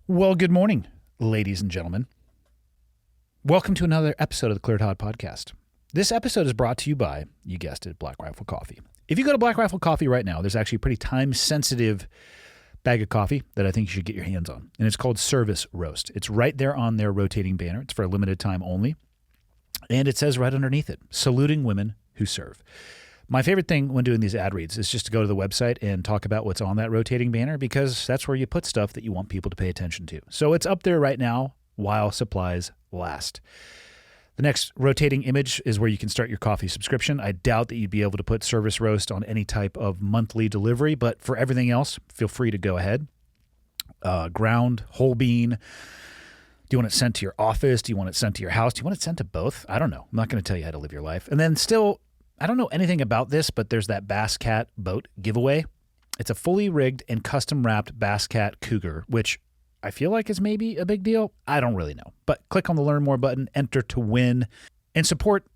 Well, good morning, ladies and gentlemen. Welcome to another episode of the Cleared Hot Podcast. This episode is brought to you by, you guessed it, Black Rifle Coffee. If you go to Black Rifle Coffee right now, there's actually a pretty time-sensitive bag of coffee that I think you should get your hands on, and it's called Service Roast. It's right there on their rotating banner. It's for a limited time only, and it says right underneath it, saluting women who serve. My favorite thing when doing these ad reads is just to go to the website and talk about what's on that rotating banner, because that's where you put stuff that you want people to pay attention to. So it's up there right now while supplies last. The next rotating image is where you can start your coffee subscription. I doubt that you'd be able to put Service Roast on any type of monthly delivery, but for everything else, feel free to go ahead. Ground, whole bean. Do you want it sent to your office? Do you want it sent to your house? Do you want it sent to both? I don't know. I'm not going to tell you how to live your life. And then still, I don't know anything about this, but there's that Bass Cat boat giveaway. It's a fully rigged and custom wrapped Bass Cat Cougar, which I feel like is maybe a big deal. I don't really know. But click on the Learn More button, enter to win, and support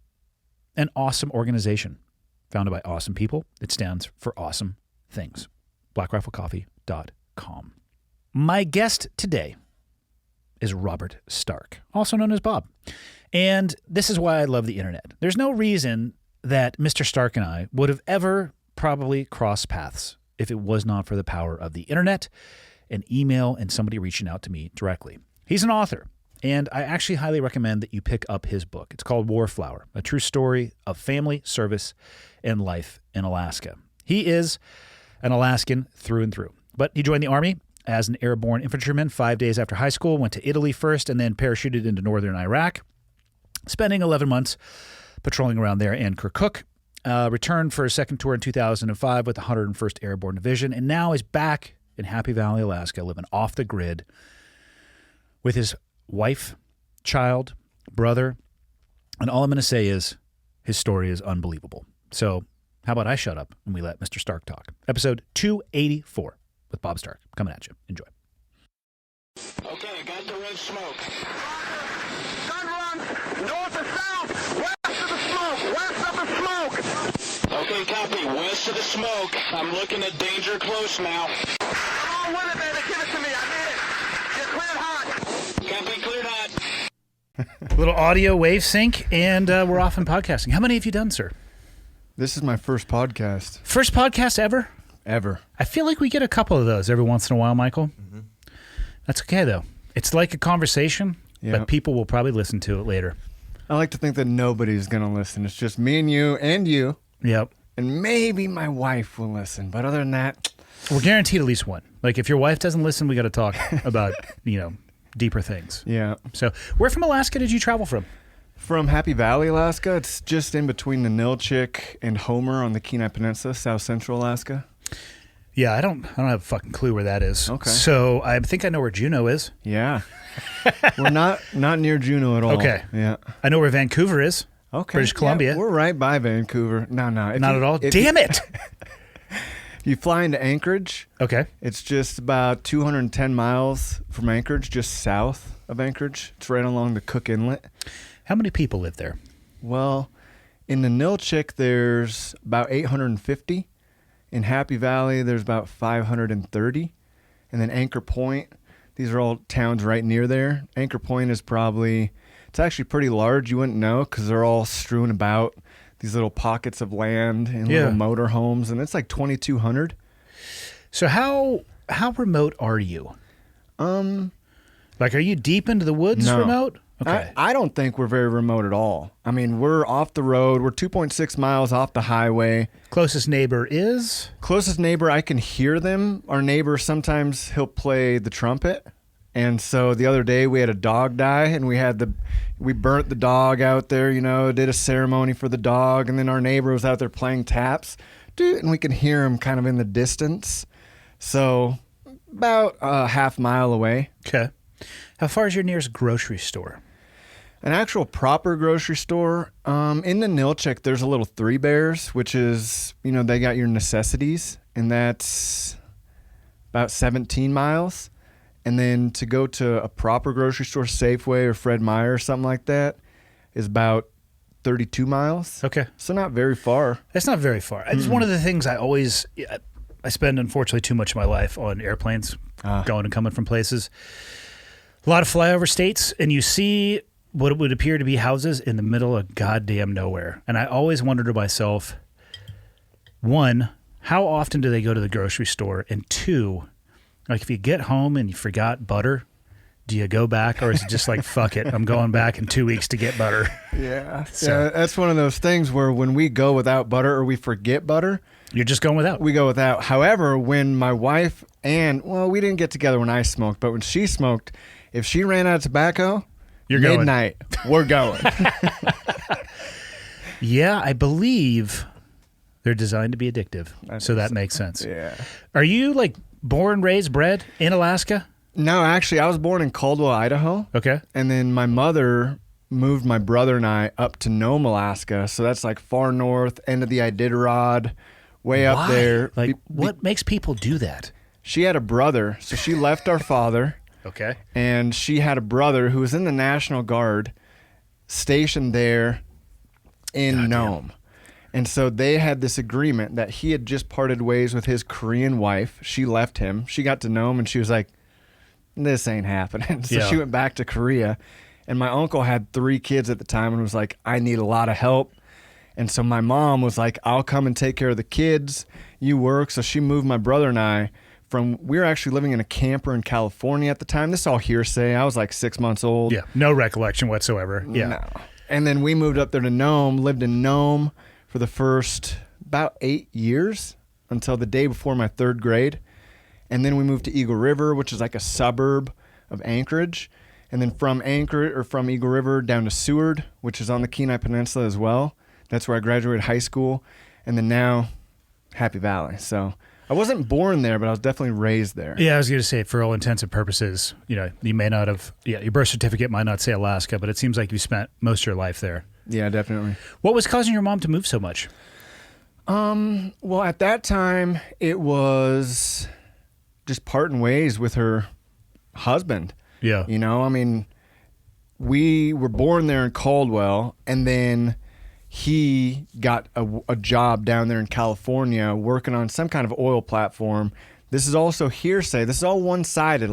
an awesome organization founded by awesome people. It stands for awesome things. BlackRifleCoffee.com. My guest today is Robert Stark, also known as Bob. And this is why I love the internet. There's no reason that Mr. Stark and I would have ever probably crossed paths if it was not for the power of the internet, an email, and somebody reaching out to me directly. He's an author, and I actually highly recommend that you pick up his book. It's called Warflower, a true story of family, service, and life in Alaska. He is an Alaskan through and through, but he joined the Army as an airborne infantryman 5 days after high school, went to Italy first, and then parachuted into northern Iraq, spending 11 months patrolling around there in Kirkuk. Returned for a second tour in 2005 with the 101st Airborne Division, and now is back in Happy Valley, Alaska, living off the grid with his wife, child, brother. And all I'm going to say is his story is unbelievable. So how about I shut up and we let Mr. Stark talk? Episode 284 with Bob Stark coming at you. Enjoy. Okay, got the red smoke. Gun run, north or south, west of the smoke, west of the smoke. Okay, copy, west of the smoke. I'm looking at danger close now. Come on with it, baby, give it to me, I need it. Get cleared hot. Copy, cleared hot. Little audio wave sync, and we're off in podcasting. How many have you done, sir? This is my first podcast. First podcast ever? Ever. I feel like we get a couple of those every once in a while, Michael. Mm-hmm. That's okay, though. It's like a conversation, but people will probably listen to it later. I like to think that nobody's going to listen. It's just me and you and you. Yep. And maybe my wife will listen. But other than that, we're guaranteed at least one. Like if your wife doesn't listen, we got to talk about, deeper things. Yeah. So where from Alaska did you travel from? From Happy Valley, Alaska. It's just in between the Nilchik and Homer on the Kenai Peninsula, south central Alaska. Yeah, I don't have a fucking clue where that is. Okay. So I think I know where Juneau is. Yeah. We're not near Juneau at all. Okay. Yeah. I know where Vancouver is. Okay. British Columbia. Yeah, we're right by Vancouver. No. Not at all? Damn it! You fly into Anchorage. Okay. It's just about 210 miles from Anchorage, just south of Anchorage. It's right along the Cook Inlet. How many people live there? Well, in the Nilchik, there's about 850. In Happy Valley, there's about 530. And then Anchor Point, these are all towns right near there. Anchor Point is it's actually pretty large. You wouldn't know because they're all strewn about these little pockets of land and little motor homes. And it's like 2,200. So how remote are you? Like, are you deep into the woods remote? Okay. I don't think we're very remote at all. I mean, we're off the road. We're 2.6 miles off the highway. Closest neighbor is? Closest neighbor, I can hear them. Our neighbor, sometimes he'll play the trumpet. And so the other day we had a dog die, and we burnt the dog out there, did a ceremony for the dog. And then our neighbor was out there playing taps. And we can hear him kind of in the distance. So about a half mile away. Okay. How far is your nearest grocery store? An actual proper grocery store. In the Nilchik, there's a little Three Bears, which is, they got your necessities, and that's about 17 miles. And then to go to a proper grocery store, Safeway or Fred Meyer or something like that, is about 32 miles. Okay. So not very far. It's not very far. It's one of the things I always, I spend, unfortunately, too much of my life on airplanes, going and coming from places. A lot of flyover states, and you see what would appear to be houses in the middle of goddamn nowhere. And I always wonder to myself, one, how often do they go to the grocery store? And two, like if you get home and you forgot butter, do you go back, or is it just like, fuck it, I'm going back in 2 weeks to get butter? Yeah. So- Yeah, that's one of those things where when we go without butter or we forget butter, You're just going without. we go without. However, when my wife we didn't get together when I smoked, but when she smoked, if she ran out of tobacco, You're going. midnight, we're going. Yeah, I believe they're designed to be addictive. So that makes sense. Yeah. Are you like born, raised, bred in Alaska? No, actually, I was born in Caldwell, Idaho. Okay. And then my mother moved my brother and I up to Nome, Alaska. So that's like far north, end of the Iditarod, way up Why? there. Like, what makes people do that? She had a brother, so she left our father, Okay. and she had a brother who was in the National Guard stationed there in Nome. And so they had this agreement that he had just parted ways with his Korean wife. She left him. She got to Nome, and she was like, this ain't happening. So Yeah. she went back to Korea. And my uncle had 3 kids at the time and was like, I need a lot of help. And so my mom was like, I'll come and take care of the kids. You work. So she moved my brother and I we were actually living in a camper in California at the time. This is all hearsay. I was like 6 months old. Yeah. No recollection whatsoever. Yeah. No. And then we moved up there to Nome, lived in Nome for the first about 8 years until the day before my 3rd grade. And then we moved to Eagle River, which is like a suburb of Anchorage. And then from Eagle River down to Seward, which is on the Kenai Peninsula as well. That's where I graduated high school. And then now, Happy Valley. So I wasn't born there, but I was definitely raised there. Yeah, I was going to say, for all intents and purposes, you may not have, your birth certificate might not say Alaska, but it seems like you spent most of your life there. Yeah, definitely. What was causing your mom to move so much? Well, at that time, it was just parting ways with her husband. Yeah. You know, I mean, we were born there in Caldwell, and then he got a job down there in California working on some kind of oil platform. This is also hearsay. This is all one-sided.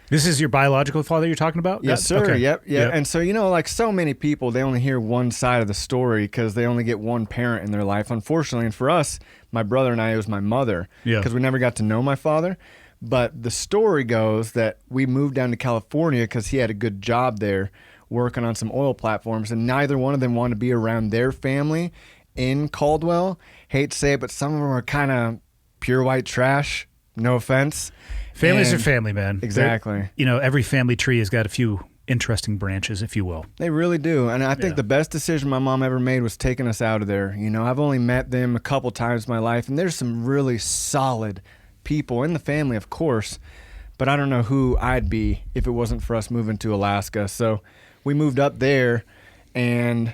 This is your biological father you're talking about? Yes, sir. Okay. Yep. And so, like so many people, they only hear one side of the story because they only get one parent in their life, unfortunately. And for us, my brother and I, it was my mother because we never got to know my father. But the story goes that we moved down to California because he had a good job there working on some oil platforms, and neither one of them wanted to be around their family in Caldwell. Hate to say it, but some of them are kind of pure white trash. No offense. Families are family, man. Exactly. Every family tree has got a few interesting branches, if you will. They really do. And I think the best decision my mom ever made was taking us out of there. I've only met them a couple times in my life, and there's some really solid people in the family, of course, but I don't know who I'd be if it wasn't for us moving to Alaska. So we moved up there, and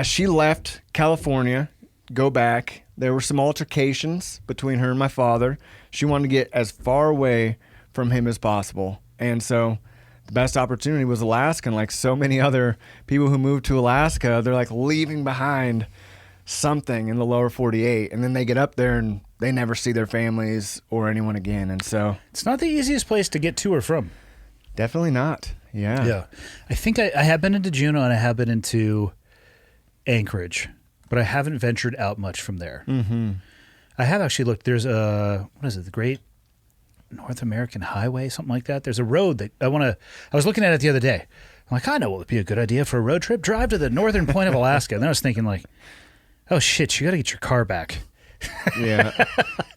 she left California, go back. There were some altercations between her and my father. She wanted to get as far away from him as possible. And so the best opportunity was Alaska. And like so many other people who moved to Alaska, they're like leaving behind something in the lower 48. And then they get up there and they never see their families or anyone again. And so it's not the easiest place to get to or from. Definitely not. Yeah. Yeah. I think I have been into Juneau and I have been into Anchorage, but I haven't ventured out much from there. Mm-hmm. I have actually looked. There's the Great North American Highway, something like that. There's a road that I was looking at it the other day. I'm like, I know what would be a good idea for a road trip. Drive to the northern point of Alaska. And then I was thinking like, oh shit, you got to get your car back. Yeah.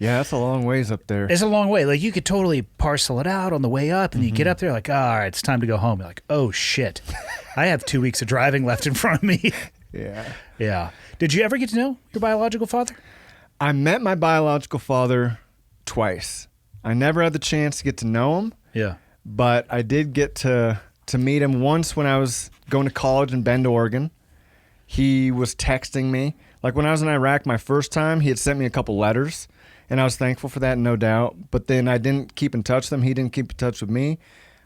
Yeah, that's a long ways up there. It's a long way. Like you could totally parcel it out on the way up, and you get up there like, all right, it's time to go home. You're like, oh shit, I have 2 weeks of driving left in front of me. Yeah. Yeah. Did you ever get to know your biological father? I met my biological father twice. I never had the chance to get to know him. Yeah. But I did get to meet him once when I was going to college in Bend, Oregon. He was texting me. Like when I was in Iraq my first time, he had sent me a couple letters, and I was thankful for that, no doubt. But then I didn't keep in touch with him. He didn't keep in touch with me.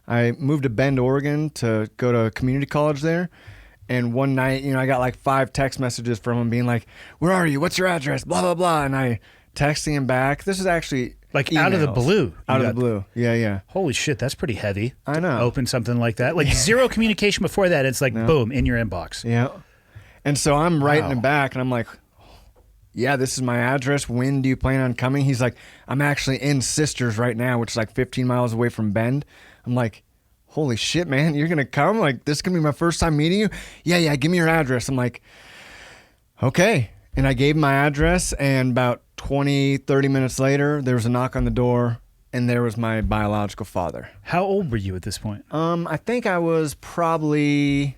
I moved to Bend, Oregon to go to community college there. And one night, I got like 5 text messages from him being like, where are you? What's your address? Blah, blah, blah. And I texting him back. This is actually like out of the emails. blue. Out of the blue. Yeah. Holy shit, that's pretty heavy. I know. To open something like that. Like zero communication before that. It's like boom, in your inbox. Yeah. And so I'm writing Wow. him back, and I'm like, yeah, this is my address. When do you plan on coming? He's like, I'm actually in Sisters right now, which is like 15 miles away from Bend. I'm like, holy shit, man, you're going to come? Like, this is going to be my first time meeting you? Yeah, give me your address. I'm like, okay. And I gave him my address, and about 20, 30 minutes later, there was a knock on the door, and there was my biological father. How old were you at this point? I think I was probably,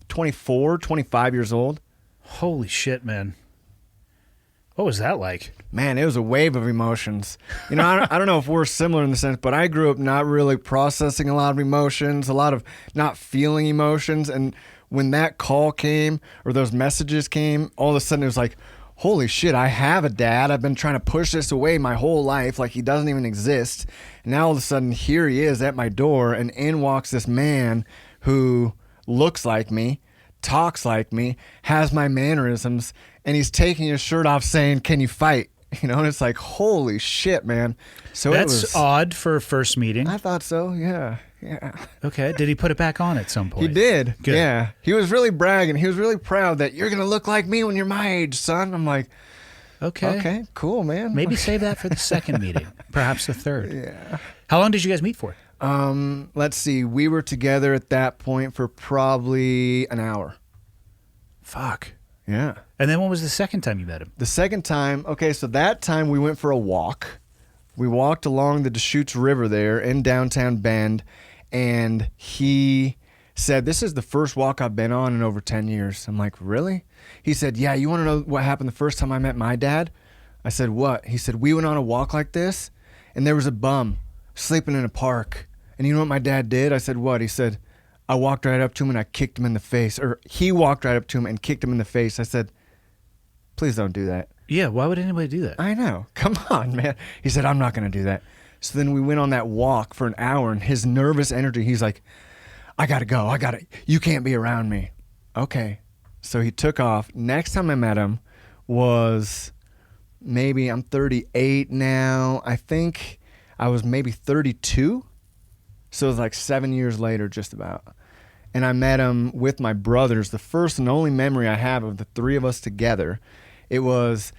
24, 25 years old. Holy shit, man. What was that like? Man, it was a wave of emotions. You know, I don't know if we're similar in the sense, but I grew up not really processing a lot of emotions, a lot of not feeling emotions. And when that call came or those messages came, all of a sudden it was like, holy shit, I have a dad. I've been trying to push this away my whole life, like he doesn't even exist. And now all of a sudden here he is at my door, and in walks this man who looks like me, talks like me, has my mannerisms, and he's taking his shirt off saying, can you fight? You know, and it's like, holy shit, man. So That's odd for a first meeting. I thought so, yeah. Okay. Did he put it back on at some point? He did. Good. Yeah. He was really bragging. He was really proud that you're going to look like me when you're my age, son. I'm like, okay, cool, man. Maybe save that for the second meeting, perhaps the third. Yeah. How long did you guys meet for? Let's see. We were together at that point for probably an hour. Fuck. Yeah. And then when was the second time you met him? The second time, okay, so that time we went for a walk. We walked along the Deschutes River there in downtown Bend, and he said, this is the first walk I've been on in over 10 years. I'm like, really? He said, yeah, you want to know what happened the first time I met my dad? I said, what? He said, we went on a walk like this, and there was a bum sleeping in a park. And you know what my dad did? I said, what? He said, I walked right up to him and I kicked him in the face. Or he walked right up to him and kicked him in the face. I said, please don't do that. Yeah, why would anybody do that? I know. Come on, man. He said, I'm not going to do that. So then we went on that walk for an hour, and his nervous energy, he's like, I got to go. You can't be around me. Okay. So he took off. Next time I met him was maybe, I'm 38 now. I think I was maybe 32. So it was like 7 years later, just about. And I met him with my brothers. The first and only memory I have of the three of us together, it was,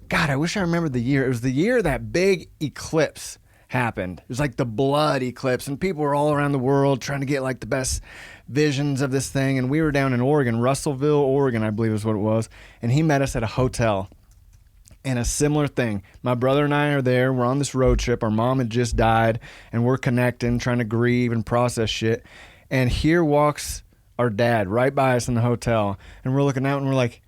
God, I wish I remembered the year. It was the year that big eclipse happened. It was like the blood eclipse, and people were all around the world trying to get like the best visions of this thing. And we were down in Oregon, Russellville, Oregon, I believe is what it was. And he met us at a hotel. And a similar thing. My brother and I are there. We're on this road trip. Our mom had just died, and we're connecting, trying to grieve and process shit. And here walks our dad right by us in the hotel. And we're looking out, and we're like,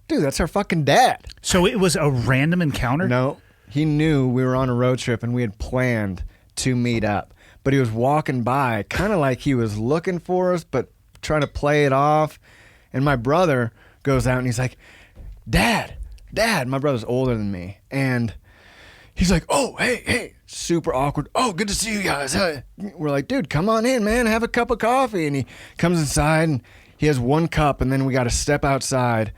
dude, that's our fucking dad. So it was a random encounter? No, he knew we were on a road trip, and we had planned to meet up. But he was walking by, kind of like he was looking for us, but trying to play it off. And my brother goes out, and he's like, Dad, my brother's older than me. And he's like, oh, hey, super awkward. Oh, good to see you guys. We're like, dude, come on in, man. Have a cup of coffee. And he comes inside, and he has one cup, and then we got to step outside.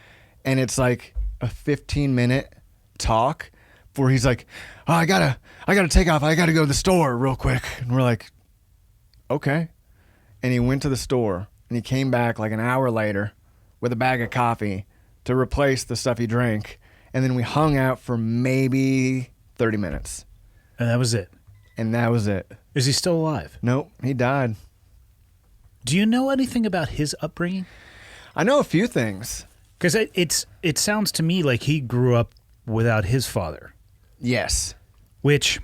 And it's like a 15-minute talk where he's like, oh, I gotta take off. I gotta go to the store real quick. And we're like, okay. And he went to the store, and he came back like an hour later with a bag of coffee to replace the stuff he drank. And then we hung out for maybe 30 minutes. And that was it? And that was it. Is he still alive? Nope, he died. Do you know anything about his upbringing? I know a few things. Because it sounds to me like he grew up without his father. Yes. Which,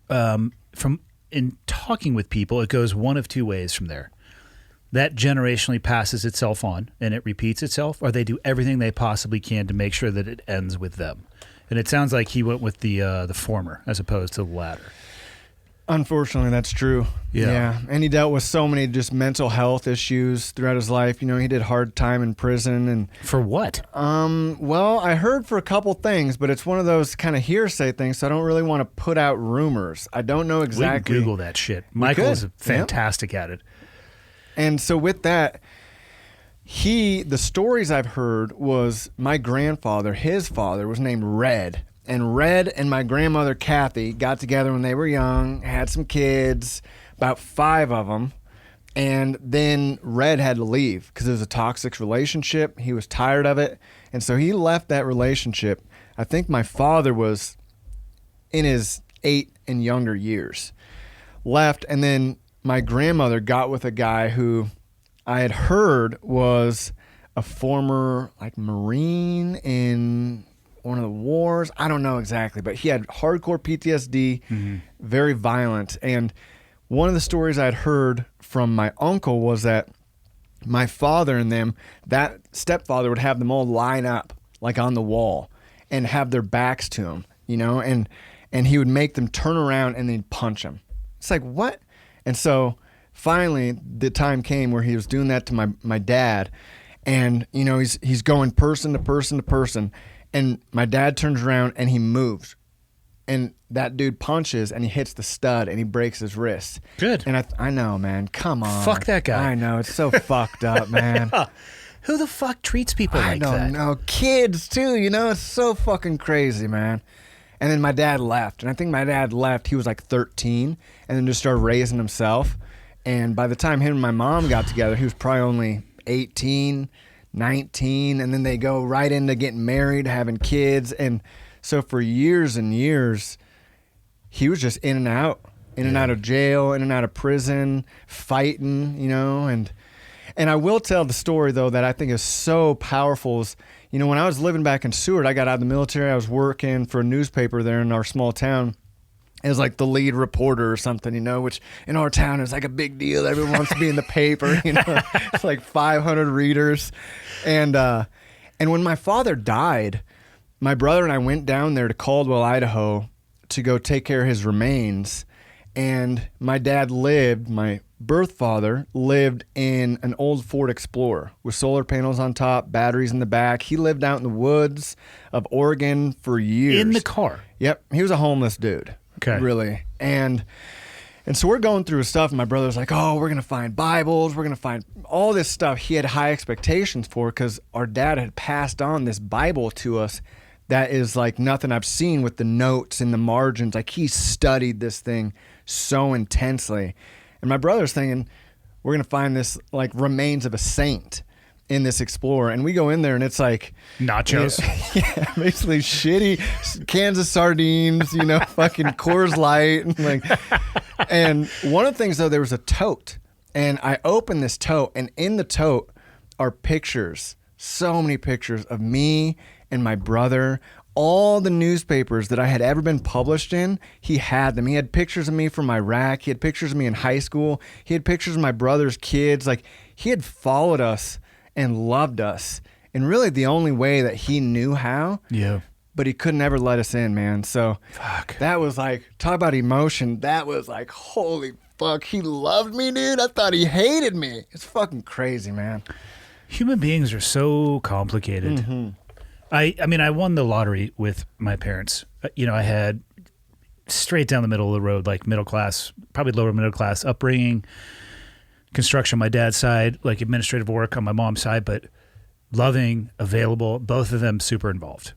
from in talking with people, it goes one of two ways from there. That generationally passes itself on and it repeats itself, or they do everything they possibly can to make sure that it ends with them. And it sounds like he went with the former as opposed to the latter. Unfortunately, that's true. Yeah. And he dealt with so many just mental health issues throughout his life. You know, he did hard time in prison. And for what? Well, I heard for a couple things, but it's one of those kind of hearsay things, so I don't really want to put out rumors. I don't know exactly. We can Google that shit. Michael is fantastic at it. And so with that, the stories I've heard was my grandfather, his father was named Red. And Red and my grandmother, Kathy, got together when they were young, had some kids, about 5 of them. And then Red had to leave because it was a toxic relationship. He was tired of it. And so he left that relationship. I think my father was in his 8 and younger years. Left, and then my grandmother got with a guy who I had heard was a former like Marine in one of the wars. I don't know exactly, but he had hardcore PTSD, very violent. And one of the stories I'd heard from my uncle was that my father and them, that stepfather would have them all line up like on the wall and have their backs to him, you know, and he would make them turn around and then punch them. It's like, what? And so finally the time came where he was doing that to my dad, and you know, he's going person to person to person, and my dad turns around and he moves, and that dude punches and he hits the stud and he breaks his wrist. Good. And I know, man, come on. Fuck that guy. I know, it's so fucked up, man. Who the fuck treats people like that? I don't know. Kids too, you know, it's so fucking crazy, man. And then my dad left, and I think my dad left, he was like 13, and then just started raising himself. And by the time him and my mom got together, he was probably only 18, 19, and then they go right into getting married, having kids. And so for years and years, he was just in and out of jail, in and out of prison, fighting, you know. And I will tell the story, though, that I think is so powerful is, you know, when I was living back in Seward, I got out of the military. I was working for a newspaper there in our small town as like the lead reporter or something, you know, which in our town is like a big deal. Everyone wants to be in the paper, you know. It's like 500 readers. And when my father died, my brother and I went down there to Caldwell, Idaho to go take care of his remains. And my dad lived, my birth father lived in an old Ford Explorer with solar panels on top, batteries in the back. He lived out in the woods of Oregon for years. In the car? Yep. He was a homeless dude. Okay. Really. And so we're going through his stuff, and my brother's like, oh, we're going to find Bibles. We're going to find all this stuff he had high expectations for, because our dad had passed on this Bible to us that is like nothing I've seen, with the notes and the margins. Like, he studied this thing so intensely. And my brother's thinking, we're going to find this like remains of a saint in this Explorer. And we go in there and it's like nachos. Yeah, basically shitty cans of sardines, you know, fucking Coors Light. And one of the things, though, there was a tote. And I opened this tote, and in the tote are pictures, so many pictures of me and my brother. All the newspapers that I had ever been published in, he had them. He had pictures of me from Iraq. He had pictures of me in high school. He had pictures of my brother's kids. Like, he had followed us and loved us in really the only way that he knew how. Yeah. But he couldn't ever let us in, man. So that was like, talk about emotion. That was like, holy fuck, he loved me, dude. I thought he hated me. It's fucking crazy, man. Human beings are so complicated. Mm-hmm. I mean, I won the lottery with my parents. You know, I had straight down the middle of the road, like middle class, probably lower middle class upbringing, construction on my dad's side, like administrative work on my mom's side, but loving, available, both of them super involved.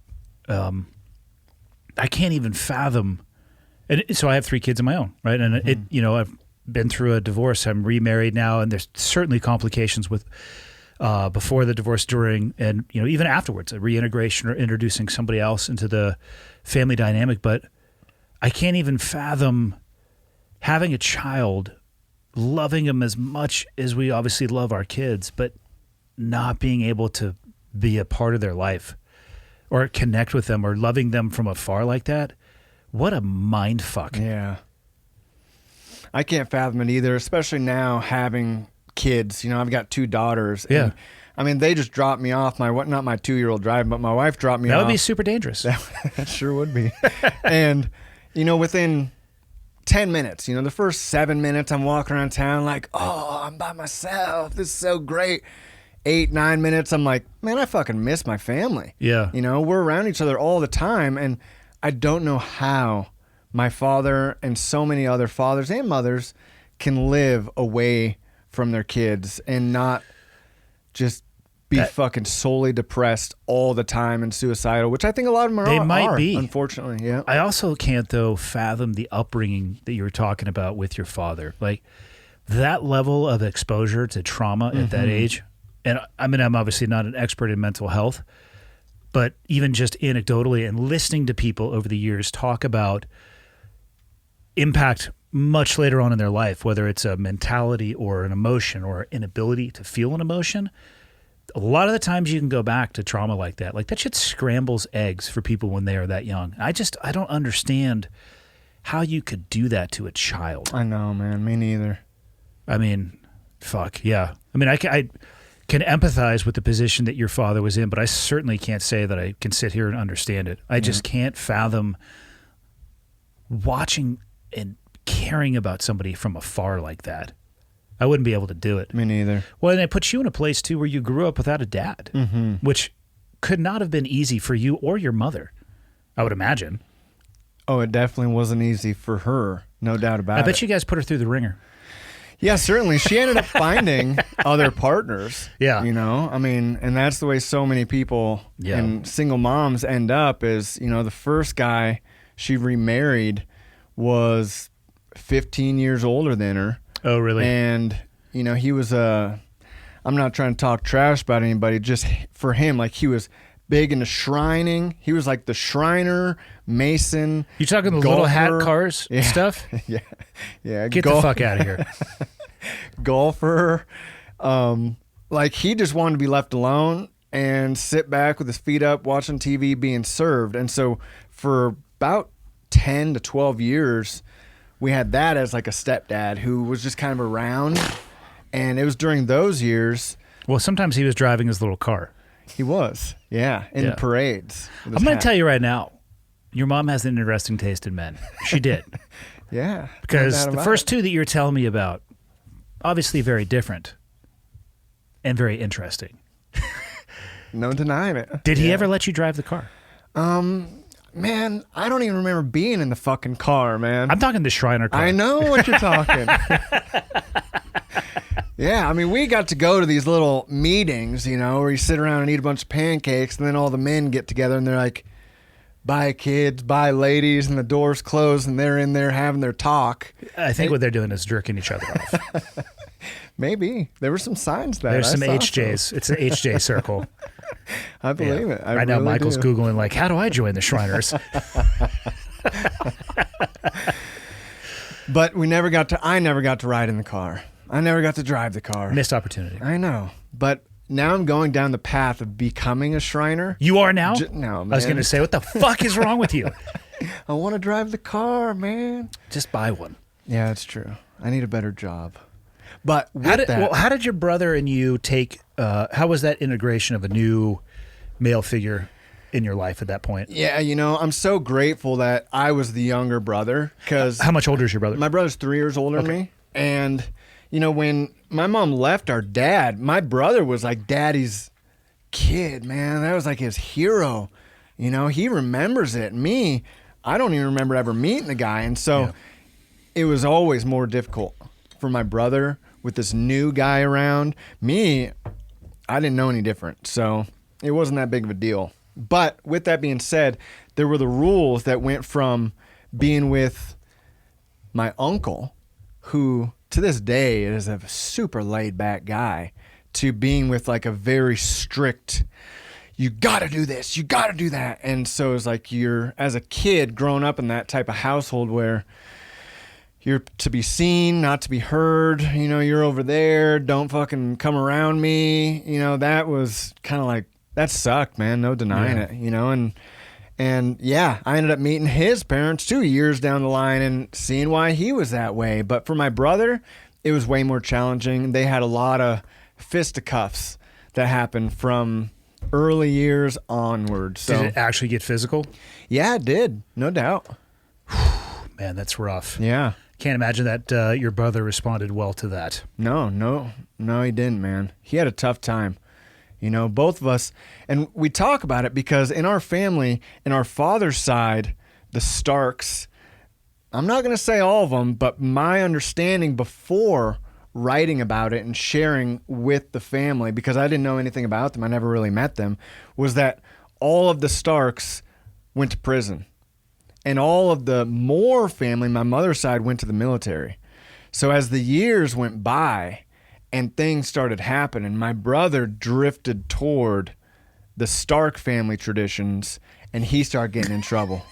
I can't even fathom. And so I have 3 kids of my own, right? And it, you know, I've been through a divorce. I'm remarried now, and there's certainly complications with before the divorce, during, and you know, even afterwards, a reintegration or introducing somebody else into the family dynamic. But I can't even fathom having a child, loving them as much as we obviously love our kids, but not being able to be a part of their life or connect with them or loving them from afar like that. What a mind fuck. Yeah. I can't fathom it either, especially now having kids. You know, I've got 2 daughters. Yeah. And, I mean, they just dropped me off. Not my 2-year-old driving, but my wife dropped me off. That would be super dangerous. That sure would be. And, you know, within 10 minutes, you know, the first 7 minutes, I'm walking around town like, oh, I'm by myself. This is so great. 8, 9 minutes, I'm like, man, I fucking miss my family. Yeah. You know, we're around each other all the time. And I don't know how my father and so many other fathers and mothers can live away from their kids and not just be fucking solely depressed all the time and suicidal, which I think a lot of them They might be. Unfortunately, yeah. I also can't, though, fathom the upbringing that you were talking about with your father. Like, that level of exposure to trauma at that age, and I mean, I'm obviously not an expert in mental health, but even just anecdotally and listening to people over the years talk about impact much later on in their life, whether it's a mentality or an emotion or inability to feel an emotion, a lot of the times you can go back to trauma like that. Like, that shit scrambles eggs for people when they are that young. I don't understand how you could do that to a child. I know, man. Me neither. I mean, fuck, yeah. I mean, I can empathize with the position that your father was in, but I certainly can't say that I can sit here and understand it. I just can't fathom watching and caring about somebody from afar like that. I wouldn't be able to do it. Me neither. Well, and it puts you in a place, too, where you grew up without a dad, which could not have been easy for you or your mother, I would imagine. Oh, it definitely wasn't easy for her. No doubt about it. I bet you guys put her through the ringer. Yeah, certainly. She ended up finding other partners. Yeah. You know, I mean, and that's the way so many people and single moms end up is, you know, the first guy she remarried was 15 years older than her. Oh, really? And, you know, he was I'm not trying to talk trash about anybody, just for him, like, he was big into shrining. He was like the Shriner, Mason. You talking the golfer. little hat cars stuff? Yeah. Yeah. Get the fuck out of here. Golfer. Like, he just wanted to be left alone and sit back with his feet up watching TV being served. And so for about 10 to 12 years, we had that as like a stepdad who was just kind of around. And it was during those years. Well, sometimes he was driving his little car. He was, in the parades. I'm going to tell you right now, your mom has an interesting taste in men. She did. Yeah. Because the first two that you're telling me about, obviously very different and very interesting. No denying it. Did he ever let you drive the car? Man, I don't even remember being in the fucking car, man. I'm talking the Shriner car. I know what you're talking. Yeah, I mean, we got to go to these little meetings, you know, where you sit around and eat a bunch of pancakes, and then all the men get together and they're like, bye kids, bye ladies, and the doors close and they're in there having their talk. I think what they're doing is jerking each other off. Maybe. There were some signs that there's some HJs. It's an HJ circle. I believe it. Right now, Michael's Googling, like, how do I join the Shriners? But I never got to ride in the car. I never got to drive the car. Missed opportunity. I know. But now I'm going down the path of becoming a Shriner. You are now? No, man. I was going to say, what the fuck is wrong with you? I want to drive the car, man. Just buy one. Yeah, that's true. I need a better job. But how did your brother and you take, how was that integration of a new male figure in your life at that point? Yeah, you know, I'm so grateful that I was the younger brother. Because how much older is your brother? My brother's 3 years older than me. And, you know, when my mom left our dad, my brother was like daddy's kid, man. That was like his hero. You know, he remembers it. Me, I don't even remember ever meeting the guy. And so it was always more difficult for my brother with this new guy around. Me, I didn't know any different. So it wasn't that big of a deal. But with that being said, there were the rules that went from being with my uncle, who to this day is a super laid back guy, to being with like a very strict, you got to do this, you got to do that. And so it's like you're, as a kid growing up in that type of household where you're to be seen, not to be heard, you know, you're over there, don't fucking come around me. You know, that was kind of like, that sucked, man. No denying it, you know, and yeah, I ended up meeting his parents 2 years down the line and seeing why he was that way. But for my brother, it was way more challenging. They had a lot of fisticuffs that happened from early years onward. So, did it actually get physical? Yeah, it did. No doubt. Man, that's rough. Yeah. Can't imagine that your brother responded well to that. No, he didn't, man. He had a tough time. You know, both of us, and we talk about it because in our family, in our father's side, the Starks, I'm not going to say all of them, but my understanding before writing about it and sharing with the family, because I didn't know anything about them, I never really met them, was that all of the Starks went to prison. And all of the Moore family, my mother's side, went to the military. So as the years went by and things started happening, my brother drifted toward the Stark family traditions, and he started getting in trouble.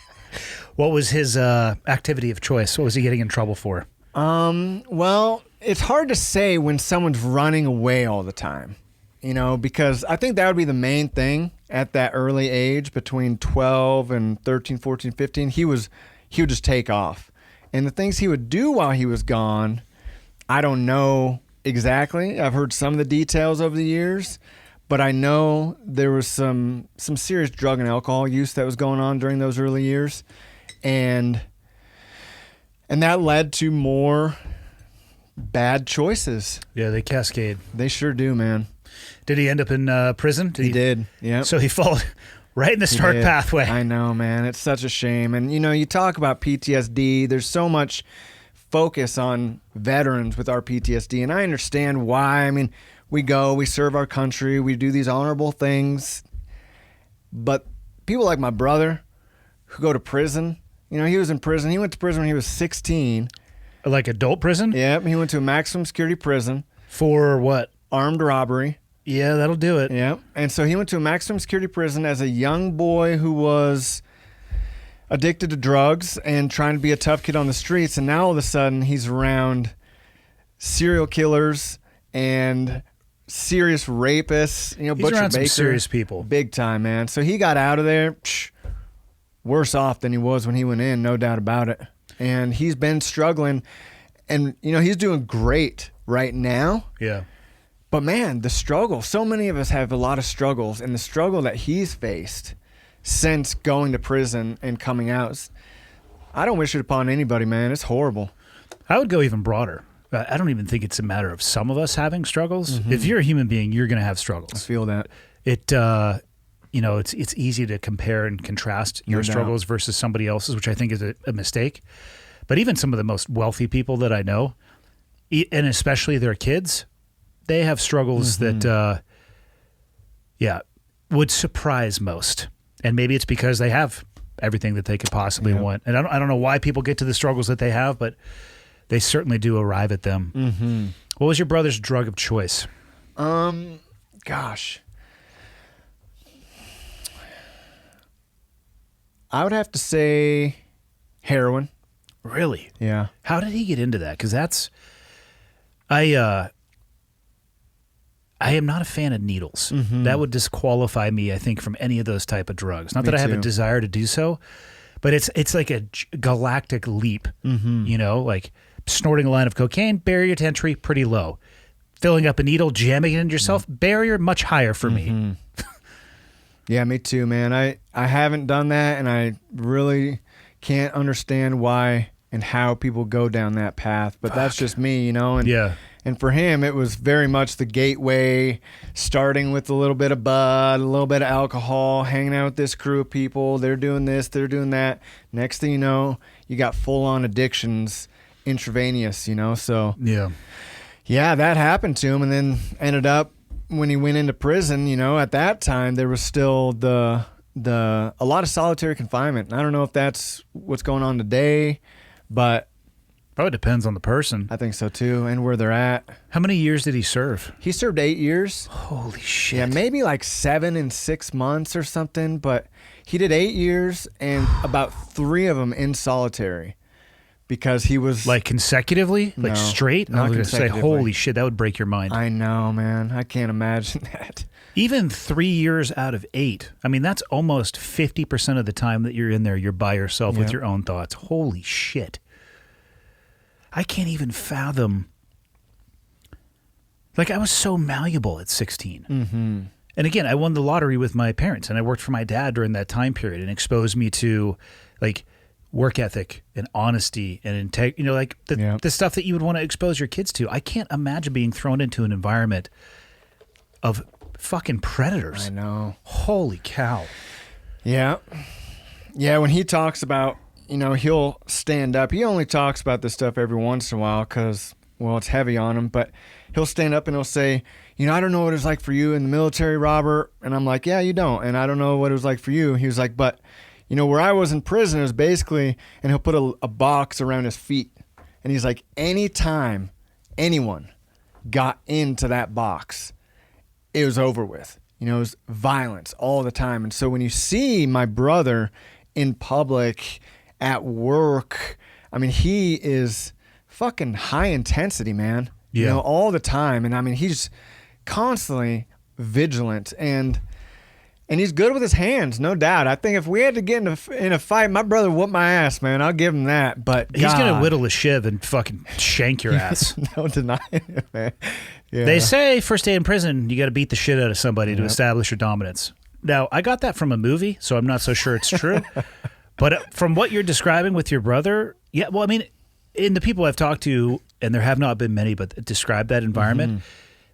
What was his activity of choice? What was he getting in trouble for? Well, it's hard to say when someone's running away all the time, because I think that would be the main thing at that early age, between 12 and 13, 14, 15. He would just take off. And the things he would do while he was gone, I don't know exactly. I've heard some of the details over the years, but I know there was some serious drug and alcohol use that was going on during those early years. And that led to more bad choices. Yeah, they cascade. They sure do, man. Did he end up in prison? He did, yeah. So he followed right in the Stark pathway. I know, man. It's such a shame. And, you talk about PTSD. There's so much focus on veterans with our PTSD, and I understand why. I mean, we go, we serve our country, we do these honorable things. But people like my brother who go to prison, he was in prison. He went to prison when he was 16. Like adult prison? Yep, he went to a maximum security prison. For what? Armed robbery. Yeah, that'll do it. Yep. And so he went to a maximum security prison as a young boy who was addicted to drugs and trying to be a tough kid on the streets. And now all of a sudden he's around serial killers and serious rapists. He's Butcher around Baker, some serious people. Big time, man. So he got out of there worse off than he was when he went in, no doubt about it. And he's been struggling. And, he's doing great right now. Yeah. But, man, the struggle. So many of us have a lot of struggles. And the struggle that he's faced since going to prison and coming out, I don't wish it upon anybody, man. It's horrible. I would go even broader. I don't even think it's a matter of some of us having struggles. Mm-hmm. If you're a human being, you're going to have struggles. I feel that. It's easy to compare and contrast your struggles versus somebody else's, which I think is a mistake. But even some of the most wealthy people that I know, and especially their kids, they have struggles that, would surprise most. And maybe it's because they have everything that they could possibly want. And I don't know why people get to the struggles that they have, but they certainly do arrive at them. Mm-hmm. What was your brother's drug of choice? Gosh. I would have to say heroin. Really? Yeah. How did he get into that? Because that's... I am not a fan of needles. Mm-hmm. That would disqualify me, I think, from any of those type of drugs. Not that I have a desire to do so, but it's like a galactic leap. Mm-hmm. Like snorting a line of cocaine, barrier to entry, pretty low. Filling up a needle, jamming it in yourself, barrier much higher for me. Yeah, me too, man. I haven't done that, and I really can't understand why and how people go down that path. But that's just me, And, yeah. And for him, it was very much the gateway, starting with a little bit of bud, a little bit of alcohol, hanging out with this crew of people. They're doing this, they're doing that. Next thing you know, you got full-on addictions, intravenous, So, yeah, that happened to him. And then ended up, when he went into prison, at that time, there was still a lot of solitary confinement. I don't know if that's what's going on today, but... Probably depends on the person. I think so too, and where they're at. How many years did he serve? He served 8 years. Holy shit. Yeah, maybe like 7 and 6 months or something, but he did 8 years and about 3 of them in solitary because he was... Like consecutively? Like straight? Not I was going to say, consecutively. holy shit, that would break your mind. I know, man. I can't imagine that. Even 3 years out of 8. I mean, that's almost 50% of the time that you're in there, you're by yourself with your own thoughts. Holy shit. I can't even fathom. Like, I was so malleable at 16. Mm-hmm. And again, I won the lottery with my parents, and I worked for my dad during that time period and exposed me to, like, work ethic and honesty and integrity, like the stuff that you would want to expose your kids to. I can't imagine being thrown into an environment of fucking predators. I know. Holy cow. Yeah. Yeah, when he talks about... he'll stand up. He only talks about this stuff every once in a while because well, it's heavy on him, but he'll stand up and he'll say, I don't know what it was like for you in the military, Robert. And I'm like, yeah, you don't. And I don't know what it was like for you. He was like, but, where I was in prison, it was basically, and he'll put a box around his feet. And he's like, anytime anyone got into that box, it was over with. It was violence all the time. And so when you see my brother in public, at work, he is fucking high intensity, man. Yeah. All the time. And he's constantly vigilant and he's good with his hands, no doubt. I think if we had to get in a fight, my brother whooped my ass, man. I'll give him that. But he's going to whittle a shiv and fucking shank your ass. No denying it, man. Yeah. They say first day in prison, you got to beat the shit out of somebody to establish your dominance. Now, I got that from a movie, so I'm not so sure it's true. But from what you're describing with your brother, yeah, well, in the people I've talked to, and there have not been many, but describe that environment,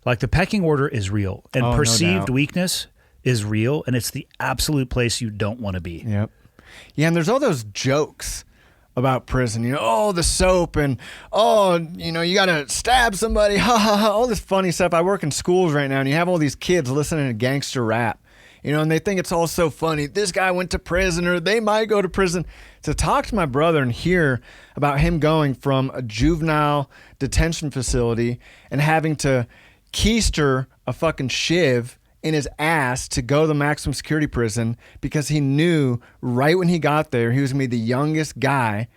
like the pecking order is real, and perceived weakness is real, and it's the absolute place you don't want to be. Yep. Yeah, and there's all those jokes about prison, the soap and, you got to stab somebody, ha, ha, ha, all this funny stuff. I work in schools right now, and you have all these kids listening to gangster rap, and they think it's all so funny. This guy went to prison, or they might go to prison. To talk to my brother and hear about him going from a juvenile detention facility and having to keister a fucking shiv in his ass to go to the maximum security prison because he knew right when he got there he was going to be the youngest guy,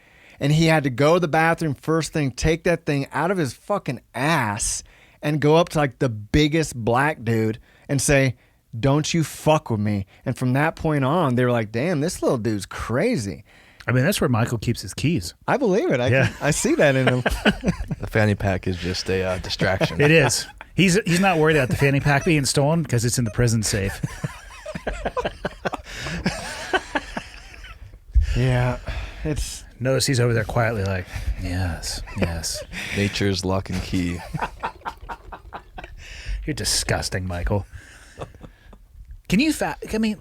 and he had to go to the bathroom first thing, take that thing out of his fucking ass and go up to like the biggest black dude and say, don't you fuck with me. And from that point on, they were like, damn, this little dude's crazy. That's where Michael keeps his keys. I believe it. I see that in him. The fanny pack is just a distraction. It is. He's not worried about the fanny pack being stolen because it's in the prison safe. Yeah, it's. Notice he's over there quietly like, yes. Nature's lock and key. You're disgusting, Michael. Can you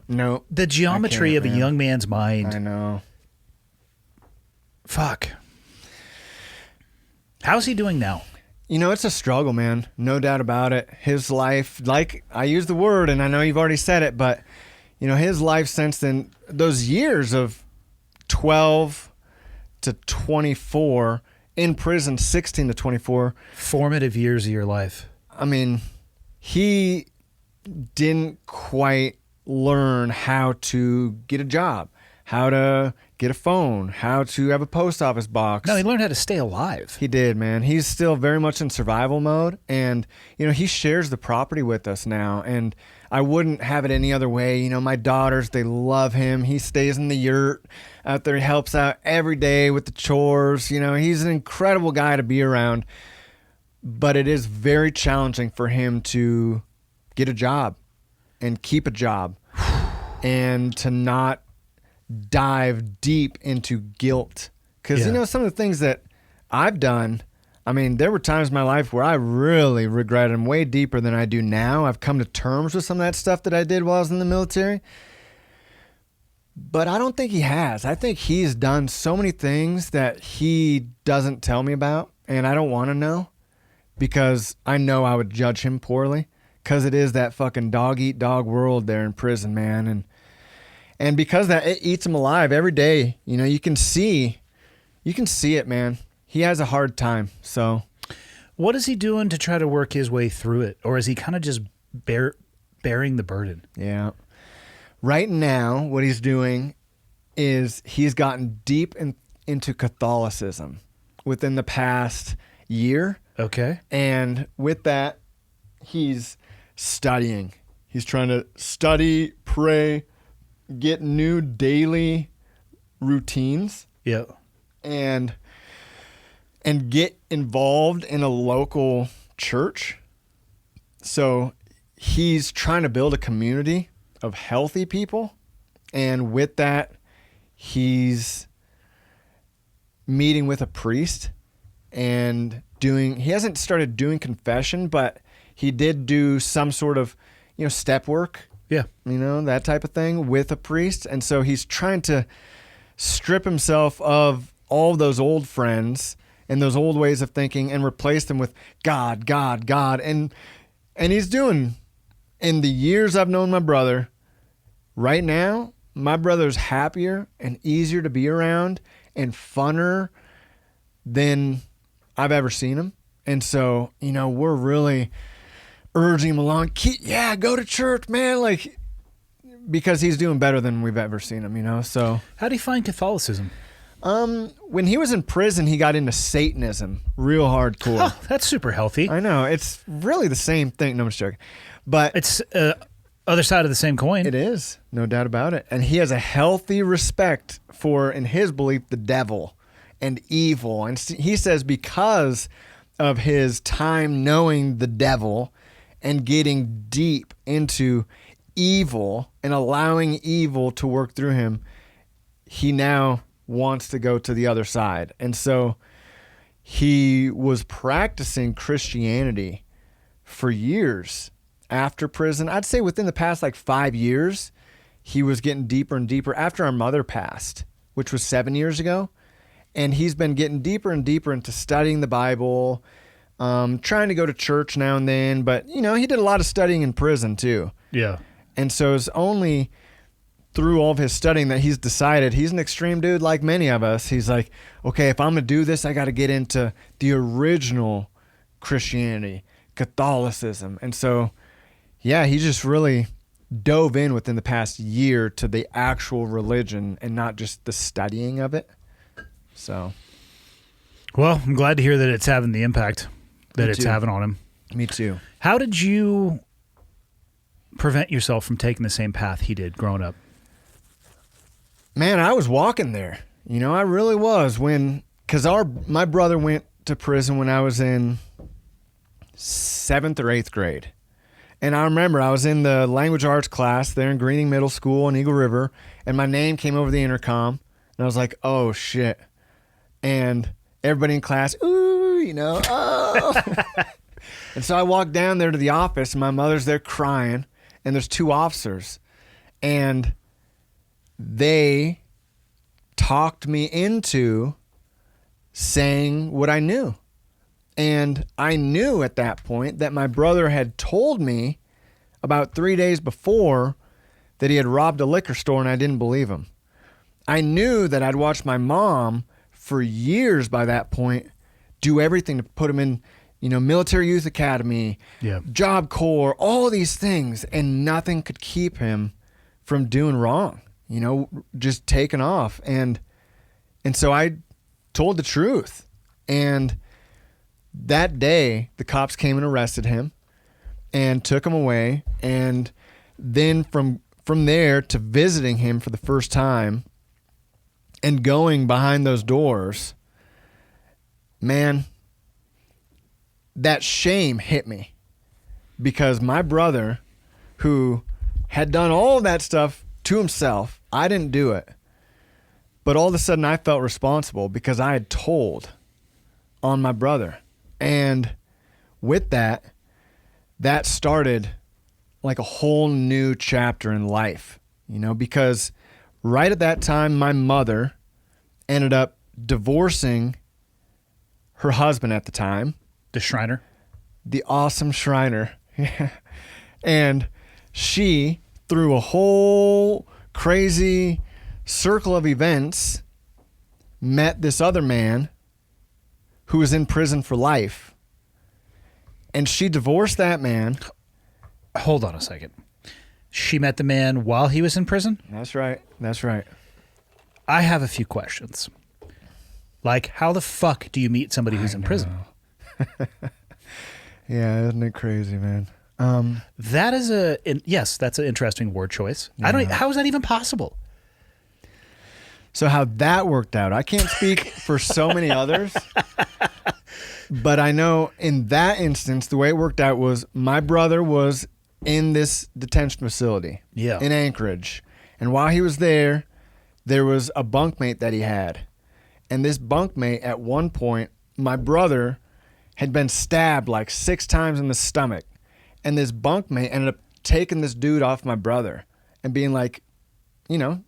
no. The geometry of a young man's mind. I know. Fuck. How's he doing now? It's a struggle, man. No doubt about it. His life, like I use the word, and I know you've already said it, but, his life since then, those years of 12 to 24, in prison 16 to 24. Formative years of your life. He didn't quite learn how to get a job, how to get a phone, how to have a post office box. No, he learned how to stay alive. He did, man. He's still very much in survival mode. And, he shares the property with us now. And I wouldn't have it any other way. My daughters, they love him. He stays in the yurt out there. He helps out every day with the chores. He's an incredible guy to be around. But it is very challenging for him to get a job and keep a job and to not dive deep into guilt. Because, some of the things that I've done, there were times in my life where I really regretted them way deeper than I do now. I've come to terms with some of that stuff that I did while I was in the military. But I don't think he has. I think he's done so many things that he doesn't tell me about, and I don't want to know because I know I would judge him poorly because it is that fucking dog-eat-dog world there in prison, man. And because that it eats him alive every day, you can see it, man. He has a hard time. So what is he doing to try to work his way through it? Or is he kind of just bearing the burden? Yeah. Right now, what he's doing is he's gotten deep into Catholicism within the past year. Okay. And with that, he's studying. He's trying to study, pray, get new daily routines. Yeah. And get involved in a local church. So he's trying to build a community of healthy people. And with that, he's meeting with a priest and he hasn't started doing confession, but he did do some sort of, step work. Yeah. That type of thing with a priest. And so he's trying to strip himself of all those old friends and those old ways of thinking and replace them with God, God, God. And he's doing, in the years I've known my brother, right now, my brother's happier and easier to be around and funner than I've ever seen him. And so, we're really urging him along. Go to church, man. Like, because he's doing better than we've ever seen him, so. How do you find Catholicism? When he was in prison, he got into Satanism real hardcore. Oh, that's super healthy. I know. It's really the same thing. No, I'm just joking. But It's other side of the same coin. it is, no doubt about it. And he has a healthy respect for, in his belief, the devil and evil. And he says because of his time knowing the devil and getting deep into evil and allowing evil to work through him, he now wants to go to the other side. And so he was practicing Christianity for years after prison. I'd say within the past 5 years, he was getting deeper and deeper after our mother passed, which was 7 years ago. And he's been getting deeper and deeper into studying the Bible, trying to go to church now and then. But, he did a lot of studying in prison too. Yeah. And so it's only through all of his studying that he's decided he's an extreme dude like many of us. He's like, okay, if I'm going to do this, I got to get into the original Christianity, Catholicism. And so, yeah, he just really dove in within the past year to the actual religion and not just the studying of it. So, Well, I'm glad to hear that it's having the impact that Me it's too. having on him. me too. How did you prevent yourself from taking the same path he did growing up? Man, I was walking there. I really was because my brother went to prison when I was in 7th or 8th grade. And I remember I was in the language arts class there in Greening Middle School in Eagle River, and my name came over the intercom, and I was like, oh, shit. And everybody in class, ooh, oh. And so I walked down there to the office, and my mother's there crying, and there's 2 officers. And they talked me into saying what I knew. And I knew at that point that my brother had told me about 3 days before that he had robbed a liquor store, and I didn't believe him. I knew that I'd watched my mom for years by that point do everything to put him in, military youth academy, Yeah. Job Corps, all these things, and nothing could keep him from doing wrong, just taking off. And so I told the truth. And that day, the cops came and arrested him and took him away. And then from there to visiting him for the first time and going behind those doors, man, that shame hit me because my brother, who had done all that stuff to himself, I didn't do it. But all of a sudden I felt responsible because I had told on my brother. And with that started like a whole new chapter in life, because right at that time, my mother ended up divorcing her husband at the time, The Shriner? the awesome Shriner. And she, through a whole crazy circle of events, met this other man who was in prison for life. And she divorced that man. Hold on a second. She met the man while he was in prison? That's right. That's right. I have a few questions. Like, how the fuck do you meet somebody who's in prison? Yeah, isn't it crazy, man? That is yes, that's an interesting word choice. How is that even possible? So how that worked out, I can't speak for so many others, but I know in that instance, the way it worked out was my brother was in this detention facility in Anchorage. And while he was there, there was a bunkmate that he had. And this bunkmate, at one point, my brother had been stabbed like 6 times in the stomach. And this bunkmate ended up taking this dude off my brother and being like,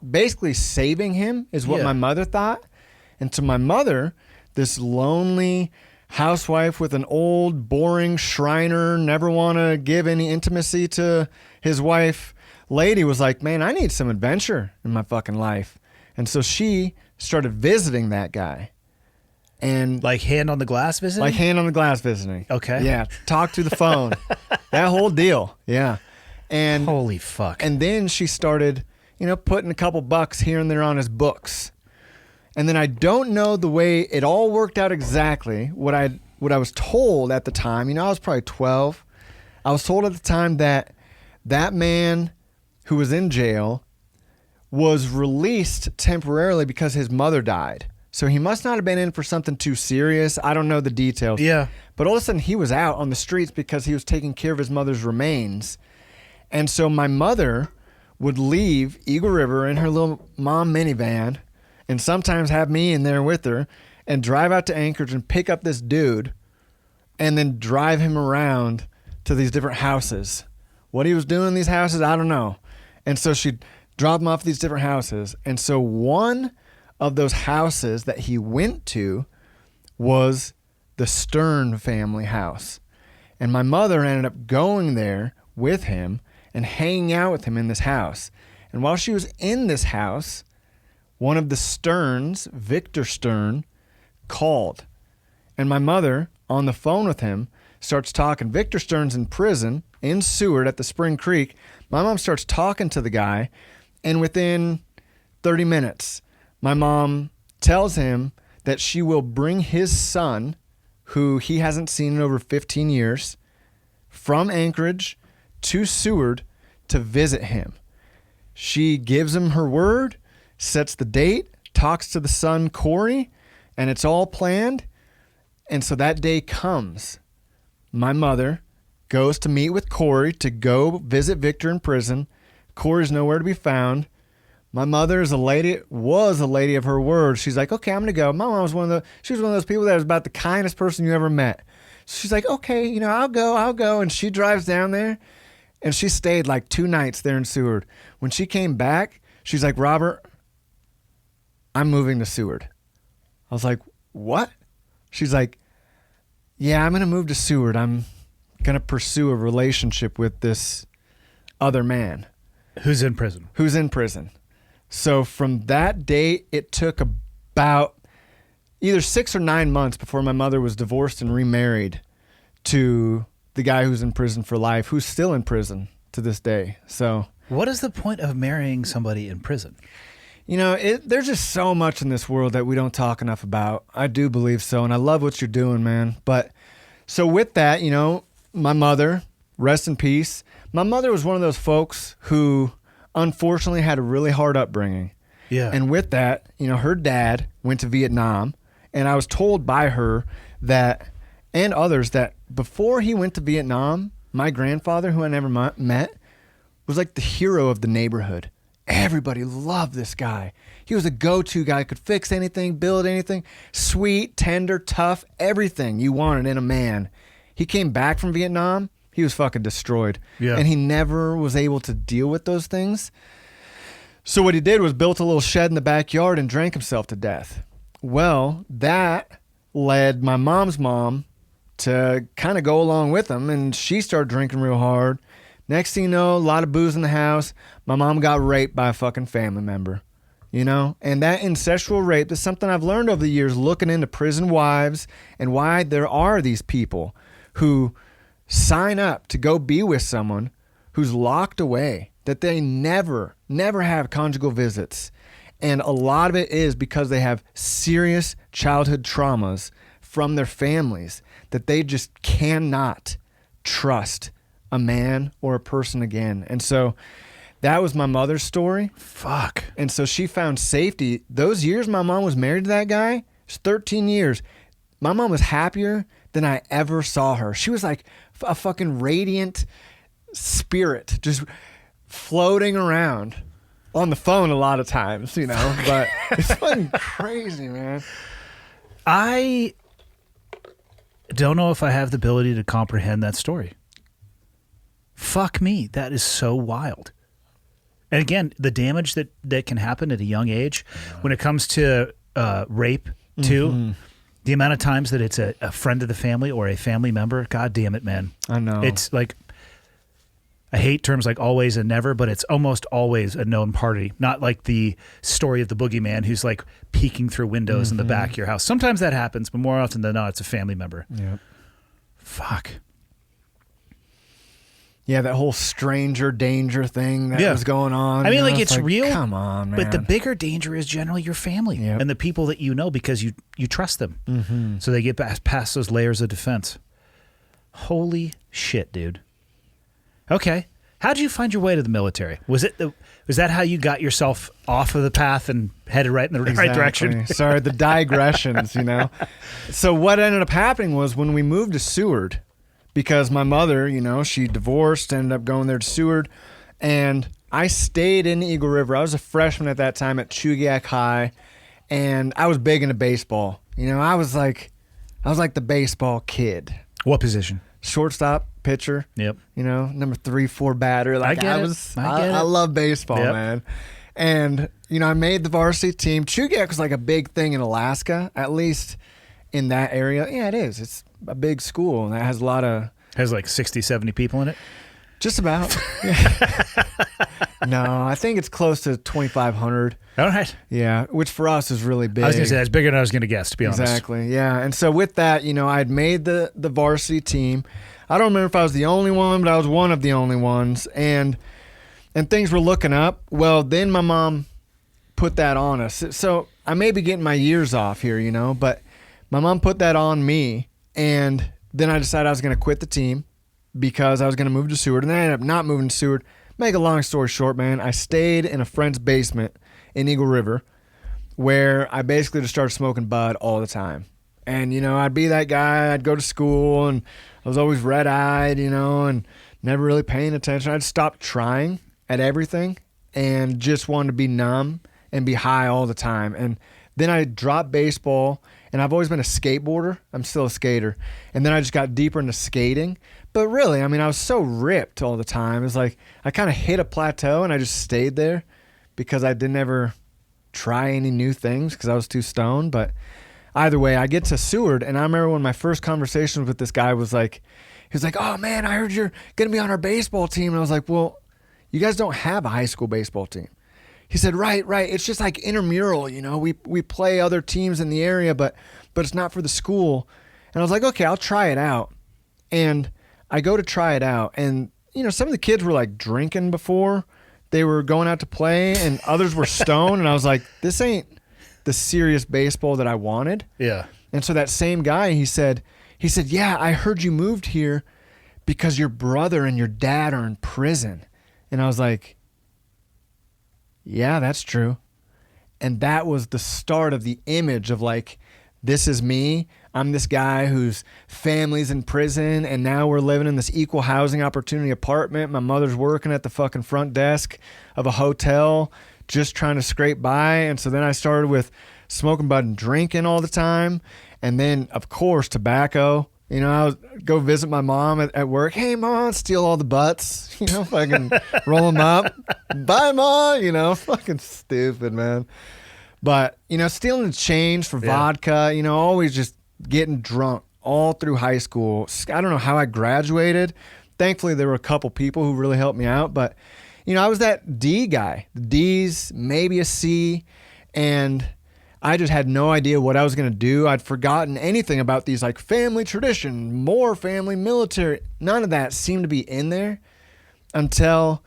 basically saving him is what my mother thought. And to my mother, this lonely housewife with an old, boring Shriner, never want to give any intimacy to his wife lady was like, man, I need some adventure in my fucking life. And so she started visiting that guy. And Like hand on the glass visiting? like hand on the glass visiting. Okay. Yeah. Talk through the phone. That whole deal. Yeah. And Holy fuck. and then she started, putting a couple bucks here and there on his books. And then I don't know the way it all worked out exactly. What I was told at the time, I was probably 12. I was told at the time that that man who was in jail was released temporarily because his mother died. So he must not have been in for something too serious. I don't know the details. Yeah. But all of a sudden he was out on the streets because he was taking care of his mother's remains. And so my mother would leave Eagle River in her little mom minivan and sometimes have me in there with her and drive out to Anchorage and pick up this dude and then drive him around to these different houses. What he was doing in these houses, I don't know. And so she'd drop him off at these different houses. And so one of those houses that he went to was the Stern family house. And my mother ended up going there with him and hanging out with him in this house. And while she was in this house, one of the Sterns, Victor Stern, called. And my mother, on the phone with him, starts talking. Victor Stern's in prison in Seward at the Spring Creek. My mom starts talking to the guy, and within 30 minutes, my mom tells him that she will bring his son, who he hasn't seen in over 15 years, from Anchorage to Seward to visit him. She gives him her word, sets the date, talks to the son, Corey, and it's all planned. And so that day comes. My mother goes to meet with Corey to go visit Victor in prison. Corey's nowhere to be found. My mother was a lady of her word. She's like, okay, I'm going to go. My mom was one of those people that was about the kindest person you ever met. So she's like, okay, I'll go. And she drives down there, and she stayed like 2 nights there in Seward. When she came back, she's like, Robert, I'm moving to Seward. I was like, what? She's like, yeah, I'm going to move to Seward. I'm going to pursue a relationship with this other man. Who's in prison? So from that day, it took about either 6 or 9 months before my mother was divorced and remarried to the guy who's in prison for life, who's still in prison to this day. So What is the point of marrying somebody in prison? There's just so much in this world that we don't talk enough about. I do believe so, and I love what you're doing, man. But so with that, my mother, rest in peace. My mother was one of those folks who unfortunately had a really hard upbringing. Yeah. And with that, her dad went to Vietnam, and I was told by her that, and others, that before he went to Vietnam, my grandfather, who I never met, was like the hero of the neighborhood. Everybody loved this guy. He was a go-to guy, could fix anything, build anything, sweet, tender, tough, everything you wanted in a man. He came back from Vietnam, he was fucking destroyed. Yeah. And he never was able to deal with those things. So what he did was built a little shed in the backyard and drank himself to death. Well, that led my mom's mom to kind of go along with him, and she started drinking real hard. Next thing you know, a lot of booze in the house. My mom got raped by a fucking family member, And that incestual rape is something I've learned over the years looking into prison wives and why there are these people who sign up to go be with someone who's locked away, that they never have conjugal visits. And a lot of it is because they have serious childhood traumas from their families that they just cannot trust a man or a person again. And so that was my mother's story. Fuck. And so she found safety. Those years my mom was married to that guy, it's 13 years. My mom was happier than I ever saw her. She was like a fucking radiant spirit, just floating around on the phone a lot of times, but it's fucking crazy, man. I don't know if I have the ability to comprehend that story. Fuck me. That is so wild. And again, the damage that can happen at a young age when it comes to rape too. The amount of times that it's a friend of the family or a family member, God damn it, man. I know. It's like, I hate terms like always and never, but it's almost always a known party. Not like the story of the boogeyman who's like peeking through windows in the back of your house. Sometimes that happens, but more often than not, it's a family member. Yep. Fuck. Yeah, that whole stranger danger thing that was going on. I mean, like, it's real. Come on, man. But the bigger danger is generally your family and the people that you know because you trust them. Mm-hmm. So they get past those layers of defense. Holy shit, dude. Okay. How did you find your way to the military? Was that how you got yourself off of the path and headed right in the right direction? Sorry, the digressions, you know. So what ended up happening was when we moved to Seward, because my mother, you know, she divorced, ended up going there to Seward, and I stayed in Eagle River. I was a freshman at that time at Chugiak High, and I was big into baseball. You know, I was like the baseball kid. What position? Shortstop, pitcher. Yep. You know, number 3-4 batter. Like I love baseball, man. And you know, I made the varsity team. Chugiak was like a big thing in Alaska, at least in that area. Yeah, it is. It's a big school, and that has a lot of... Has like 60, 70 people in it? Just about. No, I think it's close to 2,500. All right. Yeah, which for us is really big. I was going to say, that's bigger than I was going to guess, to be honest. Exactly, yeah. And so with that, you know, I'd made the varsity team. I don't remember if I was the only one, but I was one of the only ones. And things were looking up. Well, then my mom put that on us. So I may be getting my years off here, you know, but my mom put that on me. And then I decided I was going to quit the team because I was going to move to Seward. And then I ended up not moving to Seward. Make a long story short, man, I stayed in a friend's basement in Eagle River where I basically just started smoking bud all the time. And, you know, I'd be that guy. I'd go to school, and I was always red-eyed, you know, and never really paying attention. I'd stopped trying at everything and just wanted to be numb and be high all the time. And then I dropped baseball, and I've always been a skateboarder. I'm still a skater. And then I just got deeper into skating. But really, I mean, I was so ripped all the time. It's like I kind of hit a plateau, and I just stayed there because I didn't ever try any new things because I was too stoned. But either way, I get to Seward, and I remember when my first conversations with this guy was like, he was like, "Oh, man, I heard you're going to be on our baseball team." And I was like, "Well, you guys don't have a high school baseball team." He said, right. It's just like intramural, you know. We play other teams in the area, but it's not for the school. And I was like, okay, I'll try it out. And I go to try it out, and you know, some of the kids were like drinking before they were going out to play, and others were stoned. And I was like, this ain't the serious baseball that I wanted. Yeah. And so that same guy, he said, yeah, I heard you moved here because your brother and your dad are in prison. And I was like, yeah, that's true. And that was the start of the image of like, this is me. I'm this guy whose family's in prison, and now we're living in this equal housing opportunity apartment. My mother's working at the fucking front desk of a hotel, just trying to scrape by. And so then I started with smoking bud and drinking all the time. And then, of course, tobacco. You know, I would go visit my mom at work. Hey, Mom, steal all the butts. You know, fucking roll them up. Bye, Mom. You know, fucking stupid, man. But, you know, stealing the change for vodka, you know, always just getting drunk all through high school. I don't know how I graduated. Thankfully, there were a couple people who really helped me out. But, you know, I was that D guy. The D's, maybe a C. And I just had no idea what I was going to do. I'd forgotten anything about these like family tradition, more family, military. None of that seemed to be in there until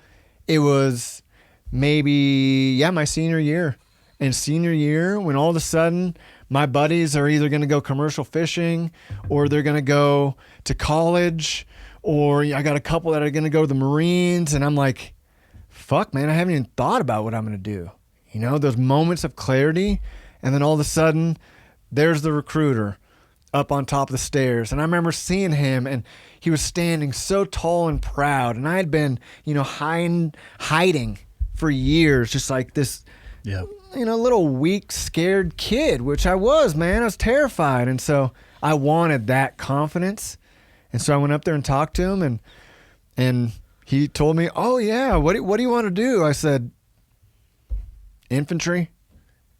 it was maybe, my senior year. And senior year, when all of a sudden my buddies are either going to go commercial fishing or they're going to go to college, or I got a couple that are going to go to the Marines. And I'm like, fuck, man, I haven't even thought about what I'm going to do. You know, those moments of clarity. And then all of a sudden, there's the recruiter up on top of the stairs. And I remember seeing him, and he was standing so tall and proud. And I had been, you know, hiding for years, just like this, you know, little weak, scared kid, which I was, man. I was terrified. And so I wanted that confidence. And so I went up there and talked to him, and he told me, oh, yeah, what do you want to do? I said, infantry.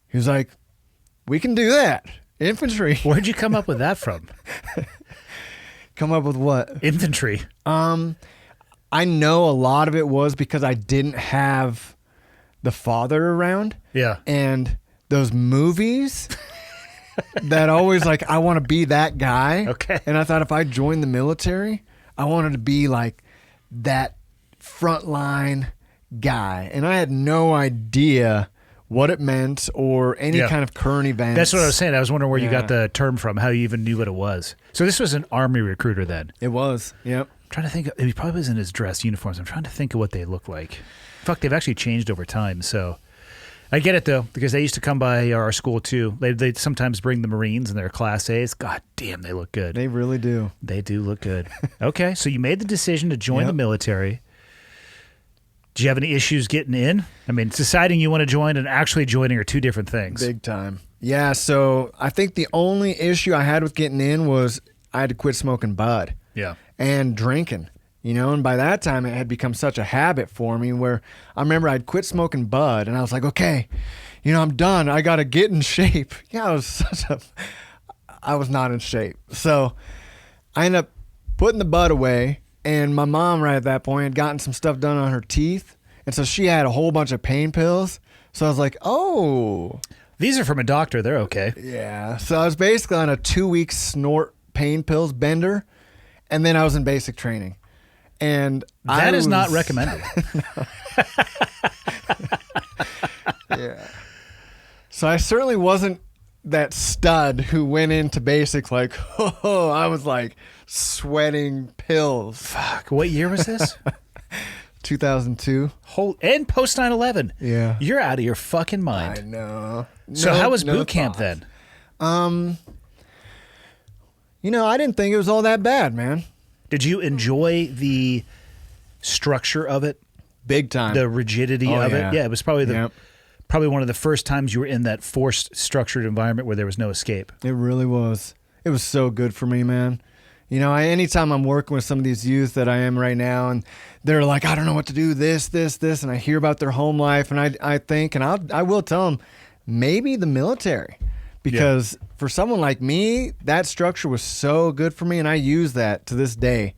He was like, we can do that. Infantry. Where'd you come up with that from? Come up with what? Infantry. I know a lot of it was because I didn't have the father around. Yeah. And those movies that always like, I want to be that guy. Okay. And I thought if I joined the military, I wanted to be like that frontline guy. And I had no idea what it meant or any Yeah. kind of current events. That's what I was saying. I was wondering where you got Yeah. the term from, how you even knew what it was. So this was an Army recruiter then. It was. Yep. I'm trying to think. He probably was in his dress uniforms. I'm trying to think of what they look like. Fuck, they've actually changed over time. So I get it, though, because they used to come by our school, too. They'd sometimes bring the Marines and their Class A's. God damn, they look good. They really do. They do look good. Okay, so you made the decision to join Yep. the military. Do you have any issues getting in? I mean, deciding you want to join and actually joining are two different things. Big time. Yeah, so I think the only issue I had with getting in was I had to quit smoking bud Yeah. and drinking, you know, and by that time it had become such a habit for me where I remember I'd quit smoking bud and I was like, okay, you know, I'm done. I got to get in shape. Yeah, I was not in shape. So I ended up putting the bud away, and my mom right at that point had gotten some stuff done on her teeth. And so she had a whole bunch of pain pills. So I was like, oh, These are from a doctor. They're okay. yeah. So I was basically on a 2-week snort pain pills bender, and then I was in basic training. And That is not recommended. Yeah. So I certainly wasn't that stud who went into basics like, oh, I was like sweating pills. Fuck. What year was this? 2002. And post 9/11. Yeah. You're out of your fucking I mind. know. So No- how was no boot camp thought. then? You know, I didn't think it was all that bad, man. Did you enjoy the structure of it? Big time. The rigidity Oh, of yeah. it? Yeah, it was probably Yep. probably one of the first times you were in that forced structured environment where there was no escape. It really was. It was so good for me, man. You know, anytime I'm working with some of these youth that I am right now, and they're like, I don't know what to do, this, and I hear about their home life, and I think, and I will tell them, maybe the military. Because for someone like me, that structure was so good for me, and I use that to this day.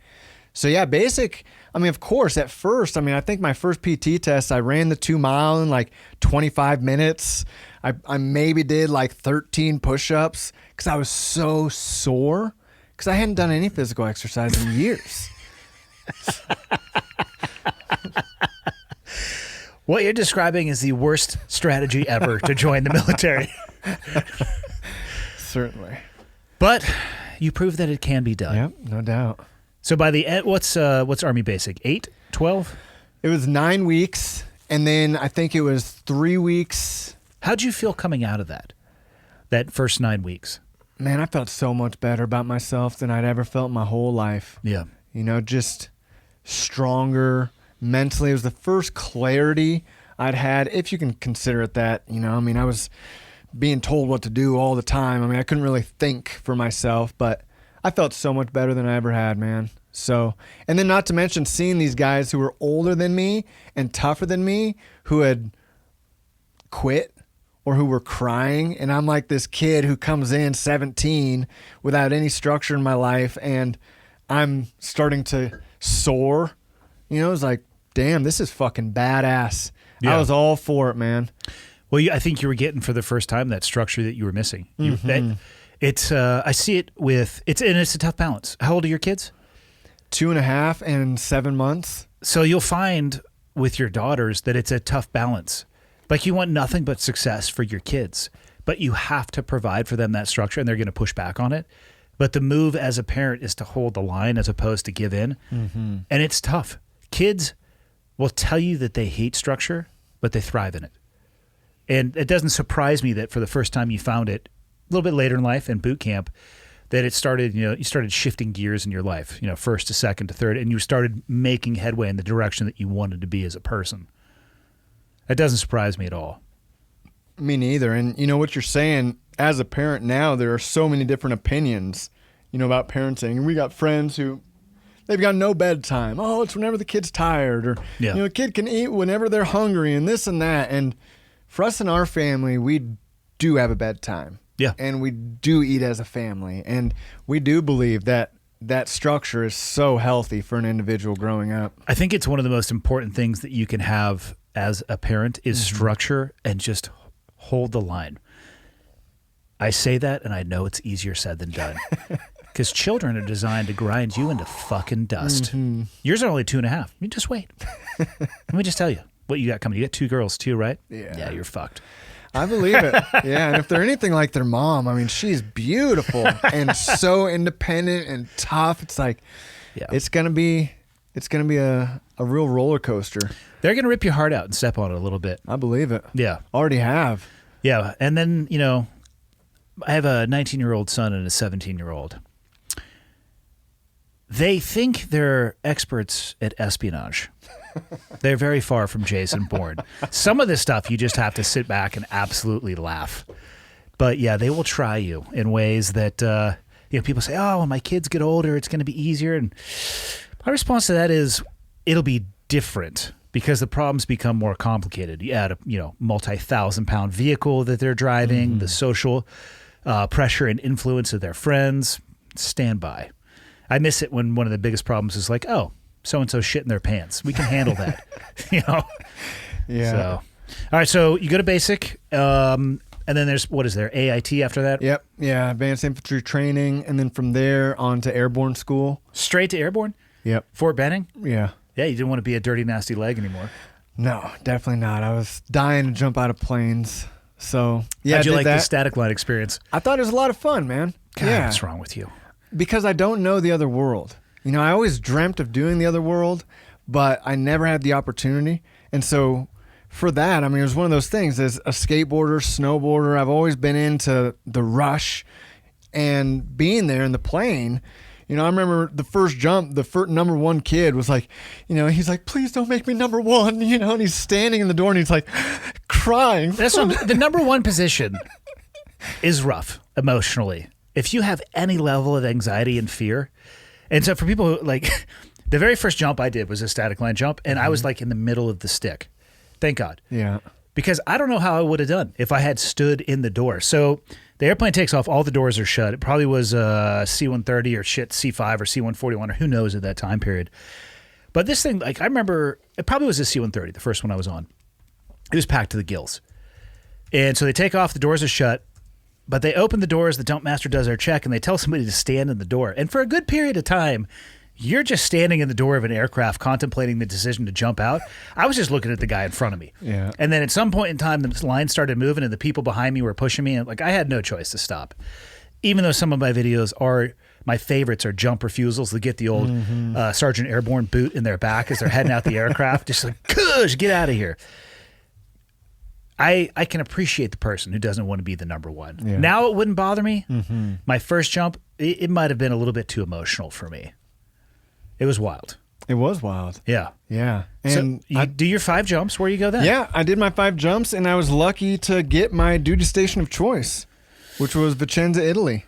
So yeah, of course, at first, I think my first PT test, I ran the 2 mile in like 25 minutes. I maybe did like 13 push-ups because I was so sore because I hadn't done any physical exercise in years. What you're describing is the worst strategy ever to join the military. Certainly. But you proved that it can be done. Yep, no doubt. So by the end, what's Army Basic? 8? 12? It was 9 weeks, and then I think it was 3 weeks. How'd you feel coming out of that first 9 weeks? Man, I felt so much better about myself than I'd ever felt my whole life. Yeah. You know, just stronger mentally. It was the first clarity I'd had, if you can consider it that. You know, I was being told what to do all the time. I couldn't really think for myself, but I felt so much better than I ever had, man. So, and then not to mention seeing these guys who were older than me and tougher than me who had quit or who were crying. And I'm like this kid who comes in 17 without any structure in my life, and I'm starting to soar. You know, it's like, damn, this is fucking badass. Yeah. I was all for it, man. Well, I think you were getting for the first time that structure that you were missing. I see it it's a tough balance. How old are your kids? 2.5 and 7 months. So you'll find with your daughters that it's a tough balance. Like you want nothing but success for your kids, but you have to provide for them that structure, and they're going to push back on it. But the move as a parent is to hold the line as opposed to give in. Mm-hmm. And it's tough. Kids will tell you that they hate structure, but they thrive in it. And it doesn't surprise me that for the first time you found it a little bit later in life in boot camp, that it started, you started shifting gears in your life, first to second to third, and you started making headway in the direction that you wanted to be as a person. That doesn't surprise me at all. Me neither. And you know what you're saying, as a parent now, there are so many different opinions, about parenting. And we got friends who, they've got no bedtime. Oh, it's whenever the kid's tired, or, a kid can eat whenever they're hungry, and this and that. And for us in our family, we do have a bedtime. Yeah. And we do eat as a family. And we do believe that that structure is so healthy for an individual growing up. I think it's one of the most important things that you can have as a parent is structure and just hold the line. I say that, and I know it's easier said than done. Because children are designed to grind you into fucking dust. Yours are only 2.5. You just wait. Let me just tell you what you got coming. You got 2 girls too, right? Yeah, you're fucked. I believe it. Yeah, and if they're anything like their mom, I mean, she's beautiful and so independent and tough. It's like, it's gonna be a real roller coaster. They're gonna rip your heart out and step on it a little bit. I believe it. Yeah, already have. Yeah, and then I have a 19-year-old son and a 17-year-old. They think they're experts at espionage. They're very far from Jason Bourne. Some of this stuff you just have to sit back and absolutely laugh. But yeah, they will try you in ways that people say, "Oh, when my kids get older, it's going to be easier." And my response to that is, it'll be different because the problems become more complicated. You add a multi-1,000-pound vehicle that they're driving, the social pressure and influence of their friends. Stand by. I miss it when one of the biggest problems is like, "Oh, so-and-so shit in their pants. We can handle that." Yeah. So, all right. So you go to basic, and then there's, what is there? AIT after that? Yep. Yeah. Advanced infantry training. And then from there on to airborne school. Straight to airborne? Yep. Fort Benning? Yeah. Yeah. You didn't want to be a dirty, nasty leg anymore. No, definitely not. I was dying to jump out of planes. So yeah. How'd you like that. the static line experience? I thought it was a lot of fun, man. God, what's wrong with you? Because I don't know the other world. I always dreamt of doing the other world, but I never had the opportunity. And so for that, I mean, it was one of those things. As a skateboarder, snowboarder, I've always been into the rush and being there in the plane. I remember the first jump, the first number one kid was like, he's like, "Please don't make me number one," and he's standing in the door and he's like crying. That's what the number one position is rough emotionally. If you have any level of anxiety and fear. And so for people who, like, the very first jump I did was a static line jump, and I was like in the middle of the stick. Thank God. Yeah. Because I don't know how I would have done if I had stood in the door. So the airplane takes off, all the doors are shut. It probably was C-130 or C-5 or C-141 or who knows at that time period. But this thing, like, I remember, it probably was a C-130, the first one I was on. It was packed to the gills. And so they take off, the doors are shut. But they open the doors, the dump master does their check, and they tell somebody to stand in the door. And for a good period of time, you're just standing in the door of an aircraft contemplating the decision to jump out. I was just looking at the guy in front of me. Yeah. And then at some point in time, the line started moving and the people behind me were pushing me. And like, I had no choice to stop. Even though some of my videos my favorites are jump refusals. They get the old Sergeant Airborne boot in their back as they're heading out the aircraft. Just like, "Kush, get out of here." I can appreciate the person who doesn't want to be the number one. Yeah. Now it wouldn't bother me. My first jump, it might have been a little bit too emotional for me. It was wild. It was wild. Yeah. Yeah. And so you do your 5 jumps. Where you go then? Yeah, I did my 5 jumps, and I was lucky to get my duty station of choice, which was Vicenza, Italy.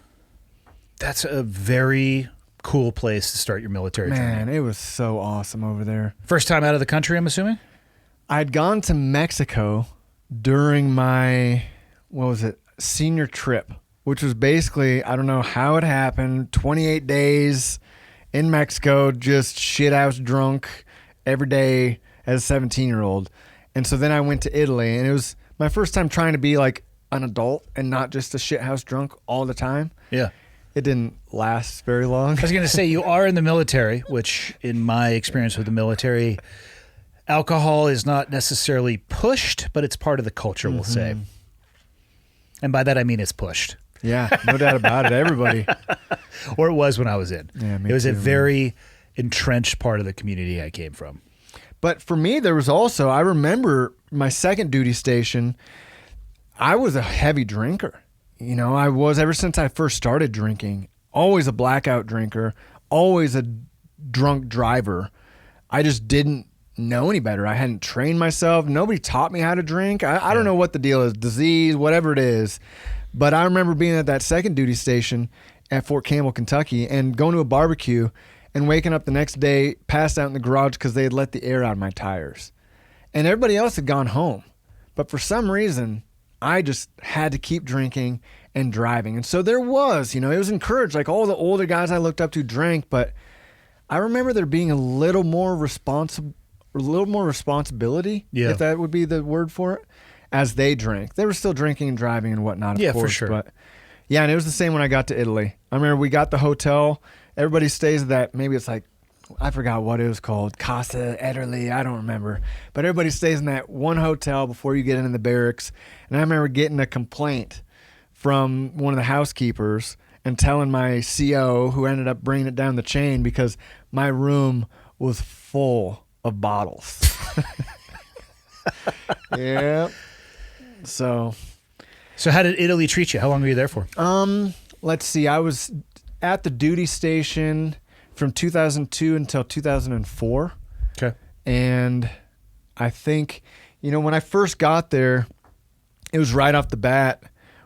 That's a very cool place to start your military training. Man, it was so awesome over there. First time out of the country, I'm assuming? I'd gone to Mexico during my, senior trip, which was basically, I don't know how it happened, 28 days in Mexico, just shit-house drunk every day as a 17-year-old. And so then I went to Italy, and it was my first time trying to be like an adult and not just a shit-house drunk all the time. Yeah. It didn't last very long. I was going to say, you are in the military, which in my experience with the military, alcohol is not necessarily pushed, but it's part of the culture, we'll say. And by that, I mean it's pushed. Yeah, no doubt about it. Everybody. Or it was when I was in. Yeah, it was a very entrenched part of the community I came from. But for me, there was also, I remember my second duty station, I was a heavy drinker. I was, ever since I first started drinking, always a blackout drinker, always a drunk driver. I just didn't know any better. I hadn't trained myself. Nobody taught me how to drink. I don't know what the deal is, disease, whatever it is. But I remember being at that second duty station at Fort Campbell, Kentucky, and going to a barbecue and waking up the next day, passed out in the garage because they had let the air out of my tires. And everybody else had gone home. But for some reason, I just had to keep drinking and driving. And so there was, it was encouraged. Like all the older guys I looked up to drank, but I remember there being a little more responsibility, if that would be the word for it, as they drank. They were still drinking and driving and whatnot, of course. For sure. But yeah, and it was the same when I got to Italy. I remember we got the hotel. Everybody stays at that, maybe it's like, I forgot what it was called, Casa Italy, I don't remember. But everybody stays in that one hotel before you get into the barracks. And I remember getting a complaint from one of the housekeepers and telling my CO, who ended up bringing it down the chain, because my room was full of bottles. Yeah. So how did Italy treat you? How long were you there for? Let's see. I was at the duty station from 2002 until 2004. Okay. And I think, when I first got there, it was right off the bat.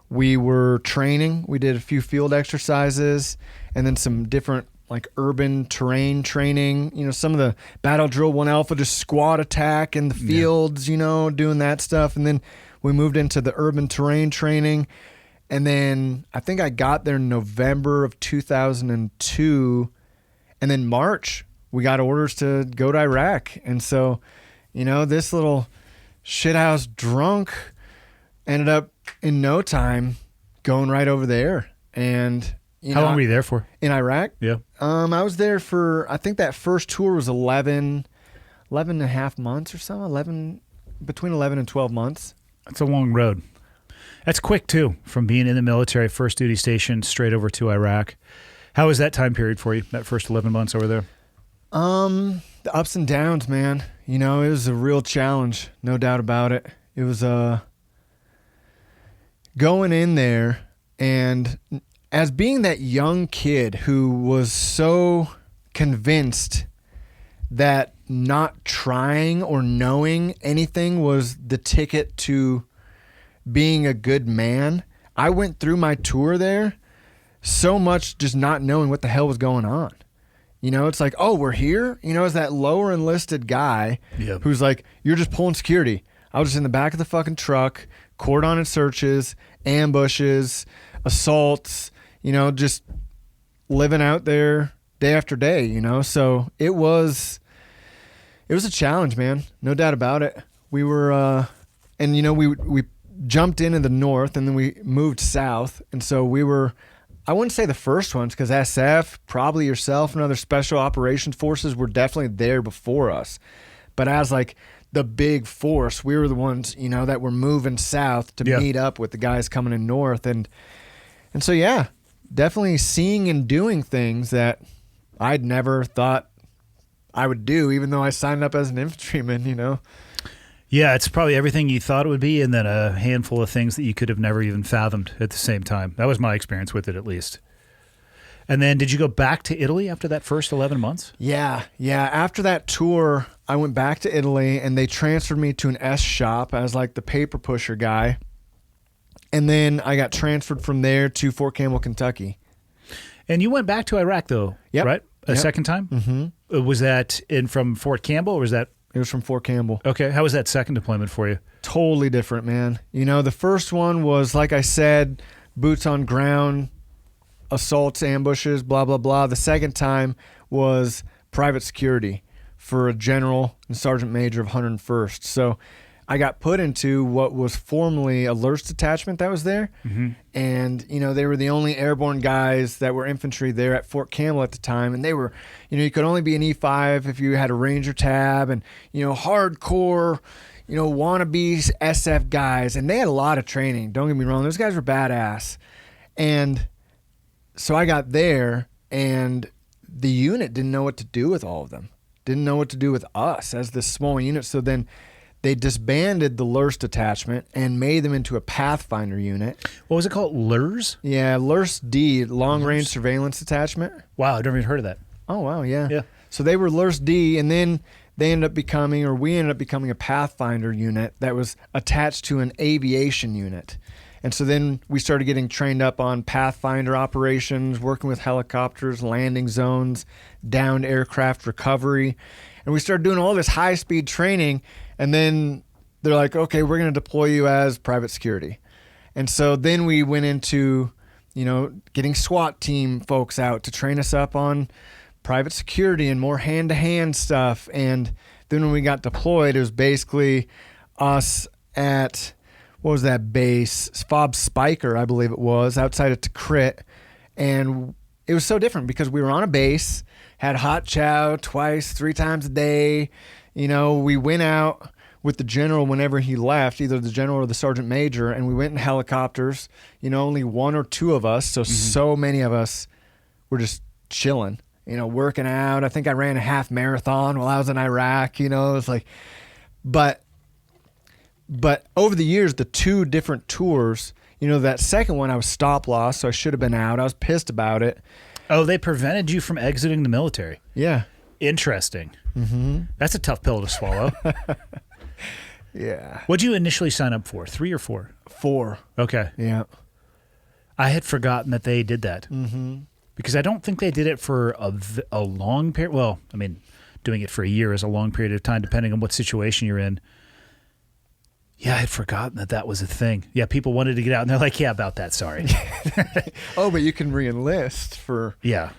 We were training. We did a few field exercises and then some different like urban terrain training. Some of the battle drill 1 Alpha, just squad attack in the fields, doing that stuff. And then we moved into the urban terrain training. And then I think I got there in November of 2002. And then March, we got orders to go to Iraq. And so, this little shithouse drunk ended up in no time going right over there. And how long were you there for? In Iraq? Yeah. I was there for, I think that first tour was 11 and a half months or so, between 11 and 12 months. That's a long road. That's quick too, from being in the military, first duty station, straight over to Iraq. How was that time period for you, that first 11 months over there? The ups and downs, man. It was a real challenge, no doubt about it. It was going in there, and as being that young kid who was so convinced that not trying or knowing anything was the ticket to being a good man, I went through my tour there so much just not knowing what the hell was going on. It's like, oh, we're here? As that lower enlisted guy who's like, you're just pulling security. I was just in the back of the fucking truck, cordon and searches, ambushes, assaults, just living out there day after day, So it was a challenge, man. No doubt about it. We were, we jumped into the north and then we moved south. And so we were, I wouldn't say the first ones, because SF, probably yourself and other special operations forces were definitely there before us. But as like the big force, we were the ones, that were moving south to meet up with the guys coming in north. And so, yeah, definitely seeing and doing things that I'd never thought I would do, even though I signed up as an infantryman, Yeah, it's probably everything you thought it would be, and then a handful of things that you could have never even fathomed at the same time. That was my experience with it, at least. And then did you go back to Italy after that first 11 months? Yeah. After that tour, I went back to Italy, and they transferred me to an S shop as like the paper pusher guy. And then I got transferred from there to Fort Campbell, Kentucky. And you went back to Iraq, though, right? A second time? Mm-hmm. Was that from Fort Campbell, or was that... It was from Fort Campbell. Okay. How was that second deployment for you? Totally different, man. The first one was, like I said, boots on ground, assaults, ambushes, blah, blah, blah. The second time was private security for a general and sergeant major of 101st. So I got put into what was formerly a LURS detachment that was there. Mm-hmm. And, they were the only airborne guys that were infantry there at Fort Campbell at the time. And they were, you could only be an E5 if you had a Ranger tab and, hardcore, wannabe SF guys. And they had a lot of training. Don't get me wrong. Those guys were badass. And so I got there, and the unit didn't know what to do with all of them. Didn't know what to do with us as this small unit. So then they disbanded the LURS detachment and made them into a Pathfinder unit. What was it called? LURS? Yeah, LURS D, Long Range Surveillance Detachment. Wow, I've never even heard of that. Oh, wow, yeah. Yeah. So they were LURS D, and then we ended up becoming a Pathfinder unit that was attached to an aviation unit. And so then we started getting trained up on Pathfinder operations, working with helicopters, landing zones, downed aircraft recovery. And we started doing all this high-speed training, and then they're like, okay, we're going to deploy you as private security. And so then we went into, getting SWAT team folks out to train us up on private security and more hand-to-hand stuff. And then when we got deployed, it was basically us at, what was that base? Fob Spiker, I believe it was, outside of Tikrit. And it was so different because we were on a base, had hot chow twice, 3 times a day. We went out with the general whenever he left, either the general or the sergeant major, and we went in helicopters. Only 1 or 2 of us, so many of us were just chilling, working out. I think I ran a half marathon while I was in Iraq. It was like, but over the years, the 2 different tours, that second one I was stop loss, so I should have been out. I was pissed about it. Oh, they prevented you from exiting the military. Yeah. Interesting. Mm-hmm. That's a tough pill to swallow. Yeah. What'd you initially sign up for? 3 or 4? 4. Okay. Yeah. I had forgotten that they did that. Mm-hmm. Because I don't think they did it for a long period. Well, I mean, doing it for a year is a long period of time, depending on what situation you're in. Yeah, I had forgotten that was a thing. Yeah, people wanted to get out, and they're like, yeah, about that, sorry. Oh, but you can re-enlist for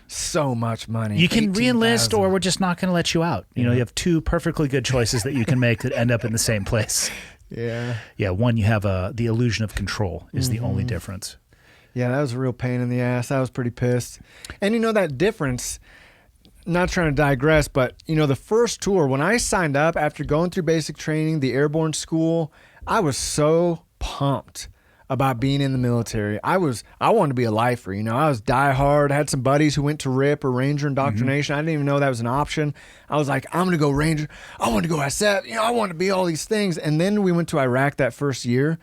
so much money. You can re-enlist, or we're just not going to let you out. You have 2 perfectly good choices that you can make that end up in the same place. Yeah. Yeah, one, you have the illusion of control is the only difference. Yeah, that was a real pain in the ass. I was pretty pissed. And that difference, not trying to digress, but, the first tour, when I signed up after going through basic training, the airborne school, I was so pumped about being in the military. I wanted to be a lifer, I was diehard. I had some buddies who went to RIP or Ranger indoctrination. I didn't even know that was an option. I was like, I'm going to go Ranger. I want to go SF. I want to be all these things. And then we went to Iraq that first year.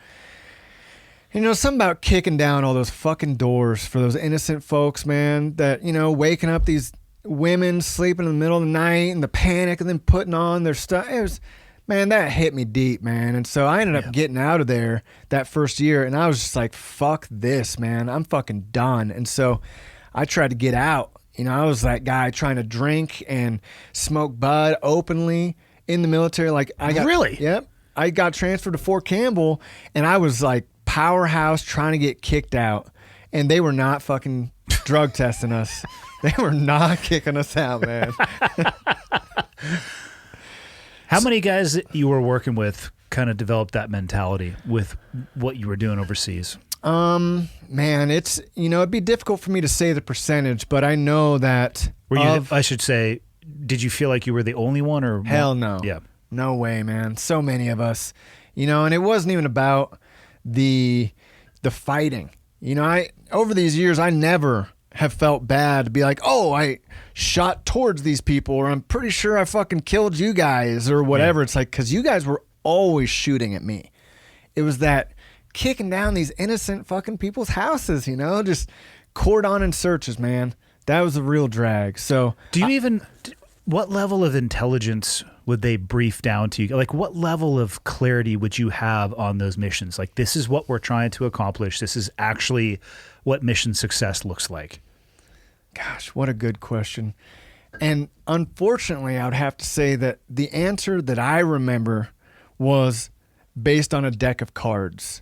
Something about kicking down all those fucking doors for those innocent folks, man, that, waking up these women sleeping in the middle of the night and the panic and then putting on their stuff. It was, man, that hit me deep, man. And so I ended up getting out of there that first year, and I was just like, fuck this, man. I'm fucking done. And so I tried to get out. I was that guy trying to drink and smoke bud openly in the military. Like I got Really? Yep. I got transferred to Fort Campbell, and I was like powerhouse trying to get kicked out, and they were not fucking drug testing us. They were not kicking us out, man. How many guys that you were working with kind of developed that mentality with what you were doing overseas? Man, it's, it'd be difficult for me to say the percentage, but I know that I should say, did you feel like you were the only one or? Hell no. Yeah. No way, man. So many of us, and it wasn't even about the fighting. Over these years, I never have felt bad to be like, oh, I shot towards these people, or I'm pretty sure I fucking killed you guys or whatever. Yeah. It's like, because you guys were always shooting at me. It was that kicking down these innocent fucking people's houses, just cordon and searches, man. That was a real drag. So do you what level of intelligence would they brief down to you? Like, what level of clarity would you have on those missions? Like, this is what we're trying to accomplish. This is actually what mission success looks like. Gosh, what a good question. And unfortunately, I would have to say that the answer that I remember was based on a deck of cards.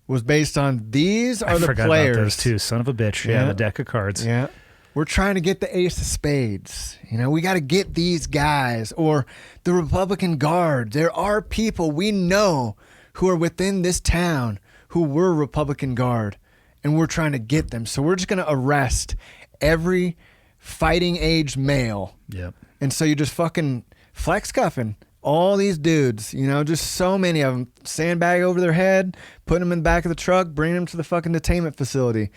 Was based on these are the players. I forgot about those too. Son of a bitch. Yeah, the deck of cards. Yeah. We're trying to get the ace of spades. We got to get these guys, or the Republican Guard. There are people we know who are within this town who were Republican Guard, and we're trying to get them. So we're just going to arrest every fighting age male. Yep. And so you just fucking flex cuffing all these dudes, just so many of them. Sandbag over their head, put them in the back of the truck, bring them to the fucking detainment facility.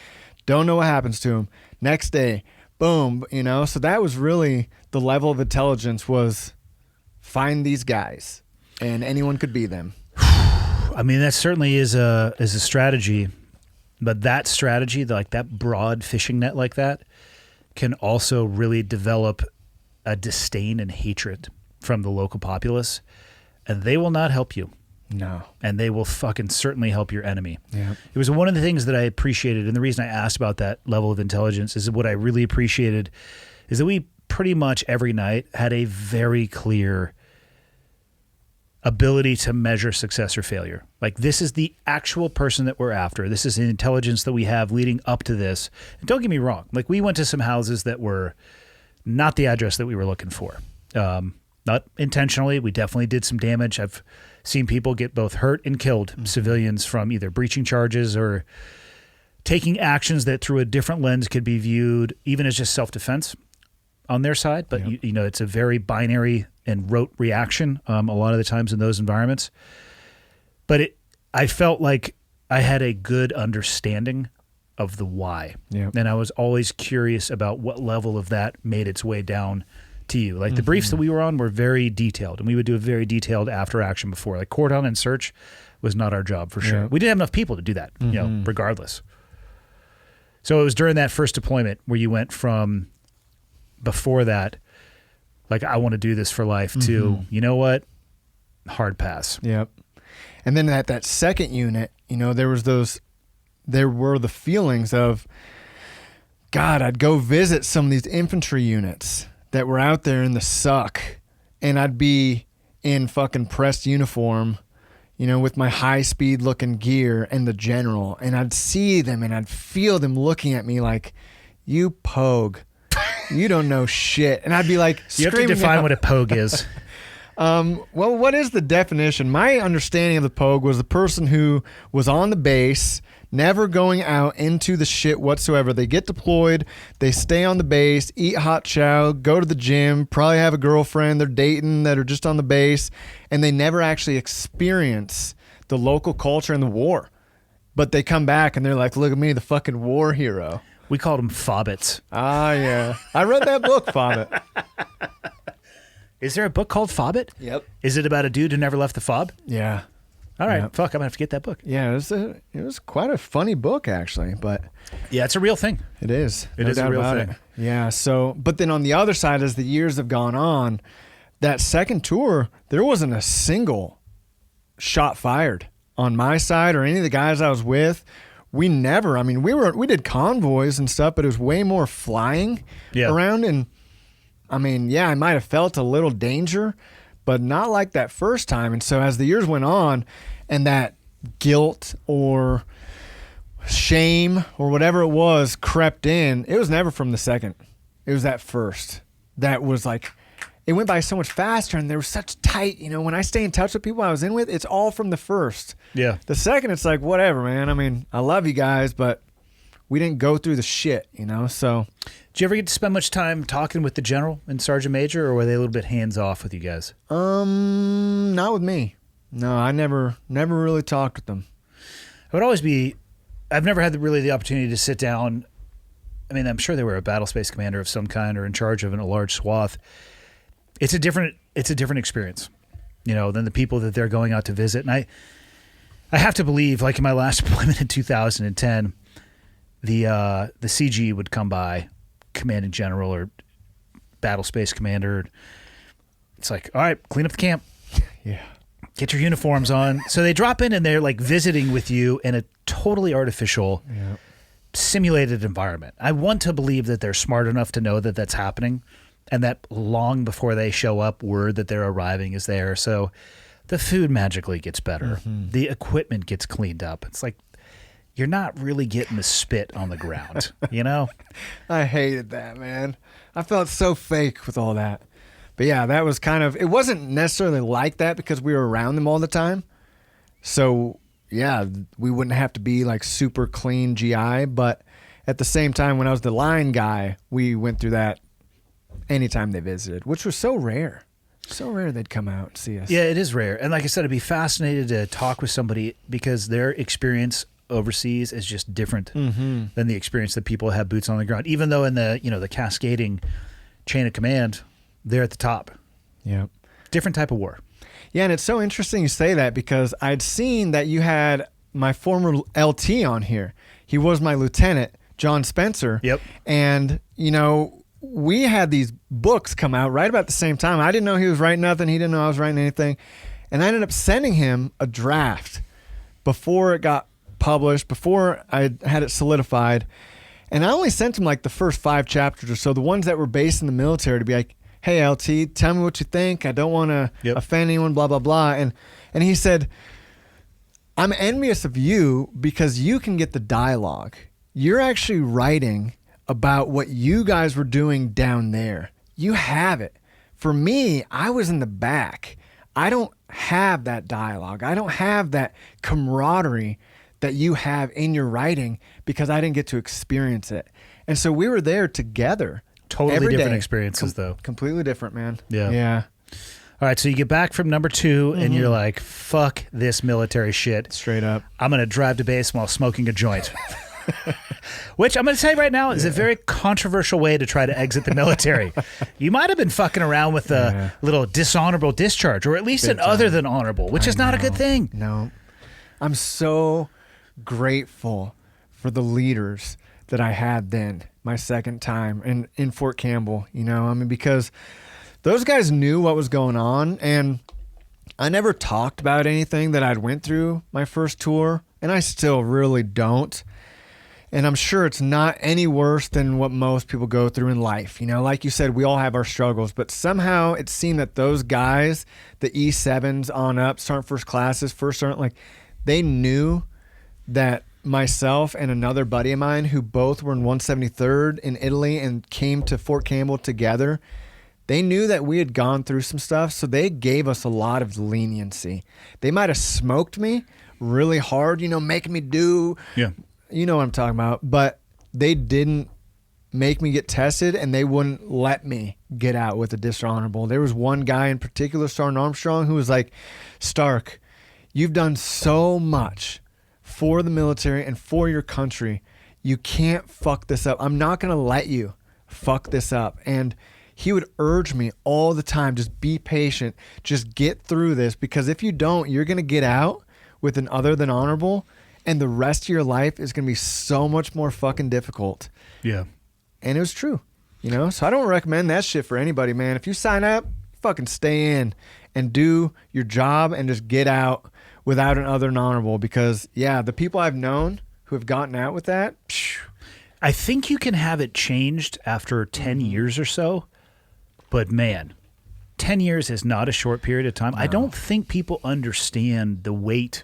Don't know what happens to them. Next day, boom, So that was really the level of intelligence, was find these guys, and anyone could be them. I mean, that certainly is a strategy, but that strategy, like that broad fishing net like that, can also really develop a disdain and hatred from the local populace, and they will not help you. No. And they will fucking certainly help your enemy. Yeah. It was one of the things that I appreciated, and the reason I asked about that level of intelligence is what I really appreciated is that we pretty much every night had a very clear ability to measure success or failure. Like, this is the actual person that we're after. This is the intelligence that we have leading up to this. And don't get me wrong. Like, we went to some houses that were not the address that we were looking for. Not intentionally. We definitely did some damage. I've seen people get both hurt and killed, civilians, from either breaching charges or taking actions that through a different lens could be viewed even as just self-defense on their side. But, you know, it's a very binary and rote reaction a lot of the times in those environments. But I felt like I had a good understanding of the why. And I was always curious about what level of that made its way down to you. Like, the briefs that we were on were very detailed, and we would do a very detailed after action before. Like, cordon and search was not our job for sure. We didn't have enough people to do that, you know, regardless. So it was during that first deployment where you went from before that, like, I want to do this for life, to, you know what, hard pass. And then at that second unit, you know, there were the feelings of, God, I'd go visit some of these infantry units that were out there in the suck, and I'd be in fucking pressed uniform, you know, with my high-speed looking gear and the general, and I'd see them and I'd feel them looking at me like, you pogue, you don't know shit. And I'd be like, you have to define what a pogue is. Well, what is the definition? My understanding of the pogue was the person who was on the base, never going out into the shit whatsoever. They get deployed, they stay on the base, eat hot chow, go to the gym, probably have a girlfriend they're dating that are just on the base, and they never actually experience the local culture and the war. But they come back and they're like, look at me, the fucking war hero. We called them fobbits. Ah, yeah. I read that book, Fobbit. Is there a book called Fobbit? Yep. Is it about a dude who never left the fob? Yeah. All right. Fuck, I'm going to have to get that book. Yeah, it was quite a funny book, actually, but... Yeah, it's a real thing. It is. It is a real thing. Yeah, so... But then on the other side, as the years have gone on, that second tour, there wasn't a single shot fired on my side or any of the guys I was with. We never... I mean, we did convoys and stuff, but it was way more flying around, and... I mean, yeah, I might have felt a little danger, but not like that first time. And so as the years went on and that guilt or shame or whatever it was crept in, it was never from the second. It was that first. That was like, it went by so much faster, and there was such tight, you know, when I stay in touch with people I was in with, it's all from the first. Yeah. The second, it's like, whatever, man. I mean, I love you guys, but we didn't go through the shit, you know, so... Did you ever get to spend much time talking with the general and sergeant major, or were they a little bit hands off with you guys? Not with me. No, I never really talked with them. I would always be. I've never had really the opportunity to sit down. I mean, I'm sure they were a battle space commander of some kind or in charge of a large swath. It's a different experience, you know, than the people that they're going out to visit. And I have to believe, like in my last deployment in 2010, the CG would come by. Commanding general or battle space commander. It's like, all right, clean up the camp. Yeah. Get your uniforms on. So they drop in and they're like visiting with you in a totally artificial, simulated environment. I want to believe that they're smart enough to know that that's happening, and that long before they show up, word that they're arriving is there. So the food magically gets better. The equipment gets cleaned up. It's like, you're not really getting the spit on the ground, you know? I hated that, man. I felt so fake with all that. But yeah, that was kind of, it wasn't necessarily like that because we were around them all the time. So yeah, we wouldn't have to be like super clean GI. But at the same time, when I was the line guy, we went through that anytime they visited, which was so rare. So rare they'd come out and see us. Yeah, it is rare. And like I said, I'd be fascinated to talk with somebody because their experience overseas is just different than the experience that people have boots on the ground. Even though in the, you know, the cascading chain of command, they're at the top. Yeah. Different type of war. Yeah, and it's so interesting you say that because I'd seen that you had my former LT on here. He was my lieutenant, John Spencer. Yep. And, you know, we had these books come out right about the same time. I didn't know he was writing nothing. He didn't know I was writing anything. And I ended up sending him a draft before it got published, before I had it solidified. And I only sent him like the first 5 chapters or so, the ones that were based in the military, to be like, hey, LT, tell me what you think. I don't want to offend anyone, blah, blah, blah. And he said, I'm envious of you because you can get the dialogue. You're actually writing about what you guys were doing down there. You have it. For me, I was in the back. I don't have that dialogue. I don't have that camaraderie that you have in your writing because I didn't get to experience it. And so we were there together. Totally different experiences, though. Completely different, man. Yeah. Yeah. All right, so you get back from number 2, and you're like, fuck this military shit. Straight up. I'm going to drive to base while smoking a joint. Which I'm going to tell you right now is a very controversial way to try to exit the military. You might have been fucking around with a little dishonorable discharge, or at least an other than honorable, which is not a good thing. No. I'm so grateful for the leaders that I had then, my second time in Fort Campbell, because those guys knew what was going on, and I never talked about anything that I'd went through my first tour, and I still really don't. And I'm sure it's not any worse than what most people go through in life. Like you said, we all have our struggles, but somehow it seemed that those guys, the E7s on up, Sergeant First Classes, First Sergeant, they knew that myself and another buddy of mine who both were in 173rd in Italy and came to Fort Campbell together, they knew that we had gone through some stuff, so they gave us a lot of leniency. They might have smoked me really hard, making me do, you know what I'm talking about, but they didn't make me get tested, and they wouldn't let me get out with a dishonorable. There was one guy in particular, Sergeant Armstrong, who was like, Stark, you've done so much for the military and for your country. You can't fuck this up. I'm not going to let you fuck this up. And he would urge me all the time, just be patient, just get through this, because if you don't, you're going to get out with an other than honorable, and the rest of your life is going to be so much more fucking difficult. Yeah. And it was true, so I don't recommend that shit for anybody, man. If you sign up, fucking stay in and do your job and just get out without an other than honorable, because the people I've known who have gotten out with that, I think you can have it changed after 10 years or so, but man, 10 years is not a short period of time. No. I don't think people understand the weight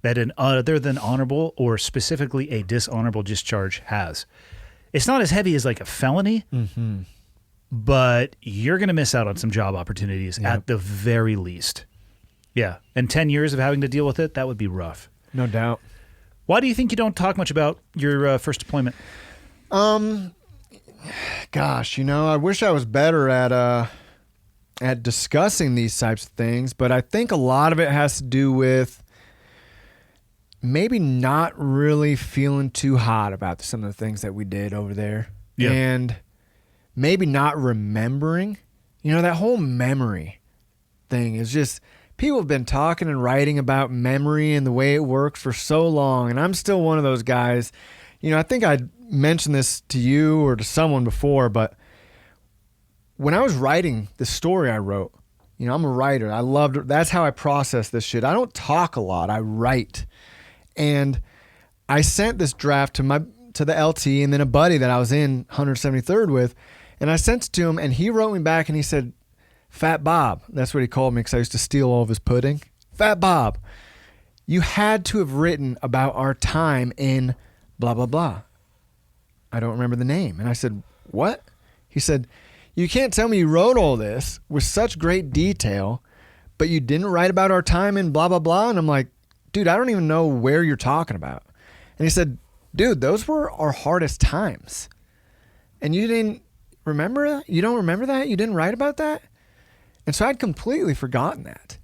that an other than honorable, or specifically a dishonorable discharge, has. It's not as heavy as like a felony, but you're going to miss out on some job opportunities at the very least. Yeah. And 10 years of having to deal with it, that would be rough. No doubt. Why do you think you don't talk much about your first deployment? Gosh, I wish I was better at discussing these types of things, but I think a lot of it has to do with maybe not really feeling too hot about some of the things that we did over there. Yeah. And maybe not remembering. That whole memory thing is just, people have been talking and writing about memory and the way it works for so long, and I'm still one of those guys. I think I mentioned this to you or to someone before, but when I was writing the story I wrote, I'm a writer. That's how I process this shit. I don't talk a lot. I write. And I sent this draft to the LT and then a buddy that I was in 173rd with, and I sent it to him, and he wrote me back and he said, Fat Bob, that's what he called me because I used to steal all of his pudding. Fat Bob, you had to have written about our time in blah, blah, blah. I don't remember the name. And I said, what? He said, you can't tell me you wrote all this with such great detail, but you didn't write about our time in blah, blah, blah. And I'm like, dude, I don't even know where you're talking about. And he said, dude, those were our hardest times. And you didn't remember that? You don't remember that? You didn't write about that? And so I'd completely forgotten that.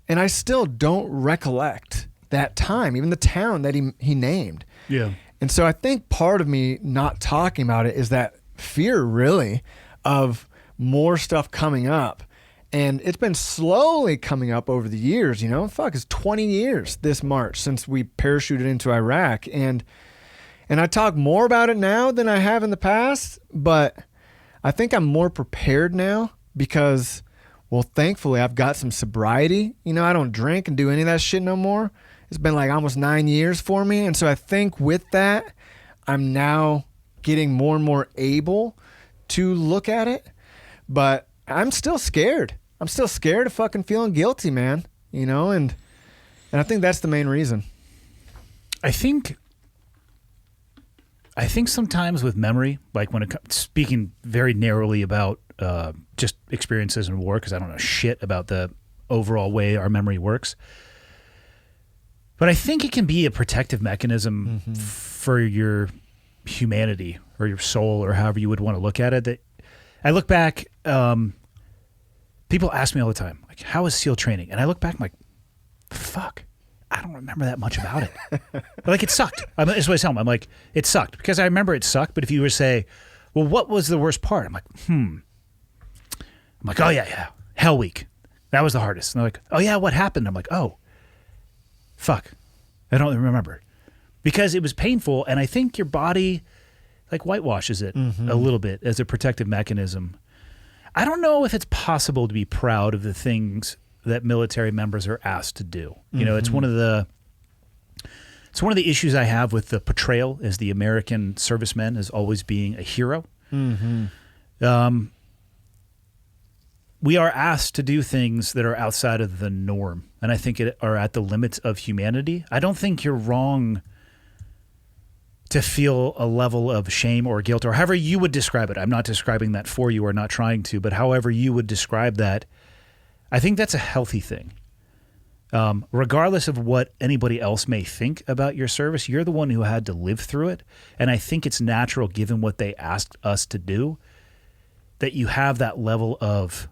And I still don't recollect that time, even the town that he named. Yeah. And so I think part of me not talking about it is that fear, really, of more stuff coming up. And it's been slowly coming up over the years, it's 20 years this March since we parachuted into Iraq. And I talk more about it now than I have in the past, but I think I'm more prepared now because, well, thankfully I've got some sobriety. I don't drink and do any of that shit no more. It's been like almost 9 years for me. And so I think with that, I'm now getting more and more able to look at it. But I'm still scared. I'm still scared of fucking feeling guilty, man. You know, and I think that's the main reason. I think sometimes with memory, like when speaking very narrowly about just experiences in war, because I don't know shit about the overall way our memory works, but I think it can be a protective mechanism for your humanity or your soul or however you would want to look at it. That I look back, people ask me all the time, like, how is SEAL training? And I look back, I'm like, fuck, I don't remember that much about it. But like, it sucked. That's what I tell them. I'm like, it sucked because I remember it sucked. But if you were to say, well, what was the worst part? I'm like, I'm like, oh yeah, Hell Week. That was the hardest. And they're like, oh yeah, what happened? I'm like, oh, fuck, I don't remember. Because it was painful, and I think your body like whitewashes it a little bit as a protective mechanism. I don't know if it's possible to be proud of the things that military members are asked to do. You know, it's one of the issues I have with the portrayal as the American serviceman as always being a hero. We are asked to do things that are outside of the norm, and I think it are at the limits of humanity. I don't think you're wrong to feel a level of shame or guilt, or however you would describe it. I'm not describing that for you or not trying to, but however you would describe that, I think that's a healthy thing. Regardless of what anybody else may think about your service, you're the one who had to live through it, and I think it's natural, given what they asked us to do, that you have that level of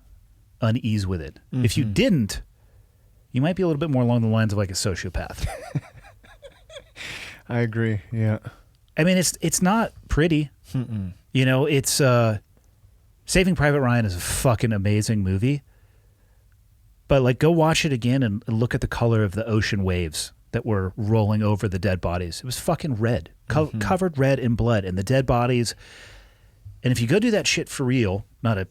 unease with it. If you didn't, you might be a little bit more along the lines of like a sociopath. I agree. Yeah. I mean, it's not pretty. You know, it's Saving Private Ryan is a fucking amazing movie. But like, go watch it again and look at the color of the ocean waves that were rolling over the dead bodies. It was fucking red, covered red in blood, and the dead bodies. And if you go do that shit for real, not a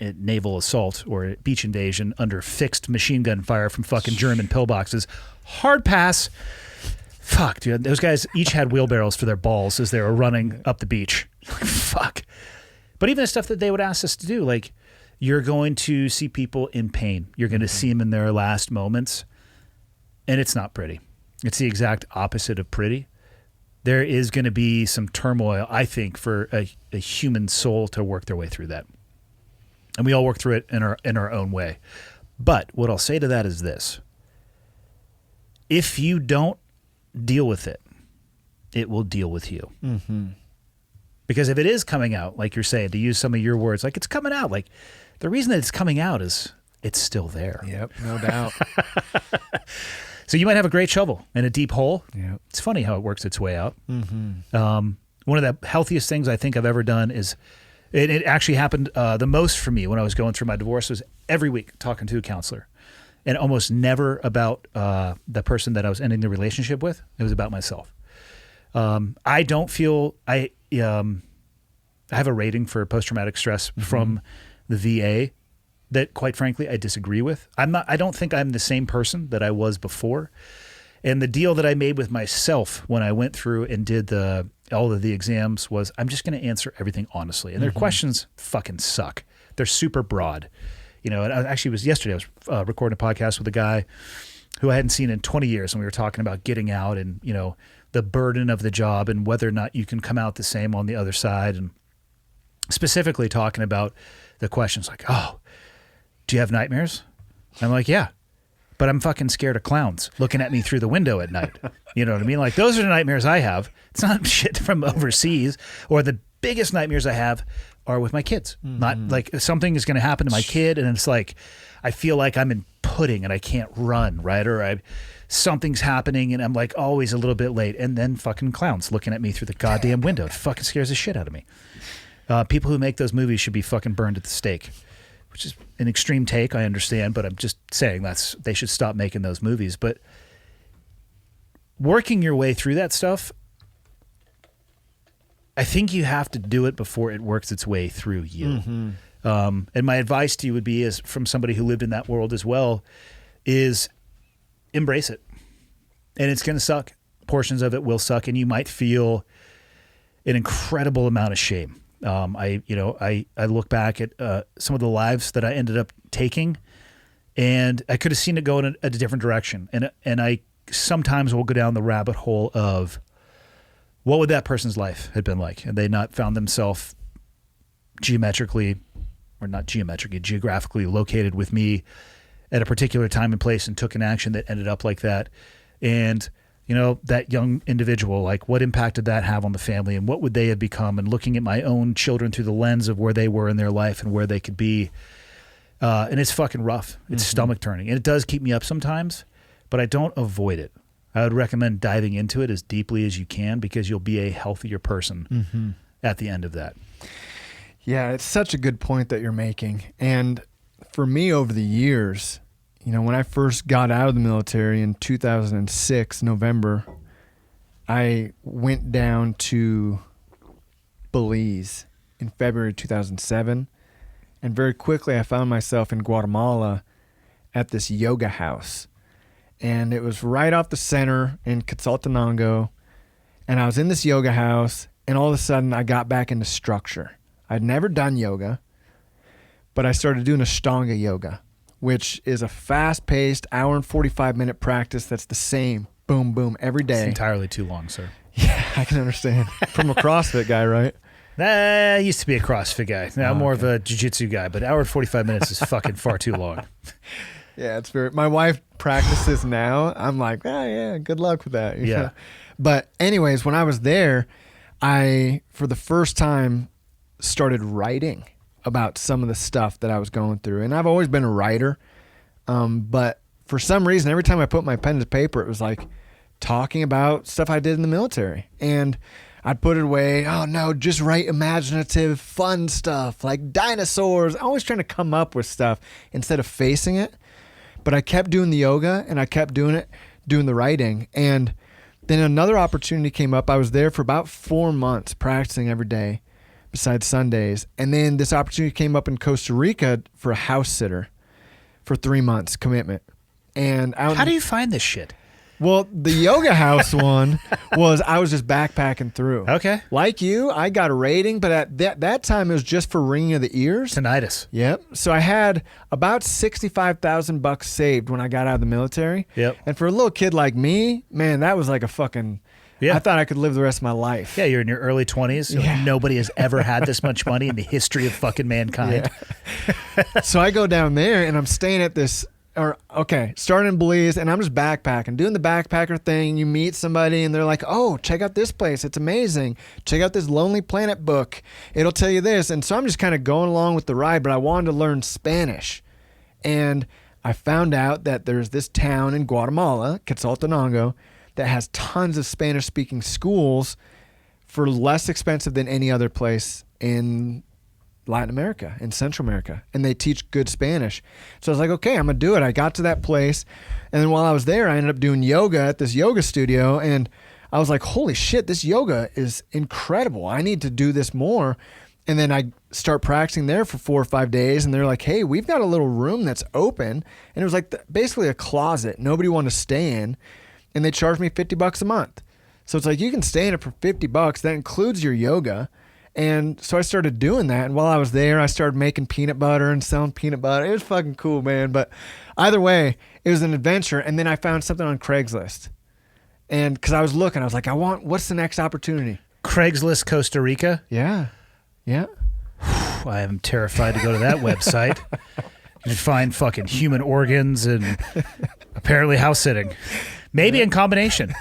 naval assault or a beach invasion under fixed machine gun fire from fucking German pillboxes, hard pass. Fuck, dude. Those guys each had wheelbarrows for their balls as they were running up the beach. Fuck. But even the stuff that they would ask us to do, like, you're going to see people in pain. You're going to see them in their last moments. And it's not pretty. It's the exact opposite of pretty. There is going to be some turmoil, I think, for a human soul to work their way through that. And we all work through it in our own way. But what I'll say to that is this. If you don't deal with it, it will deal with you. Because if it is coming out, like you're saying, to use some of your words, like it's coming out, like the reason that it's coming out is it's still there. Yep, no doubt. So you might have a great shovel in a deep hole. Yep. It's funny how it works its way out. One of the healthiest things I think I've ever done is, it actually happened the most for me when I was going through my divorce, was every week talking to a counselor. And almost never about the person that I was ending the relationship with. It was about myself. I don't feel, I have a rating for post-traumatic stress from the VA that, quite frankly, I disagree with. I don't think I'm the same person that I was before. And the deal that I made with myself when I went through and did all of the exams was, I'm just going to answer everything honestly. And their questions fucking suck. They're super broad. You know, and actually, it was yesterday. I was recording a podcast with a guy who I hadn't seen in 20 years, and we were talking about getting out and, you know, the burden of the job and whether or not you can come out the same on the other side, and specifically talking about the questions like, oh, do you have nightmares? I'm like, yeah, but I'm fucking scared of clowns looking at me through the window at night. You know what I mean? Like, those are the nightmares I have. It's not shit from overseas. Or the biggest nightmares I have are with my kids. Not like something is going to happen to my kid, and it's like I feel like I'm in pudding and I can't run, right? Or something's happening and I'm like always a little bit late, and then fucking clowns looking at me through the goddamn window. It fucking scares the shit out of me. People who make those movies should be fucking burned at the stake, which is an extreme take, I understand, but I'm just saying they should stop making those movies. But working your way through that stuff, I think you have to do it before it works its way through you. And my advice to you would be, as from somebody who lived in that world as well, is embrace it. And it's going to suck. Portions of it will suck, and you might feel an incredible amount of shame. I look back at some of the lives that I ended up taking, and I could have seen it go in a different direction. And I sometimes will go down the rabbit hole of what would that person's life have been like, and they not found themselves geographically located with me at a particular time and place and took an action that ended up like that. And that young individual, like, what impact did that have on the family, and what would they have become? And looking at my own children through the lens of where they were in their life and where they could be. And it's fucking rough. It's stomach turning. And it does keep me up sometimes, but I don't avoid it. I would recommend diving into it as deeply as you can, because you'll be a healthier person at the end of that. Yeah, it's such a good point that you're making. And for me, over the years, when I first got out of the military in 2006, November, I went down to Belize in February 2007. And very quickly, I found myself in Guatemala at this yoga house. And it was right off the center in Quetzaltenango. And I was in this yoga house, and all of a sudden, I got back into structure. I'd never done yoga, but I started doing Ashtanga yoga, which is a fast-paced, hour and 45-minute practice that's the same, boom, boom, every day. It's entirely too long, sir. Yeah, I can understand. From a CrossFit guy, right? I used to be a CrossFit guy. Now I'm more of a jiu-jitsu guy, but hour and 45 minutes is fucking far too long. Yeah, it's very... My wife practices now. I'm like, yeah, good luck with that. Yeah. But anyways, when I was there, I, for the first time, started writing about some of the stuff that I was going through. And I've always been a writer. But for some reason, every time I put my pen to paper, it was like talking about stuff I did in the military. And I'd put it away. Oh no, just write imaginative, fun stuff like dinosaurs. Always trying to come up with stuff instead of facing it. But I kept doing the yoga, and I kept doing the writing. And then another opportunity came up. I was there for about 4 months practicing every day besides Sundays. And then this opportunity came up in Costa Rica for a house sitter for 3 months commitment. And how do you find this shit? Well, the yoga house one was, I was just backpacking through. Okay. Like you, I got a rating, but at that time it was just for ringing of the ears. Tinnitus. Yep. So I had about $65,000 saved when I got out of the military. Yep. And for a little kid like me, man, that was like a fucking... Yeah. I thought I could live the rest of my life. Yeah, you're in your early 20s. Yeah. Nobody has ever had this much money in the history of fucking mankind. Yeah. So I go down there, and I'm staying at this... starting in Belize, and I'm just backpacking, doing the backpacker thing. You meet somebody, and they're like, oh, check out this place. It's amazing. Check out this Lonely Planet book. It'll tell you this. And so I'm just kind of going along with the ride, but I wanted to learn Spanish. And I found out that there's this town in Guatemala, Quetzaltenango, that has tons of Spanish-speaking schools for less expensive than any other place in Latin America, in Central America, and they teach good Spanish. So I was like, okay, I'm gonna do it. I got to that place, and then while I was there, I ended up doing yoga at this yoga studio, and I was like, holy shit, this yoga is incredible. I need to do this more. And then I start practicing there for 4 or 5 days, and they're like, hey, we've got a little room that's open, and it was like basically a closet nobody wanted to stay in, and they charged me $50 a month. So it's like, you can stay in it for $50. That includes your yoga. And so I started doing that. And while I was there, I started making peanut butter and selling peanut butter. It was fucking cool, man. But either way, it was an adventure. And then I found something on Craigslist. And because I was looking, I was like, what's the next opportunity? Craigslist, Costa Rica? Yeah. Yeah. I am terrified to go to that website. You find fucking human organs and apparently house sitting. Maybe in combination.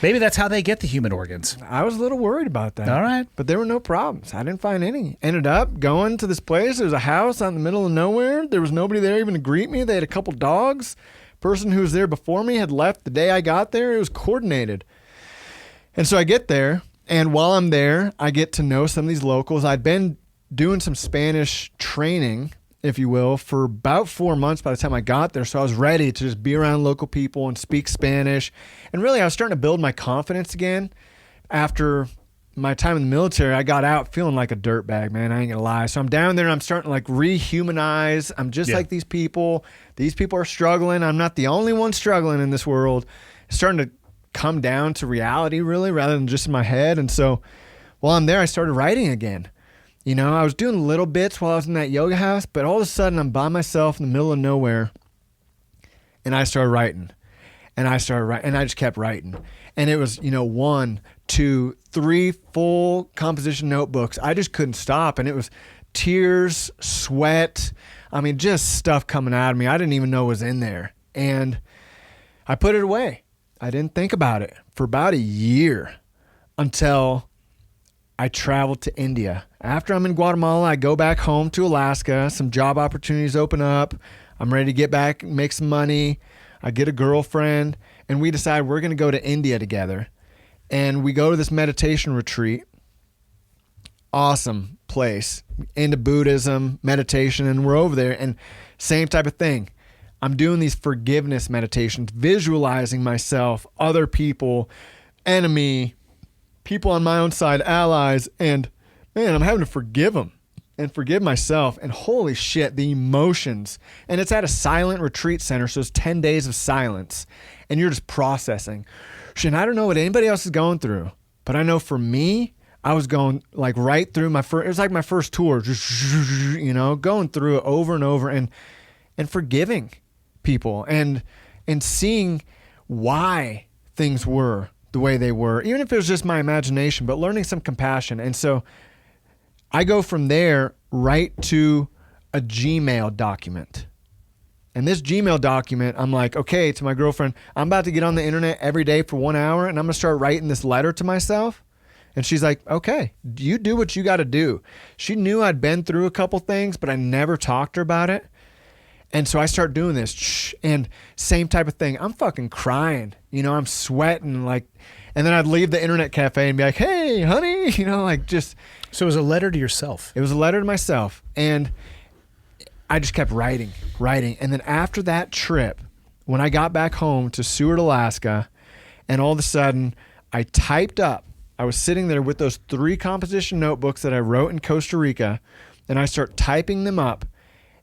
Maybe that's how they get the human organs. I was a little worried about that. All right. But there were no problems. I didn't find any. Ended up going to this place. There was a house out in the middle of nowhere. There was nobody there even to greet me. They had a couple dogs. Person who was there before me had left the day I got there. It was coordinated. And so I get there, and while I'm there, I get to know some of these locals. I'd been doing some Spanish training, if you will, for about 4 months by the time I got there. So I was ready to just be around local people and speak Spanish. And really, I was starting to build my confidence again. After my time in the military, I got out feeling like a dirtbag, man. I ain't gonna lie. So I'm down there and I'm starting to like rehumanize. I'm just like these people. These people are struggling. I'm not the only one struggling in this world. It's starting to come down to reality, really, rather than just in my head. And so while I'm there, I started writing again. You know, I was doing little bits while I was in that yoga house, but all of a sudden I'm by myself in the middle of nowhere, and I started writing. And I started writing, and I just kept writing. And it was, 1, 2, 3 full composition notebooks. I just couldn't stop. And it was tears, sweat. I mean, just stuff coming out of me. I didn't even know was in there. And I put it away. I didn't think about it for about a year until I traveled to India. After I'm in Guatemala, I go back home to Alaska. Some job opportunities open up. I'm ready to get back, make some money. I get a girlfriend, and we decide we're going to go to India together. And we go to this meditation retreat. Awesome place. Into Buddhism, meditation, and we're over there. And same type of thing. I'm doing these forgiveness meditations, visualizing myself, other people, enemy, people on my own side, allies, and man, I'm having to forgive them and forgive myself. And holy shit, the emotions. And it's at a silent retreat center, so it's 10 days of silence. And you're just processing. And I don't know what anybody else is going through, but I know for me, I was going like right through my first, it was like my first tour, just, going through it over and over and forgiving people and seeing why things were the way they were, even if it was just my imagination, but learning some compassion. And so I go from there right to a Gmail document. And this Gmail document, I'm like, okay, to my girlfriend, I'm about to get on the internet every day for 1 hour and I'm going to start writing this letter to myself. And she's like, okay, you do what you got to do. She knew I'd been through a couple things, but I never talked to her about it. And so I start doing this and same type of thing. I'm fucking crying, I'm sweating and then I'd leave the internet cafe and be like, hey, honey, just. So it was a letter to yourself. It was a letter to myself. And I just kept writing. And then after that trip, when I got back home to Seward, Alaska, and all of a sudden I typed up, I was sitting there with those 3 composition notebooks that I wrote in Costa Rica, and I start typing them up,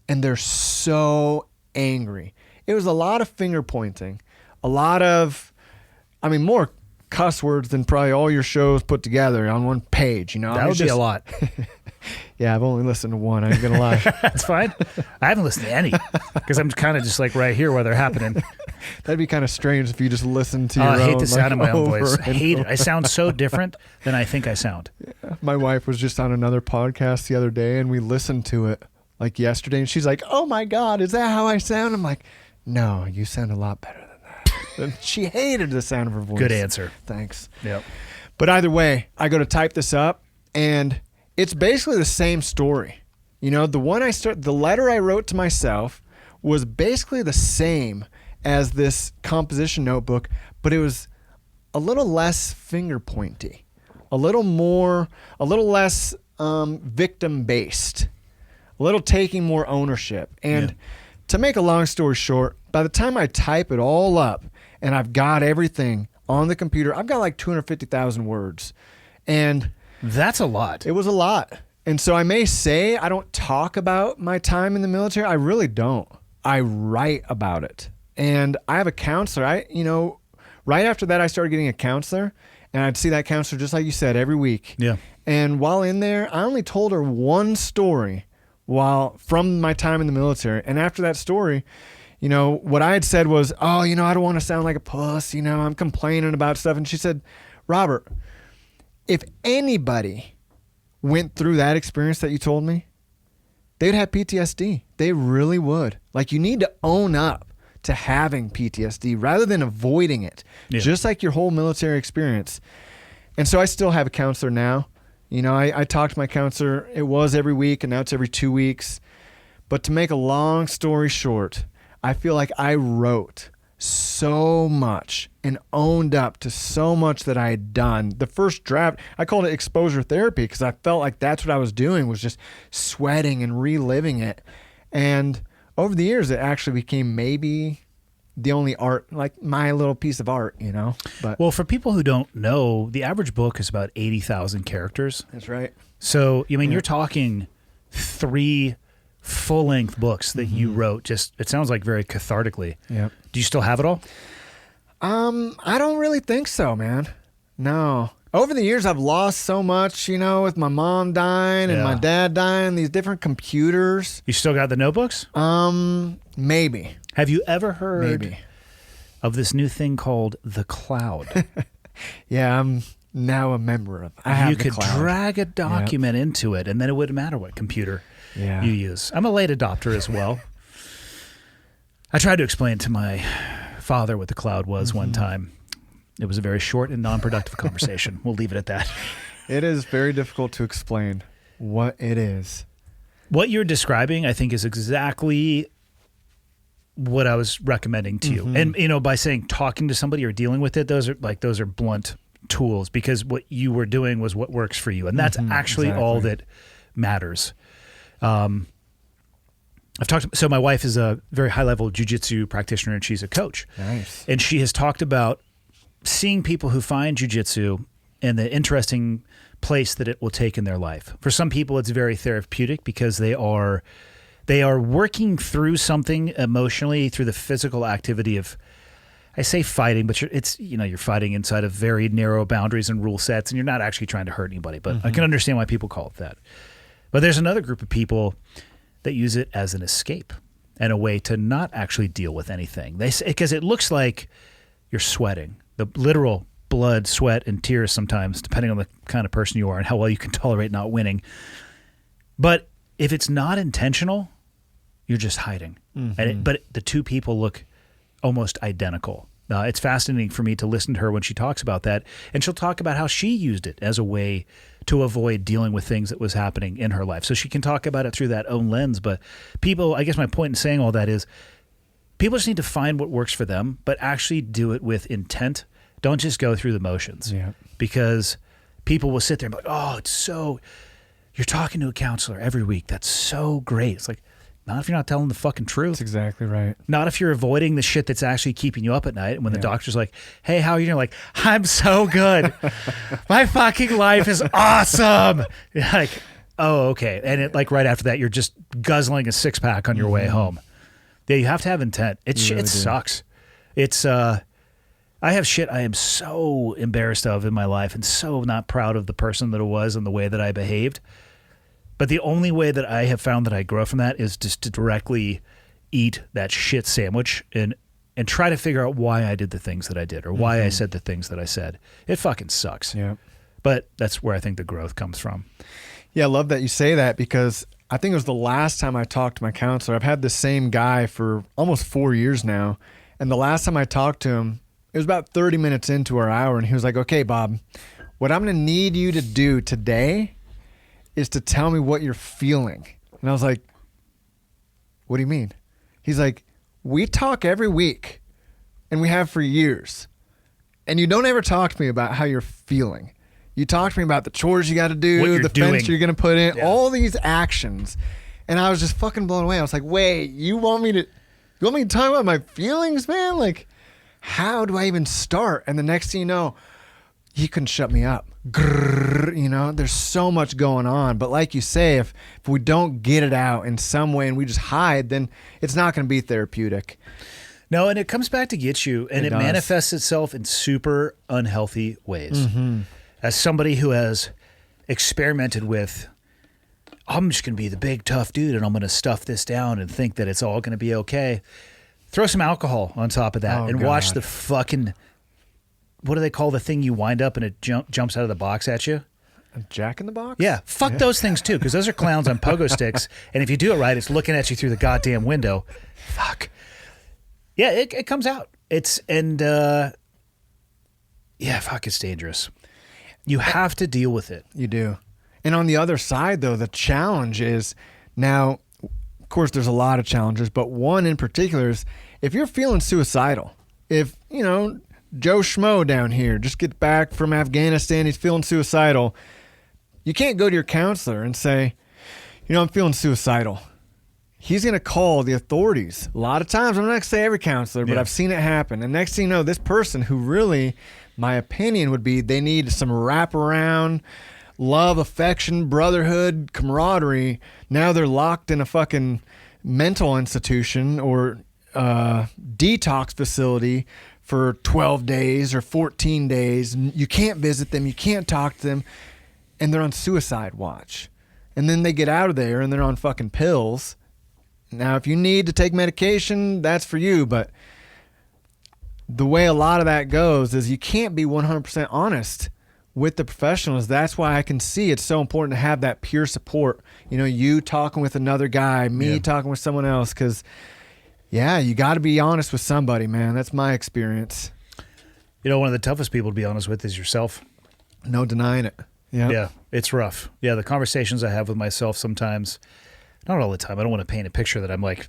and they're so angry. It was a lot of finger pointing, a lot of, more cuss words than probably all your shows put together on one page, That would be a lot. Yeah, I've only listened to one. I ain't gonna lie. That's fine. I haven't listened to any because I'm kind of just like right here while they're happening. That'd be kind of strange if you just listened to your own. I hate the sound of my own voice. I and hate it. over. I sound so different than I think I sound. Yeah. My wife was just on another podcast the other day, and we listened to it like yesterday, and she's like, "Oh my God, is that how I sound?" I'm like, "No, you sound a lot better than that." And she hated the sound of her voice. Good answer. Thanks. Yep. But either way, I go to type this up, and it's basically the same story. The letter I wrote to myself was basically the same as this composition notebook, but it was a little less finger pointy, a little less victim based, a little taking more ownership. And to make a long story short, by the time I type it all up and I've got everything on the computer, I've got like 250,000 words. And that's a lot. It was a lot. And so I may say I don't talk about my time in the military. I really don't. I write about it. And I have a counselor. Right after that, I started getting a counselor. And I'd see that counselor, just like you said, every week. Yeah. And while in there, I only told her one story from my time in the military. And after that story, what I had said was, oh, I don't want to sound like a puss. I'm complaining about stuff. And she said, Robert, if anybody went through that experience that you told me, they'd have PTSD. They really would. You need to own up to having PTSD rather than avoiding it, just like your whole military experience. And so I still have a counselor now. I talk to my counselor. It was every week, and now it's every 2 weeks. But to make a long story short, I feel like I wrote so much and owned up to so much that I had done. The first draft, I called it exposure therapy because I felt like that's what I was doing, was just sweating and reliving it. And over the years, it actually became maybe the only art, like my little piece of art, But well, for people who don't know, the average book is about 80,000 characters. That's right. So, you're talking 3 full-length books that you wrote. It sounds like very cathartically. Yeah. Do you still have it all? I don't really think so, man. No. over the years, I've lost so much, with my mom dying and my dad dying, these different computers. You still got the notebooks? Maybe. Have you ever heard Maybe. of this new thing called the cloud? Yeah, I'm now a member of. I have you the could cloud. drag a document into it, and then it wouldn't matter what computer Yeah. you use. I'm a late adopter as well. I tried to explain to my father what the cloud was one time. It was a very short and non-productive conversation. We'll leave it at that. It is very difficult to explain what it is. What you're describing, I think, is exactly what I was recommending to you. And, by saying talking to somebody or dealing with it, those are blunt tools, because what you were doing was what works for you. And that's actually all that matters. So my wife is a very high-level jiu-jitsu practitioner, and she's a coach. Nice. And she has talked about seeing people who find jiu-jitsu and the interesting place that it will take in their life. For some people, it's very therapeutic because they are working through something emotionally through the physical activity of, I say fighting, but you're fighting inside of very narrow boundaries and rule sets, and you're not actually trying to hurt anybody. But I can understand why people call it that. But there's another group of people that use it as an escape and a way to not actually deal with anything. They say, because it looks like you're sweating, the literal blood, sweat, and tears sometimes, depending on the kind of person you are and how well you can tolerate not winning. But if it's not intentional, you're just hiding. But the two people look almost identical. It's fascinating for me to listen to her when she talks about that, and she'll talk about how she used it as a way to avoid dealing with things that was happening in her life. So she can talk about it through that own lens. But people, I guess my point in saying all that is, people just need to find what works for them, but actually do it with intent. Don't just go through the motions. Yeah. Because people will sit there and be like, you're talking to a counselor every week. That's so great. It's like, not if you're not telling the fucking truth. That's exactly right. Not if you're avoiding the shit that's actually keeping you up at night. And when the doctor's like, hey, how are you? You're like, I'm so good. My fucking life is awesome. You're like, oh, okay. And it, right after that, you're just guzzling a 6-pack on your way home. Yeah, you have to have intent. It sucks. It's, I have shit I am so embarrassed of in my life and so not proud of the person that I was and the way that I behaved. But the only way that I have found that I grow from that is just to directly eat that shit sandwich and try to figure out why I did the things that I did or why I said the things that I said. It fucking sucks. Yeah. But that's where I think the growth comes from. Yeah, I love that you say that, because I think it was the last time I talked to my counselor. I've had the same guy for almost 4 years now. And the last time I talked to him, it was about 30 minutes into our hour, and he was like, okay, Bob, what I'm going to need you to do today is to tell me what you're feeling. And I was like, what do you mean? He's like, we talk every week, and we have for years, and you don't ever talk to me about how you're feeling. You talk to me about the chores you got to do, the fence you're going to put in, all these actions. And I was just fucking blown away. I was like, wait, you want me to talk about my feelings, man? Like, how do I even start? And the next thing you know, he couldn't shut me up. Grrr, there's so much going on. But like you say, if we don't get it out in some way and we just hide, then it's not going to be therapeutic. No, and it comes back to get you, and it manifests itself in super unhealthy ways. As somebody who has experimented with, I'm just going to be the big tough dude and I'm going to stuff this down and think that it's all going to be okay. Throw some alcohol on top of that and watch the fucking, what do they call the thing you wind up and it jumps out of the box at you? A Jack in the Box? Yeah. Fuck those things too, because those are clowns on pogo sticks. And if you do it right, it's looking at you through the goddamn window. Fuck. Yeah, it comes out. It's dangerous. You have to deal with it. You do. And on the other side, though, the challenge is now, of course, there's a lot of challenges, but one in particular is if you're feeling suicidal, if, Joe Schmo down here just gets back from Afghanistan, he's feeling suicidal, you can't go to your counselor and say, I'm feeling suicidal. He's going to call the authorities. A lot of times, I'm not going to say every counselor, but I've seen it happen. And next thing you know, this person who really, my opinion would be they need some wraparound, love, affection, brotherhood, camaraderie. Now they're locked in a fucking mental institution or detox facility for 12 days or 14 days. And you can't visit them. You can't talk to them. And they're on suicide watch. And then they get out of there and they're on fucking pills. Now, if you need to take medication, that's for you. But the way a lot of that goes is you can't be 100% honest with the professionals. That's why I can see it's so important to have that peer support. You know, you talking with another guy, me talking with someone else. Because, yeah, you got to be honest with somebody, man. That's my experience. You know, one of the toughest people to be honest with is yourself. No denying it. Yeah, it's rough. Yeah, the conversations I have with myself sometimes, not all the time. I don't want to paint a picture that I'm like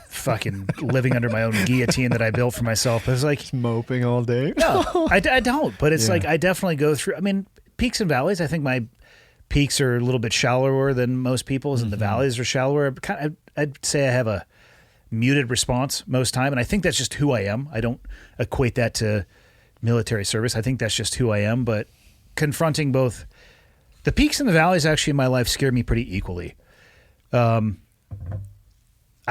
fucking living under my own guillotine that I built for myself. But it's like Just moping all day. No, I don't. But it's like I definitely go through. I mean, peaks and valleys. I think my peaks are a little bit shallower than most people's, and the valleys are shallower. I'd say I have a muted response most time, and I think that's just who I am. I don't equate that to military service. I think that's just who I am. But confronting both the peaks and the valleys actually in my life scare me pretty equally. I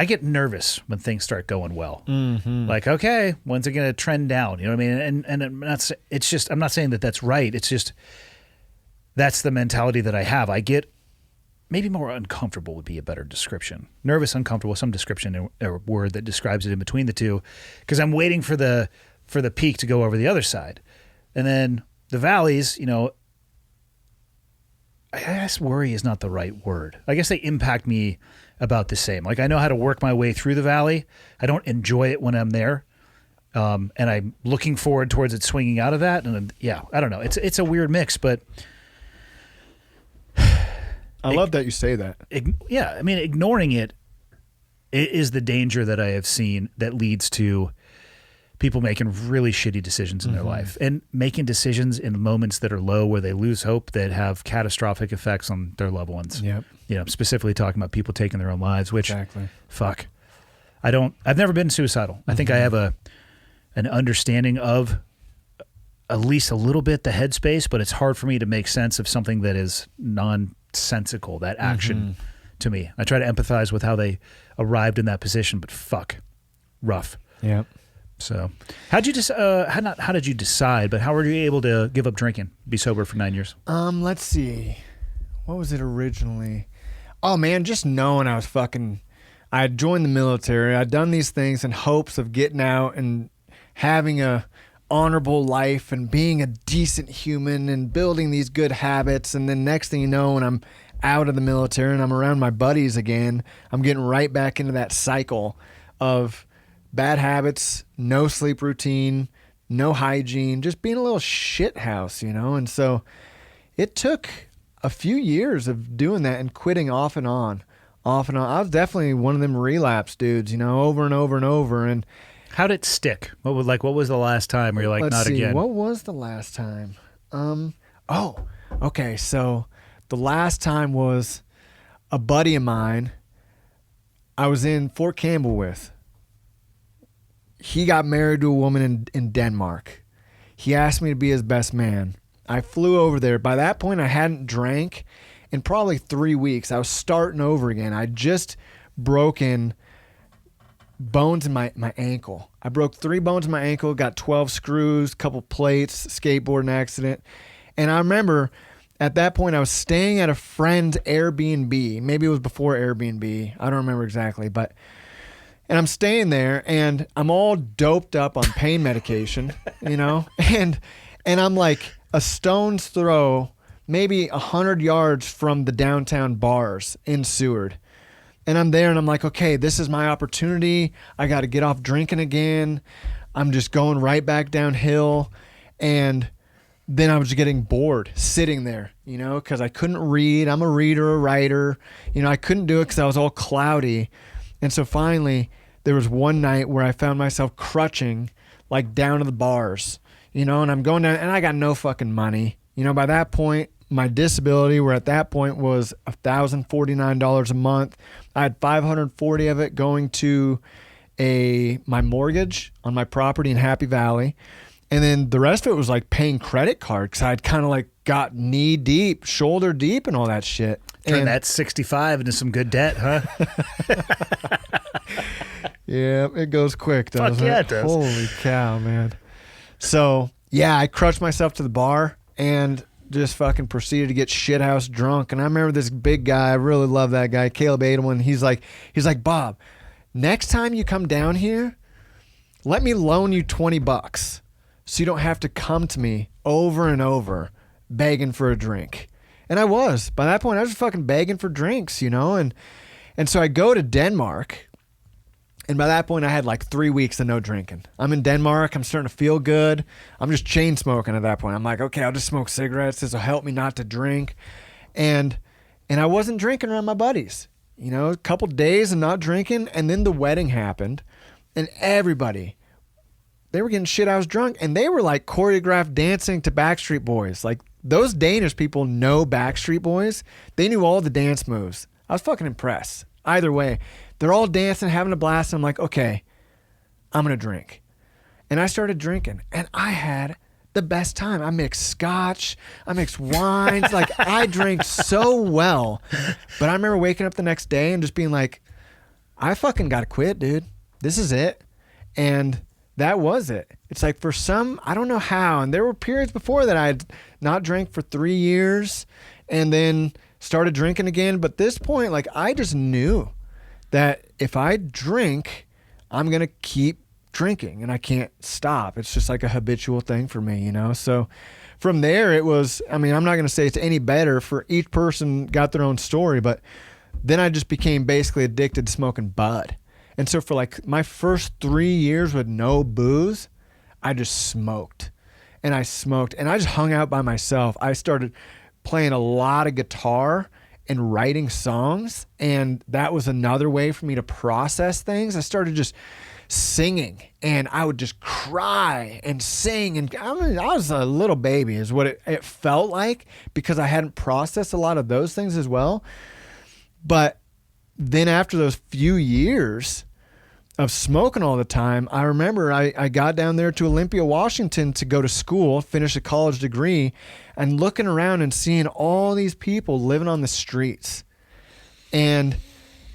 get nervous when things start going well. Like, okay, when's it going to trend down? You know what I mean? And I'm not, it's just, I'm not saying that that's right. It's just, that's the mentality that I have. I get maybe more uncomfortable would be a better description. Nervous, uncomfortable, some description or word that describes it in between the two. Because I'm waiting for the peak to go over the other side. And then the valleys, you know, I guess worry is not the right word. I guess they impact me about the same. Like, I know how to work my way through the valley. I don't enjoy it when I'm there. And I'm looking forward towards it swinging out of that. And yeah, I don't know. It's a weird mix, but I love that you say that. Yeah. I mean, ignoring it is the danger that I have seen that leads to people making really shitty decisions in their life and making decisions in moments that are low where they lose hope that have catastrophic effects on their loved ones. Yep. You know, specifically talking about people taking their own lives, which fuck, I've never been suicidal. I think I have an understanding of at least a little bit the headspace, but it's hard for me to make sense of something that is nonsensical, that action to me. I try to empathize with how they arrived in that position, but fuck, rough. Yep. So, how did you decide? But how were you able to give up drinking, be sober for 9 years? Let's see, what was it originally? Oh man, just knowing I had joined the military. I'd done these things in hopes of getting out and having a honorable life and being a decent human and building these good habits. And then next thing you know, when I'm out of the military and I'm around my buddies again, I'm getting right back into that cycle of bad habits, no sleep routine, no hygiene, just being a little shit house, you know? And so it took a few years of doing that and quitting off and on. I was definitely one of them relapse dudes, you know, over and over and over. And how did it stick? What was the last time where you're like, not again? What was the last time? Okay. So the last time was a buddy of mine I was in Fort Campbell with. He got married to a woman in Denmark. He asked me to be his best man. I flew over there. By that point, I hadn't drank in probably 3 weeks. I was starting over again. I'd just broken bones in my ankle. I broke 3 bones in my ankle, got 12 screws, couple plates, skateboarding accident. And I remember at that point, I was staying at a friend's Airbnb. Maybe it was before Airbnb. I don't remember exactly, but... And I'm staying there, and I'm all doped up on pain medication, you know? And I'm like a stone's throw, maybe 100 yards from the downtown bars in Seward. And I'm there, and I'm like, okay, this is my opportunity. I got to get off drinking again. I'm just going right back downhill. And then I was getting bored sitting there, you know, because I couldn't read. I'm a reader, a writer. You know, I couldn't do it because I was all cloudy. And so finally, there was one night where I found myself crutching like down to the bars, you know, and I'm going down and I got no fucking money. You know, by that point, my disability, where at that point was $1,049 a month. I had $540 of it going to my mortgage on my property in Happy Valley. And then the rest of it was like paying credit card because I'd kind of like got knee deep, shoulder deep and all that shit. Turn that 65 into some good debt, huh? Yeah, it goes quick, doesn't Fuck yeah, it? it does. Holy cow, man. So, yeah, I crushed myself to the bar and just fucking proceeded to get shithouse drunk. And I remember this big guy, I really love that guy, Caleb Adelman. He's like, Bob, next time you come down here, let me loan you $20 so you don't have to come to me over and over begging for a drink. And I was. By that point, I was fucking begging for drinks, you know? And so I go to Denmark. And by that point, I had like 3 weeks of no drinking. I'm in Denmark. I'm starting to feel good. I'm just chain smoking at that point. I'm like, okay, I'll just smoke cigarettes. This will help me not to drink. And I wasn't drinking around my buddies. You know, a couple days of not drinking. And then the wedding happened. And everybody, they were getting shit. I was drunk. And they were like choreographed dancing to Backstreet Boys. Like those Danish people know Backstreet Boys. They knew all the dance moves. I was fucking impressed. Either way. They're all dancing, having a blast. And I'm like, okay, I'm going to drink. And I started drinking. And I had the best time. I mixed scotch. I mixed wines. Like, I drank so well. But I remember waking up the next day and just being like, I fucking got to quit, dude. This is it. And that was it. It's like for some, I don't know how. And there were periods before that I had not drank for 3 years and then started drinking again. But this point, like, I just knew that if I drink, I'm going to keep drinking and I can't stop. It's just like a habitual thing for me, you know? So from there it was, I mean, I'm not going to say it's any better, for each person got their own story, but then I just became basically addicted to smoking bud. And so for like my first 3 years with no booze, I just smoked and I just hung out by myself. I started playing a lot of guitar and writing songs, and that was another way for me to process things. I started just singing, and I would just cry and sing, and I was a little baby is what it felt like, because I hadn't processed a lot of those things as well. But then after those few years of smoking all the time, I remember I got down there to Olympia, Washington to go to school, finish a college degree, and looking around and seeing all these people living on the streets. And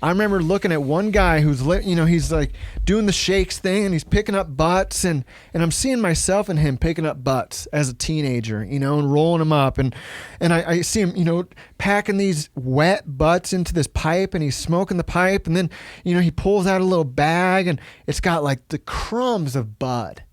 I remember looking at one guy who's, he's like doing the shakes thing and he's picking up butts, and I'm seeing myself and him picking up butts as a teenager, you know, and rolling them up. And I see him, you know, packing these wet butts into this pipe, and he's smoking the pipe. And then, you know, he pulls out a little bag and it's got like the crumbs of bud,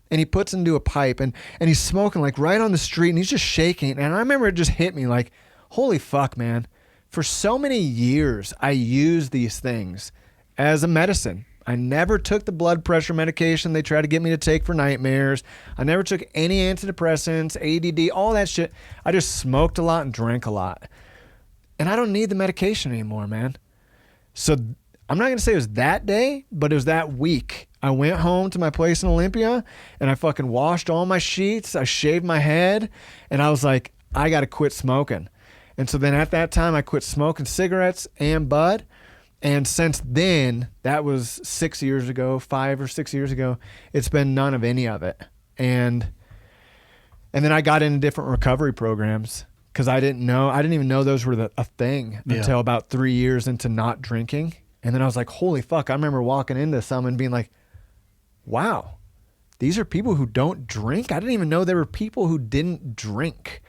and he puts it into a pipe, and he's smoking like right on the street, and he's just shaking. And I remember it just hit me like, holy fuck, man. For so many years, I used these things as a medicine. I never took the blood pressure medication they try to get me to take for nightmares. I never took any antidepressants, ADD, all that shit. I just smoked a lot and drank a lot. And I don't need the medication anymore, man. So I'm not going to say it was that day, but it was that week. I went home to my place in Olympia, and I fucking washed all my sheets. I shaved my head, and I was like, I got to quit smoking. And so then at that time, I quit smoking cigarettes and bud. And since then, that was 6 years ago, 5 or 6 years ago, it's been none of any of it. And then I got into different recovery programs because I didn't even know those were a thing until about 3 years into not drinking. And then I was like, holy fuck. I remember walking into some and being like, wow, these are people who don't drink? I didn't even know there were people who didn't drink.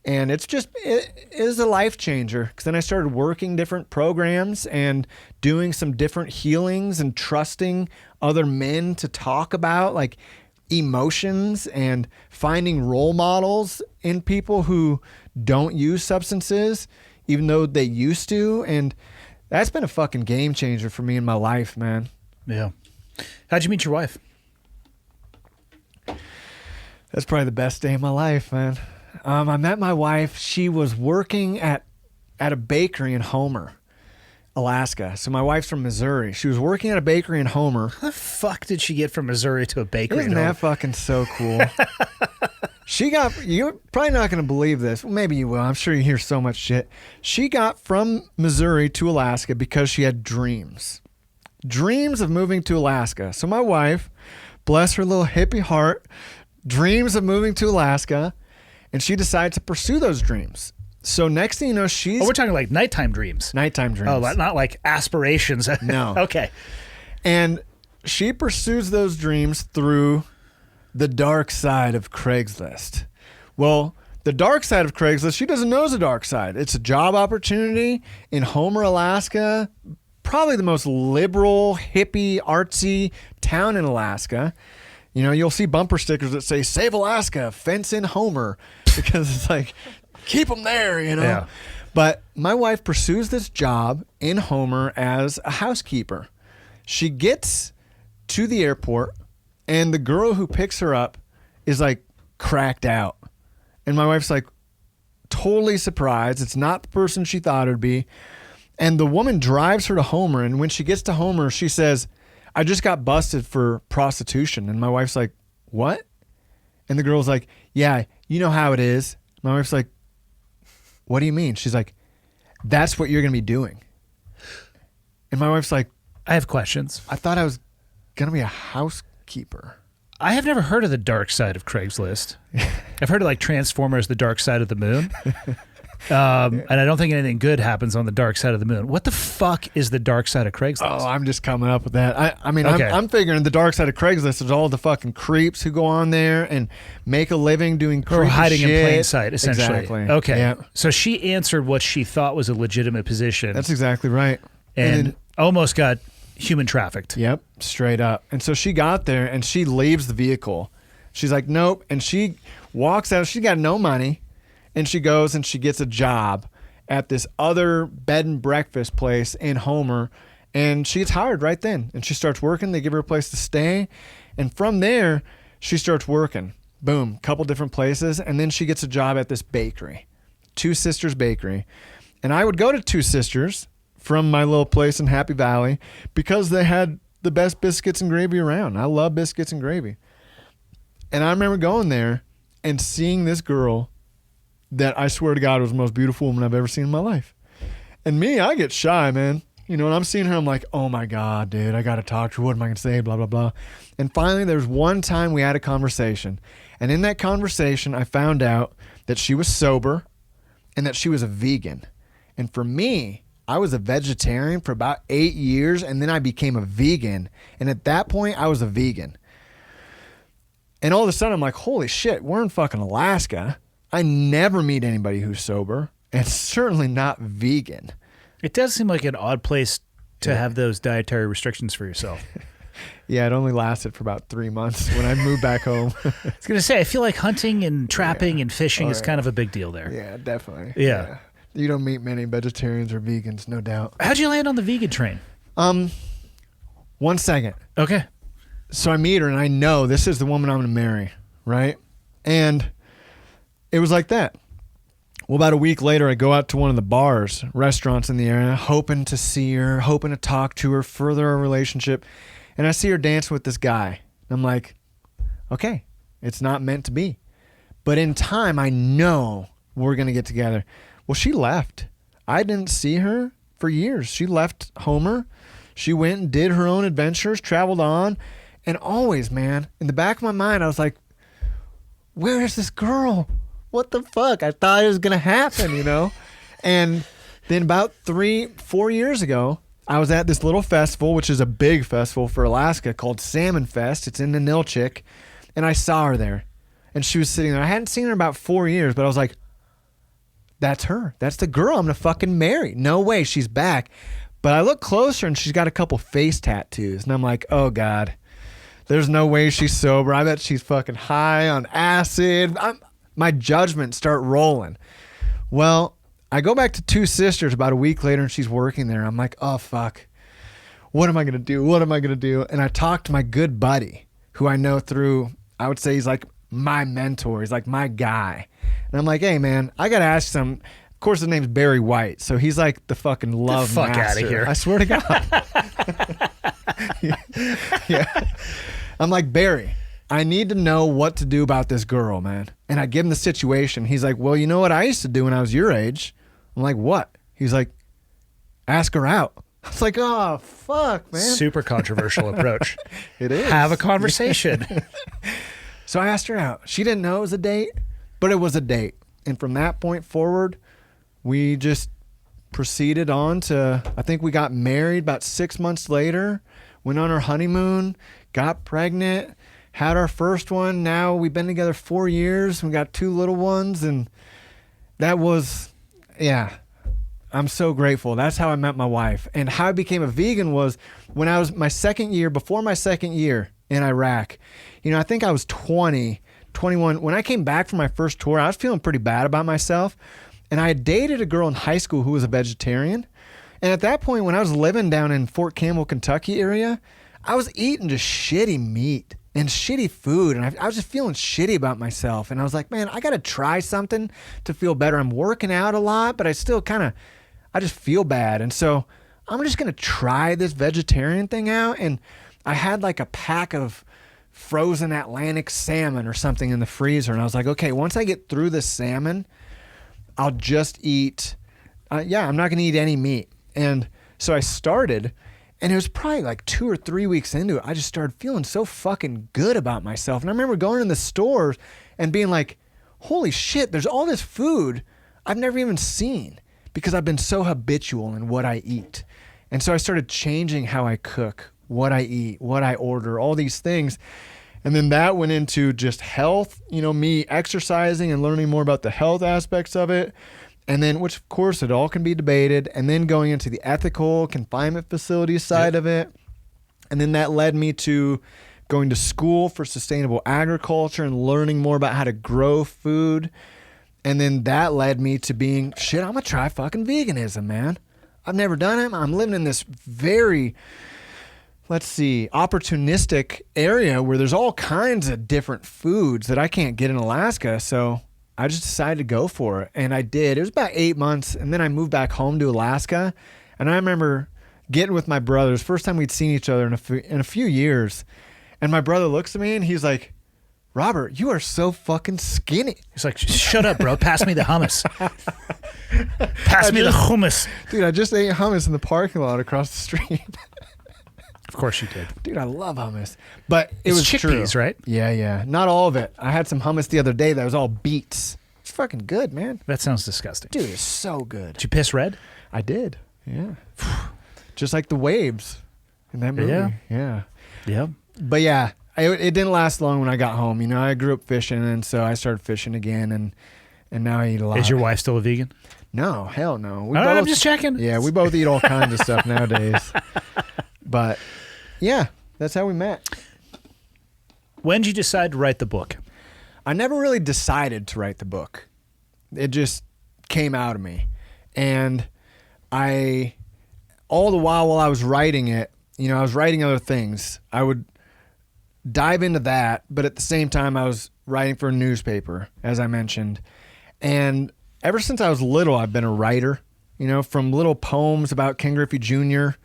And it is a life changer, because then I started working different programs and doing some different healings and trusting other men to talk about like emotions and finding role models in people who don't use substances, even though they used to. And that's been a fucking game changer for me in my life, man. Yeah. How'd you meet your wife? That's probably the best day of my life, man. I met my wife. She was working at a bakery in Homer, Alaska. So my wife's from Missouri. She was working at a bakery in Homer. How the fuck did she get from Missouri to a bakery? Isn't that fucking so cool? You're probably not going to believe this. Well, maybe you will. I'm sure you hear so much shit. She got from Missouri to Alaska because she had dreams of moving to Alaska. So my wife, bless her little hippie heart, dreams of moving to Alaska. And she decided to pursue those dreams. So next thing you know, we're talking like nighttime dreams. Nighttime dreams. Oh, not like aspirations. No. Okay. And she pursues those dreams through the dark side of Craigslist. Well, the dark side of Craigslist, she doesn't know is a dark side. It's a job opportunity in Homer, Alaska, probably the most liberal, hippie, artsy town in Alaska. You know, you'll see bumper stickers that say, "Save Alaska, fence in Homer," because it's like, keep them there, you know? Yeah. But my wife pursues this job in Homer as a housekeeper. She gets to the airport, and the girl who picks her up is like cracked out. And my wife's like totally surprised. It's not the person she thought it would be. And the woman drives her to Homer. And when she gets to Homer, she says, "I just got busted for prostitution." And my wife's like, "What?" And the girl's like, "Yeah, you know how it is." My wife's like, "What do you mean?" She's like, "That's what you're going to be doing." And my wife's like, I have questions. "I thought I was going to be a housekeeper." I have never heard of the dark side of Craigslist. I've heard of like Transformers, the dark side of the moon. And I don't think anything good happens on the dark side of the moon. What the fuck is the dark side of Craigslist? Oh, I'm just coming up with that. I mean, Okay. I'm figuring the dark side of Craigslist is all the fucking creeps who go on there and make a living doing Or creepy hiding shit. in plain sight, essentially. Exactly. Okay. Yeah. So she answered what she thought was a legitimate position That's exactly right. and then- almost got human trafficked. Yep, straight up. And so she got there and she leaves the vehicle. She's like, "Nope." And she walks out. She got no money. And she goes and she gets a job at this other bed and breakfast place in Homer. And she gets hired right then. And she starts working. They give her a place to stay. And from there, she starts working. Boom, couple different places. And then she gets a job at this bakery, Two Sisters Bakery. And I would go to Two Sisters from my little place in Happy Valley because they had the best biscuits and gravy around. I love biscuits and gravy. And I remember going there and seeing this girl that I swear to God was the most beautiful woman I've ever seen in my life. And me, I get shy, man. You know, and I'm seeing her, I'm like, "Oh my God, dude, I got to talk to her. What am I going to say? Blah, blah, blah." And finally, there's one time we had a conversation. And in that conversation, I found out that she was sober and that she was a vegan. And for me, I was a vegetarian for about 8 years, and then I became a vegan. And at that point, I was a vegan. And all of a sudden, I'm like, holy shit, we're in fucking Alaska. I never meet anybody who's sober, and certainly not vegan. It does seem like an odd place to have those dietary restrictions for yourself. Yeah, it only lasted for about 3 months when I moved back home. I was going to say, I feel like hunting and trapping and fishing Oh, is yeah. kind of a big deal there. Yeah, definitely. Yeah. You don't meet many vegetarians or vegans, no doubt. How'd you land on the vegan train? 1 second. Okay. So I meet her and I know this is the woman I'm going to marry, right? And it was like that. Well, about a week later, I go out to one of the bars, restaurants in the area, hoping to see her, hoping to talk to her, further our relationship. And I see her dancing with this guy. I'm like, okay, it's not meant to be. But in time, I know we're going to get together. Well, she left. I didn't see her for years. She left Homer. She went and did her own adventures, traveled on. And always, man, in the back of my mind, I was like, where is this girl? What the fuck? I thought it was going to happen, you know? And then about 3-4 years ago, I was at this little festival, which is a big festival for Alaska called Salmon Fest. It's in the Nilchik. And I saw her there. And she was sitting there. I hadn't seen her in about 4 years, but I was like, that's her. That's the girl I'm going to fucking marry. No way. She's back. But I look closer and she's got a couple face tattoos. And I'm like, oh God, there's no way she's sober. I bet she's fucking high on acid. My judgments start rolling. Well, I go back to Two Sisters about a week later and she's working there. I'm like, oh fuck. What am I going to do? What am I going to do? And I talked to my good buddy who I know through, I would say he's like my mentor. He's like my guy. And I'm like, hey man, I got to ask some. Of course, his name's Barry White. So he's like the fucking love fuck master. outta here. I swear to God. Yeah. I'm like, Barry, I need to know what to do about this girl, man. And I give him the situation. He's like, well, you know what I used to do when I was your age? I'm like, what? He's like, ask her out. I was like, oh, fuck, man. Super controversial approach. It is. Have a conversation. So I asked her out. She didn't know it was a date, but it was a date. And from that point forward, we just proceeded on to, I think we got married about 6 months later. went on our honeymoon, got pregnant, had our first one. Now we've been together 4 years. We got 2 little ones, and that was, yeah, I'm so grateful. That's how I met my wife. And how I became a vegan was when I was before my second year in Iraq. You know, I think I was 20, 21. When I came back from my first tour, I was feeling pretty bad about myself. And I had dated a girl in high school who was a vegetarian. And at that point, when I was living down in Fort Campbell, Kentucky area, I was eating just shitty meat and shitty food. And I was just feeling shitty about myself. And I was like, man, I got to try something to feel better. I'm working out a lot, but I still I just feel bad. And so I'm just going to try this vegetarian thing out. And I had like a pack of frozen Atlantic salmon or something in the freezer. And I was like, okay, once I get through this salmon, I'll just eat, I'm not going to eat any meat. And so I started, and it was probably like 2 or 3 weeks into it, I just started feeling so fucking good about myself. And I remember going in the stores and being like, holy shit, there's all this food I've never even seen because I've been so habitual in what I eat. And so I started changing how I cook, what I eat, what I order, all these things. And then that went into just health, you know, me exercising and learning more about the health aspects of it. And then, which of course it all can be debated, and then going into the ethical confinement facility side of it. And then that led me to going to school for sustainable agriculture and learning more about how to grow food. And then that led me to being, shit, I'm gonna try fucking veganism, man. I've never done it. I'm living in this very, opportunistic area where there's all kinds of different foods that I can't get in Alaska. So I just decided to go for it. And I did. It was about 8 months. And then I moved back home to Alaska. And I remember getting with my brothers, first time we'd seen each other in a few years. And my brother looks at me and he's like, Robert, you are so fucking skinny. He's like, shut up, bro. Pass me the hummus. Pass me the hummus. Dude, I just ate hummus in the parking lot across the street. Of course you did. Dude, I love hummus. But It's was chickpeas, true. right? Yeah. Not all of it. I had some hummus the other day that was all beets. It's fucking good, man. That sounds disgusting. Dude, it's so good. Did you piss red? I did. Yeah. Just like the waves in that movie. Yeah. Yeah. But yeah, it didn't last long when I got home. You know, I grew up fishing, and so I started fishing again, and now I eat a lot. Is your wife still a vegan? No, hell no. I'm just checking. Yeah, we both eat all kinds of stuff nowadays. But yeah, that's how we met. When did you decide to write the book? I never really decided to write the book. It just came out of me. And all the while I was writing it, you know, I was writing other things. I would dive into that, but at the same time I was writing for a newspaper, as I mentioned. And ever since I was little, I've been a writer, you know, from little poems about Ken Griffey Jr.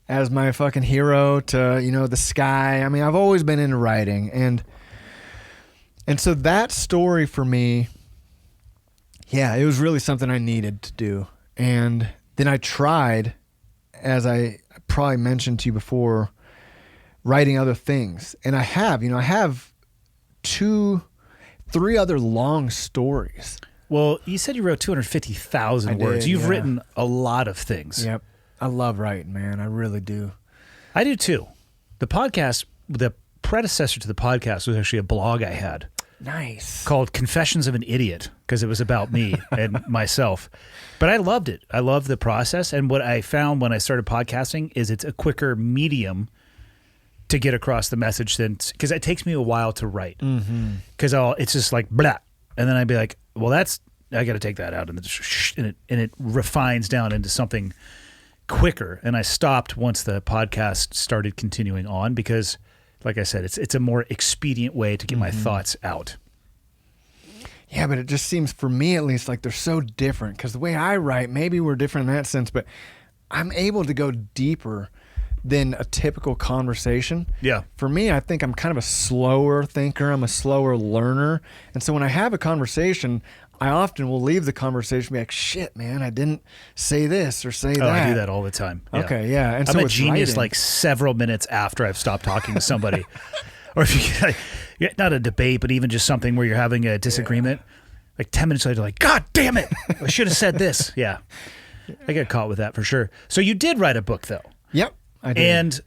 as my fucking hero to, you know, the sky. I mean, I've always been into writing. And so that story for me, yeah, it was really something I needed to do. And then I tried, as I probably mentioned to you before, writing other things. And I have 2-3 other long stories. Well, you said you wrote 250,000 words. You've written a lot of things. Yep. I love writing, man. I really do. I do too. The podcast, the predecessor to the podcast was actually a blog I had. Nice. Called Confessions of an Idiot, because it was about me and myself. But I loved it. I loved the process. And what I found when I started podcasting is it's a quicker medium to get across the message than, because it takes me a while to write. Because it's just like blah, and then I'd be like, well, I got to take that out, and it refines down into something quicker. And I stopped once the podcast started continuing on because, like I said, it's a more expedient way to get my thoughts out. Yeah, but it just seems, for me at least, like they're so different. Because the way I write, maybe we're different in that sense, but I'm able to go deeper than a typical conversation. Yeah. For me, I think I'm kind of a slower thinker. I'm a slower learner. And so when I have a conversation, I often will leave the conversation and be like, shit, man, I didn't say this or say that. I do that all the time. Yeah. Okay, yeah. And I'm so a with genius writing, like several minutes after I've stopped talking to somebody. Or if you not a debate, but even just something where you're having a disagreement, like 10 minutes later, like, God damn it, I should have said this. Yeah. I get caught with that for sure. So you did write a book, though. Yep, I did. And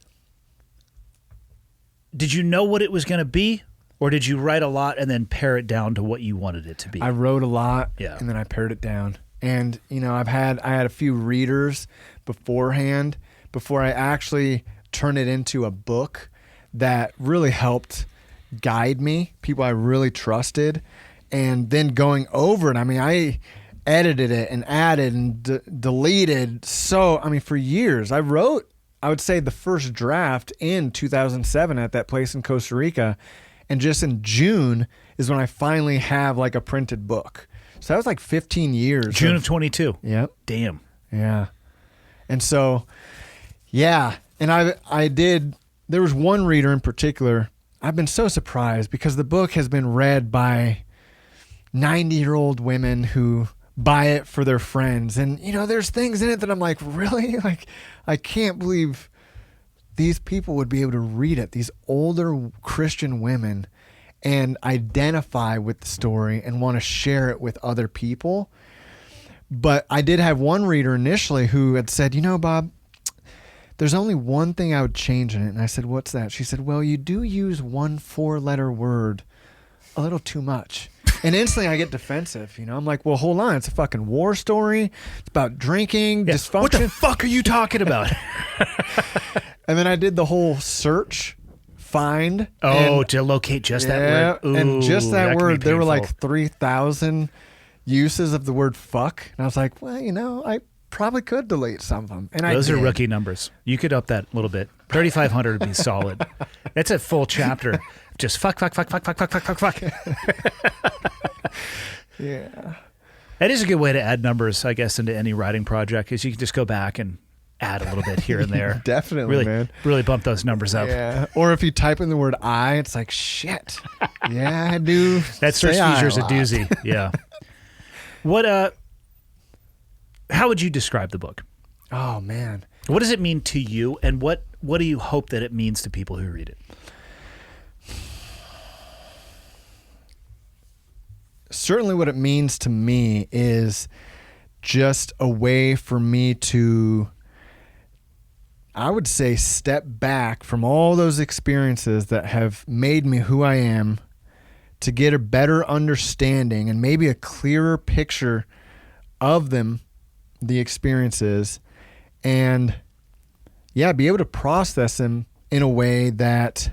did you know what it was going to be, or did you write a lot and then pare it down to what you wanted it to be? I wrote a lot, Yeah. and then I pared it down. And I had a few readers beforehand before I actually turned it into a book that really helped guide me, people I really trusted. And then going over it, I edited it and added and deleted. So, for years, I wrote, I would say, the first draft in 2007 at that place in Costa Rica. And just in June is when I finally have like a printed book. So that was like 15 years. June of 22. Yep. Damn. Yeah. And so, yeah. And I did, there was one reader in particular. I've been so surprised because the book has been read by 90-year-old women who buy it for their friends. And, there's things in it that I'm like, really? Like, I can't believe these people would be able to read it, these older Christian women, and identify with the story and want to share it with other people. But I did have one reader initially who had said, Bob, there's only one thing I would change in it. And I said, what's that? She said, well, you do use one 4-letter word a little too much. And instantly I get defensive. I'm like, well, hold on. It's a fucking war story. It's about drinking, dysfunction. What the fuck are you talking about? And then I did the whole search, find. To locate just that word. Ooh, and just that can be word. There were painful. like 3,000 uses of the word fuck. And I was like, well, I probably could delete some of them. And Those I are did. rookie numbers. You could up that a little bit. 3,500 would be solid. That's a full chapter. Just fuck. Yeah. That is a good way to add numbers, I guess, into any writing project, is you can just go back and add a little bit here and there. Definitely, really, man. Really bump those numbers up. Yeah. Or if you type in the word I, it's like, shit. Yeah, I do. That search say I feature is a lot. doozy. Yeah. How would you describe the book? Oh, man. What does it mean to you, and what do you hope that it means to people who read it? Certainly what it means to me is just a way for me to, I would say, step back from all those experiences that have made me who I am, to get a better understanding and maybe a clearer picture of them, the experiences, and be able to process them in a way that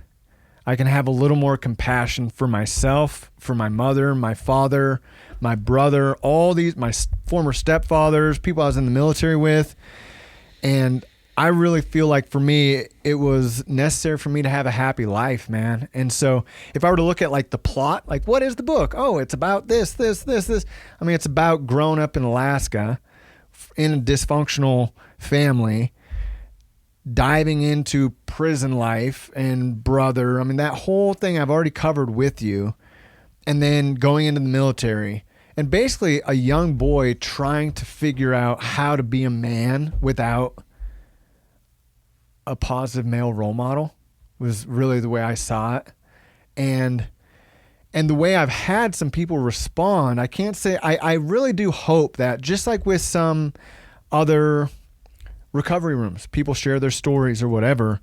I can have a little more compassion for myself, for my mother, my father, my brother, all these, my former stepfathers, people I was in the military with. And I really feel like for me, it was necessary for me to have a happy life, man. And so if I were to look at like the plot, like what is the book? Oh, it's about this. It's about growing up in Alaska in a dysfunctional family, diving into prison life and brother. That whole thing I've already covered with you. And then going into the military and basically a young boy trying to figure out how to be a man without a positive male role model was really the way I saw it. And the way I've had some people respond, I can't say, I really do hope that just like with some other recovery rooms, people share their stories or whatever,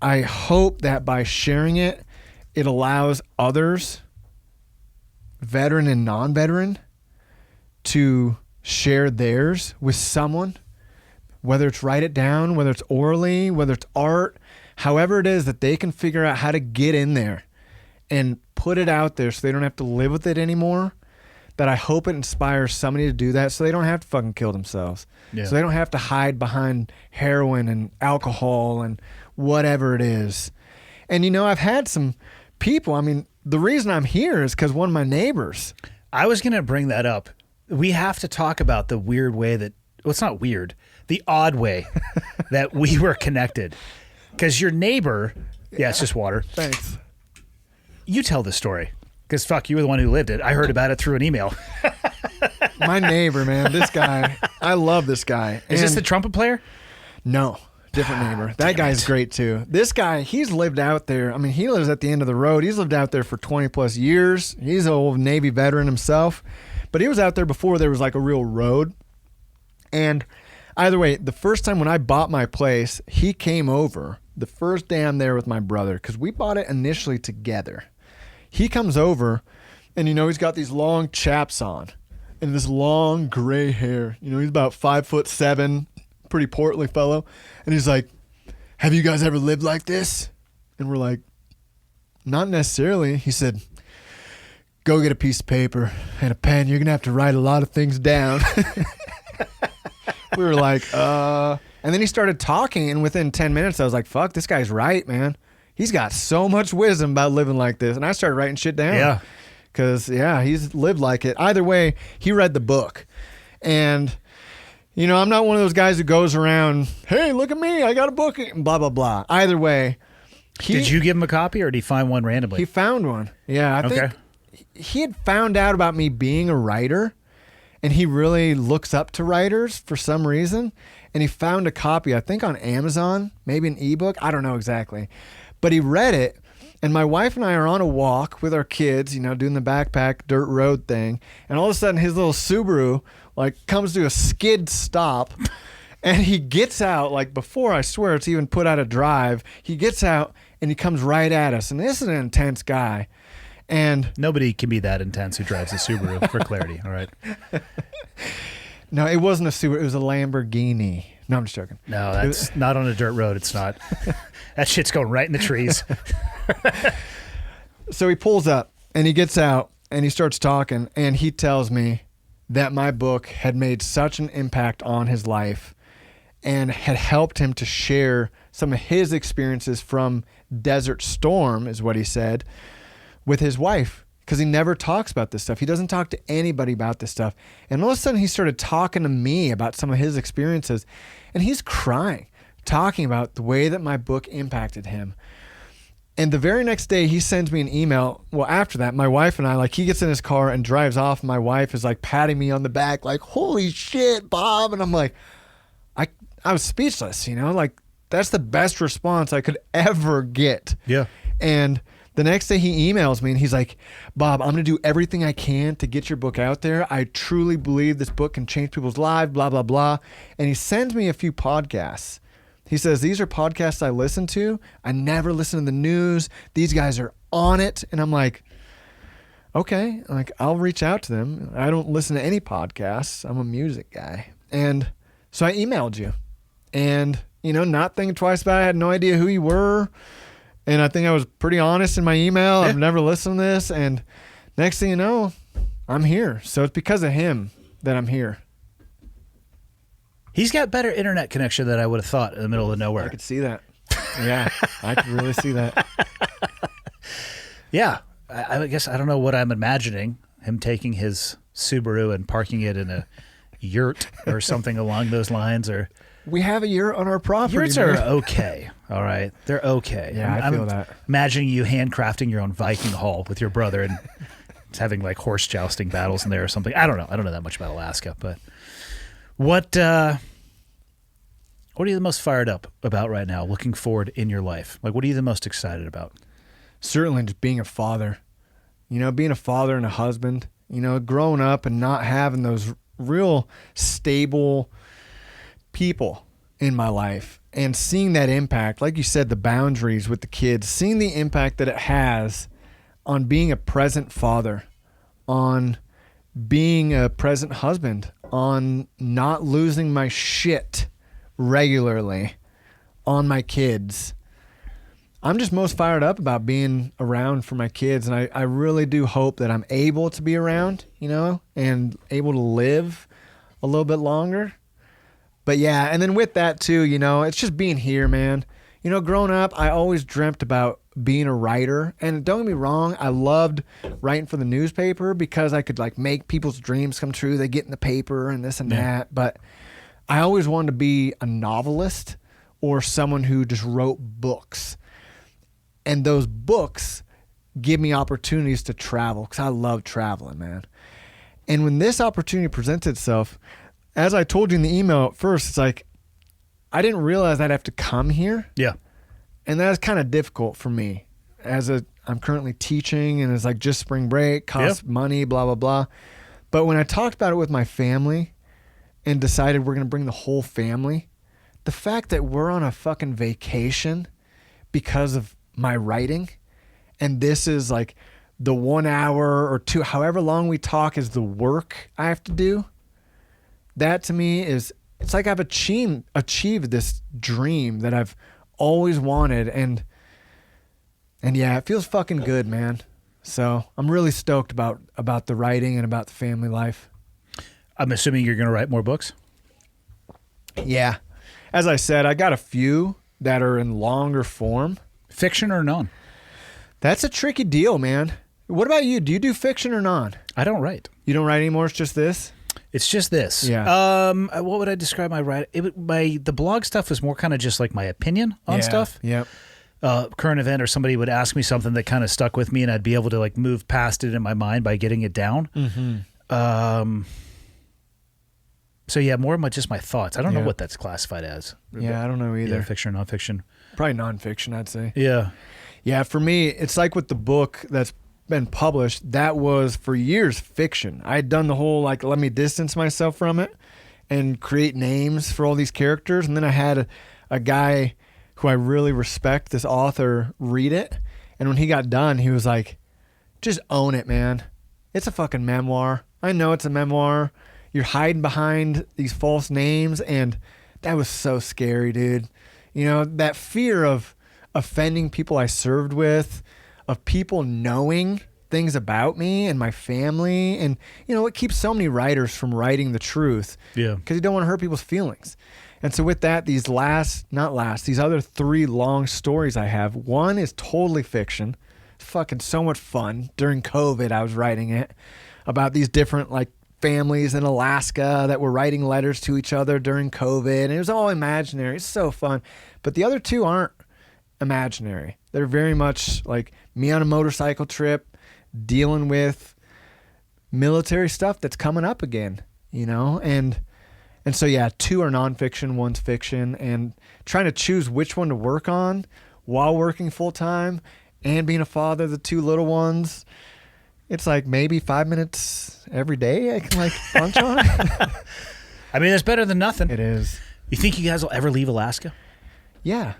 I hope that by sharing it, it allows others, veteran and non-veteran, to share theirs with someone, whether it's write it down, whether it's orally, whether it's art, however it is that they can figure out how to get in there and put it out there so they don't have to live with it anymore. That I hope it inspires somebody to do that so they don't have to fucking kill themselves. Yeah. So they don't have to hide behind heroin and alcohol and whatever it is. And, I've had some people, the reason I'm here is because one of my neighbors. I was going to bring that up. We have to talk about the weird way that, well, it's not weird, the odd way that we were connected. Because your neighbor, it's just water. Thanks. You tell the story. Because fuck, you were the one who lived it. I heard about it through an email. My neighbor, man, this guy, I love this guy. Is this And- the trumpet player? No, different neighbor. That guy's great too. This guy, he's lived out there. He lives at the end of the road. He's lived out there for 20 plus years. He's an old Navy veteran himself, but he was out there before there was like a real road. And either way, the first time when I bought my place, he came over the first day I'm there with my brother, because we bought it initially together. He comes over, and he's got these long chaps on and this long gray hair. He's about 5'7", pretty portly fellow. And he's like, "Have you guys ever lived like this?" And we're like, "Not necessarily." He said, "Go get a piece of paper and a pen. You're going to have to write a lot of things down." We were like, And then he started talking, and within 10 minutes, I was like, fuck, this guy's right, man. He's got so much wisdom about living like this. And I started writing shit down. Yeah. Because, he's lived like it. Either way, he read the book. And, I'm not one of those guys who goes around, "Hey, look at me, I got a book," and blah, blah, blah. Either way. Did you give him a copy, or did he find one randomly? He found one. Yeah, I think he had found out about me being a writer, and he really looks up to writers for some reason. And he found a copy, I think on Amazon, maybe an ebook. I don't know exactly. But he read it, and my wife and I are on a walk with our kids, doing the backpack dirt road thing. And all of a sudden, his little Subaru, comes to a skid stop. And he gets out, before, I swear, it's even put out of drive. He gets out, and he comes right at us. And this is an intense guy. And nobody can be that intense who drives a Subaru, for clarity, all right? No, it wasn't a Subaru. It was a Lamborghini. No, I'm just joking. No, that's not on a dirt road. It's not. That shit's going right in the trees. So he pulls up, and he gets out, and he starts talking, and he tells me that my book had made such an impact on his life and had helped him to share some of his experiences from Desert Storm, is what he said, with his wife. Because he never talks about this stuff. He doesn't talk to anybody about this stuff. And all of a sudden, he started talking to me about some of his experiences. And he's crying, talking about the way that my book impacted him. And the very next day, he sends me an email. Well, after that, my wife and I, he gets in his car and drives off. My wife is patting me on the back, "Holy shit, Bob." And I'm like, I was speechless, that's the best response I could ever get. Yeah. And the next day he emails me and he's like, "Bob, I'm going to do everything I can to get your book out there. I truly believe this book can change people's lives, blah, blah, blah." And he sends me a few podcasts. He says, "These are podcasts I listen to. I never listen to the news. These guys are on it." And I'm like, okay, I'll reach out to them. I don't listen to any podcasts. I'm a music guy. And so I emailed you and, not thinking twice about it. I had no idea who you were. And I think I was pretty honest in my email. I've never listened to this. And next thing you know, I'm here. So it's because of him that I'm here. He's got better internet connection than I would have thought in the middle of nowhere. I could see that. Yeah, I could really see that. Yeah. I guess I don't know what I'm imagining. Him taking his Subaru and parking it in a yurt or something along those lines. Or we have a yurt on our property. Yurts are okay. All right. They're okay. Yeah, I feel that. Imagining you handcrafting your own Viking hull with your brother and having horse jousting battles in there or something. I don't know. I don't know that much about Alaska, but what are you the most fired up about right now, looking forward in your life? What are you the most excited about? Certainly just being a father. Being a father and a husband. Growing up and not having those real stable people in my life and seeing that impact, like you said, the boundaries with the kids, seeing the impact that it has on being a present father, on being a present husband, on not losing my shit regularly on my kids. I'm just most fired up about being around for my kids. And I really do hope that I'm able to be around, and able to live a little bit longer. But yeah, and then with that too, it's just being here, man. Growing up, I always dreamt about being a writer. And don't get me wrong, I loved writing for the newspaper because I could make people's dreams come true. They get in the paper and this and that. But I always wanted to be a novelist or someone who just wrote books. And those books give me opportunities to travel because I love traveling, man. And when this opportunity presents itself, as I told you in the email at first, it's I didn't realize I'd have to come here. Yeah. And that's kind of difficult for me I'm currently teaching and it's just spring break, costs money, blah, blah, blah. But when I talked about it with my family and decided we're going to bring the whole family, the fact that we're on a fucking vacation because of my writing. And this is like the 1 hour or 2, however long we talk, is the work I have to do. That to me is, it's like I've achieved this dream that I've always wanted. And yeah, it feels fucking good, man. So I'm really stoked about the writing and about the family life. I'm assuming you're going to write more books? Yeah. As I said, I got a few that are in longer form. Fiction or non? That's a tricky deal, man. What about you? Do you do fiction or non? I don't write. You don't write anymore? It's just this? It's just this. Yeah. What would I describe my writing? The blog stuff was more kind of just like my opinion on stuff. Yep. Current event, or somebody would ask me something that kind of stuck with me, and I'd be able to like move past it in my mind by getting it down. Mm-hmm. So yeah, more of just my thoughts. I don't know what that's classified as. Yeah, I don't know either. Fiction or nonfiction. Probably nonfiction, I'd say. Yeah. Yeah, for me, it's like with the book that's been published, that was for years fiction. I had done the whole like, let me distance myself from it and create names for all these characters. And then I had a guy who I really respect, this author, read it. And when he got done, he was like, just own it, man. It's a fucking memoir. I know it's a memoir. You're hiding behind these false names. And that was so scary, dude. You know, that fear of offending people I served with, of people knowing things about me and my family. And, you know, it keeps so many writers from writing the truth. Yeah. Because you don't want to hurt people's feelings. And so with that, these other 3 long stories I have, one is totally fiction. It's fucking so much fun. During COVID, I was writing it about these different like families in Alaska that were writing letters to each other during COVID. And it was all imaginary. It's so fun. But the other 2 aren't imaginary. They're very much like me on a motorcycle trip, dealing with military stuff that's coming up again, you know? And so, yeah, 2 are nonfiction, 1's fiction, and trying to choose which one to work on while working full time and being a father of the 2 little ones. It's like maybe 5 minutes every day I can like punch on. I mean, it's better than nothing. It is. You think you guys will ever leave Alaska? Yeah.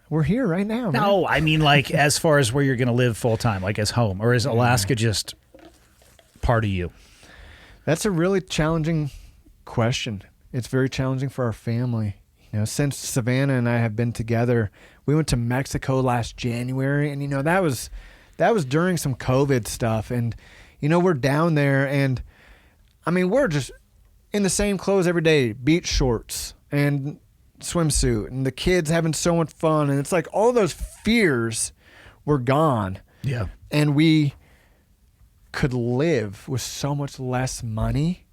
We're here right now, man. No, I mean like as far as where you're going to live full time, like as home, or is Alaska just part of you? That's a really challenging question. It's very challenging for our family. You know, since Savannah and I have been together, we went to Mexico last January, and you know that was during some COVID stuff, and you know we're down there, and I mean we're just in the same clothes every day, beach shorts and swimsuit, and the kids having so much fun, and it's like all those fears were gone. Yeah. And we could live with so much less money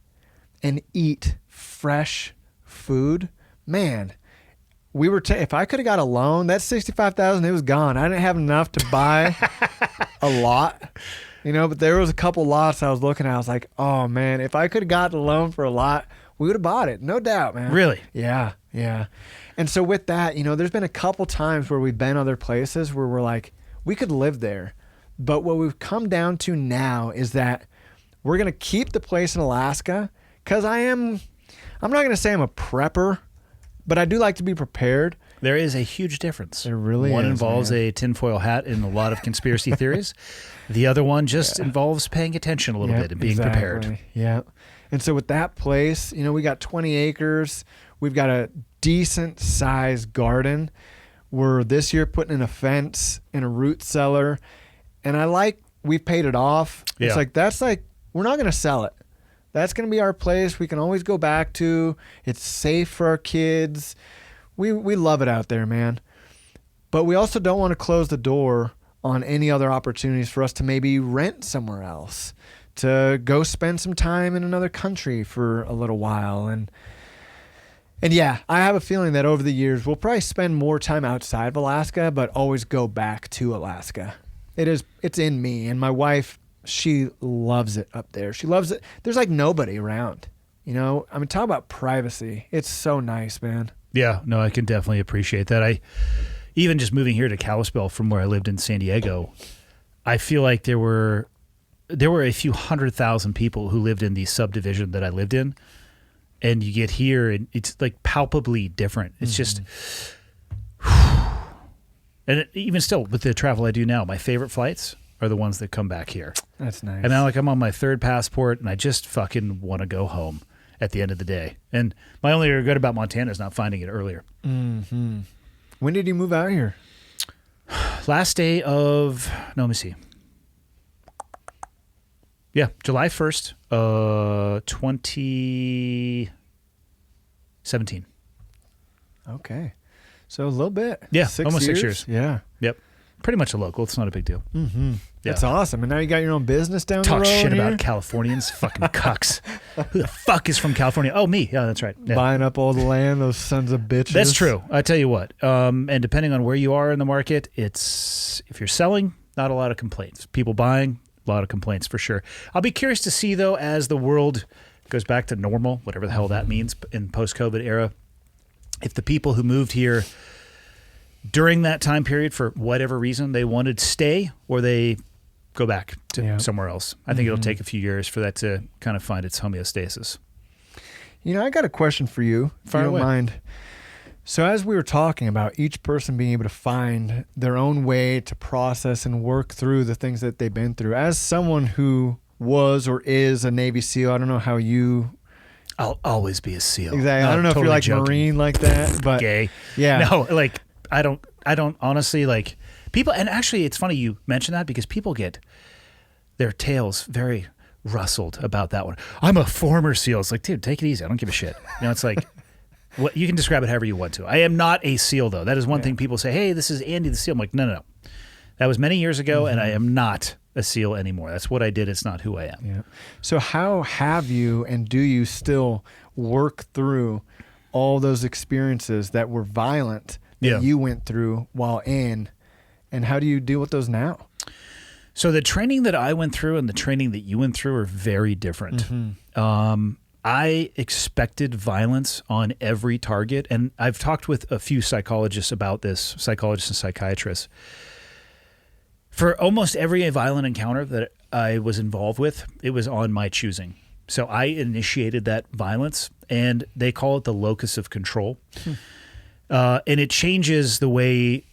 and eat fresh food. Man, we were if I could have got a loan, that $65,000, it was gone. I didn't have enough to buy a lot, you know, but there was a couple lots I was looking at. I was like, oh man, if I could have gotten a loan for a lot, we would have bought it. No doubt, man. Really? Yeah. Yeah. And so with that, you know, there's been a couple times where we've been other places where we're like, we could live there. But what we've come down to now is that we're going to keep the place in Alaska because I'm not going to say I'm a prepper, but I do like to be prepared. There is a huge difference. There really One is, involves man. a tinfoil hat and a lot of conspiracy theories. The other one just involves paying attention a little bit and being prepared. Yeah. And so with that place, you know, we got 20 acres. We've got a decent sized garden. We're this year putting in a fence and a root cellar. And we've paid it off. Yeah. It's like, we're not going to sell it. That's going to be our place. We can always go back to. It's safe for our kids. We love it out there, man. But we also don't want to close the door on any other opportunities for us to maybe rent somewhere else, to go spend some time in another country for a little while. And yeah, I have a feeling that over the years, we'll probably spend more time outside of Alaska, but always go back to Alaska. It's in me. And my wife, she loves it up there. She loves it. There's like nobody around, you know? I mean, talk about privacy. It's so nice, man. Yeah, no, I can definitely appreciate that. Even just moving here to Kalispell from where I lived in San Diego, I feel like there were a few 100,000 people who lived in the subdivision that I lived in. And you get here and it's like palpably different. It's just, And even still, with the travel I do now, my favorite flights are the ones that come back here. That's nice. And now, like, I'm on my third passport, and I just fucking want to go home at the end of the day. And my only regret about Montana is not finding it earlier. Mm-hmm. When did you move out here? Last day of, no, let me see. Yeah, July 1st, 2017. Okay. So a little bit. Yeah, almost 6 years. Yeah. Yep. Pretty much a local. It's not a big deal. Mm-hmm. Yeah. That's awesome. And now you got your own business down the road. Talk shit here? about Californians. Fucking cucks. Who the fuck is from California? Oh, me. Yeah, that's right. Yeah. Buying up all the land, those sons of bitches. That's true. I tell you what. And depending on where you are in the market, if you're selling, not a lot of complaints. People buying, a lot of complaints for sure. I'll be curious to see, though, as the world goes back to normal, whatever the hell that means in post-COVID era, if the people who moved here during that time period, for whatever reason, they wanted to stay or they go back to somewhere else. I think it'll take a few years for that to kind of find its homeostasis. You know, I got a question for you, if you don't mind. So as we were talking about each person being able to find their own way to process and work through the things that they've been through, as someone who was or is a Navy SEAL, I don't know how you... I'll always be a SEAL. Exactly. I don't know if you're like joking. Marine like that, but... Gay. Yeah. No, like, I don't honestly, like, people... And actually, it's funny you mention that because people get their tails very rustled about that one. I'm a former SEAL. It's like, dude, take it easy. I don't give a shit. You know, it's like... What, you can describe it however you want to. I am not a SEAL, though. That is one thing people say, hey, this is Andy the SEAL. I'm like, no. That was many years ago, and I am not a SEAL anymore. That's what I did. It's not who I am. Yeah. So how have you and do you still work through all those experiences that were violent that you went through while in, and how do you deal with those now? So the training that I went through and the training that you went through are very different. I expected violence on every target, and I've talked with a few psychologists about this, psychologists and psychiatrists. For almost every violent encounter that I was involved with, it was on my choosing. So I initiated that violence, and they call it the locus of control. And it changes the way,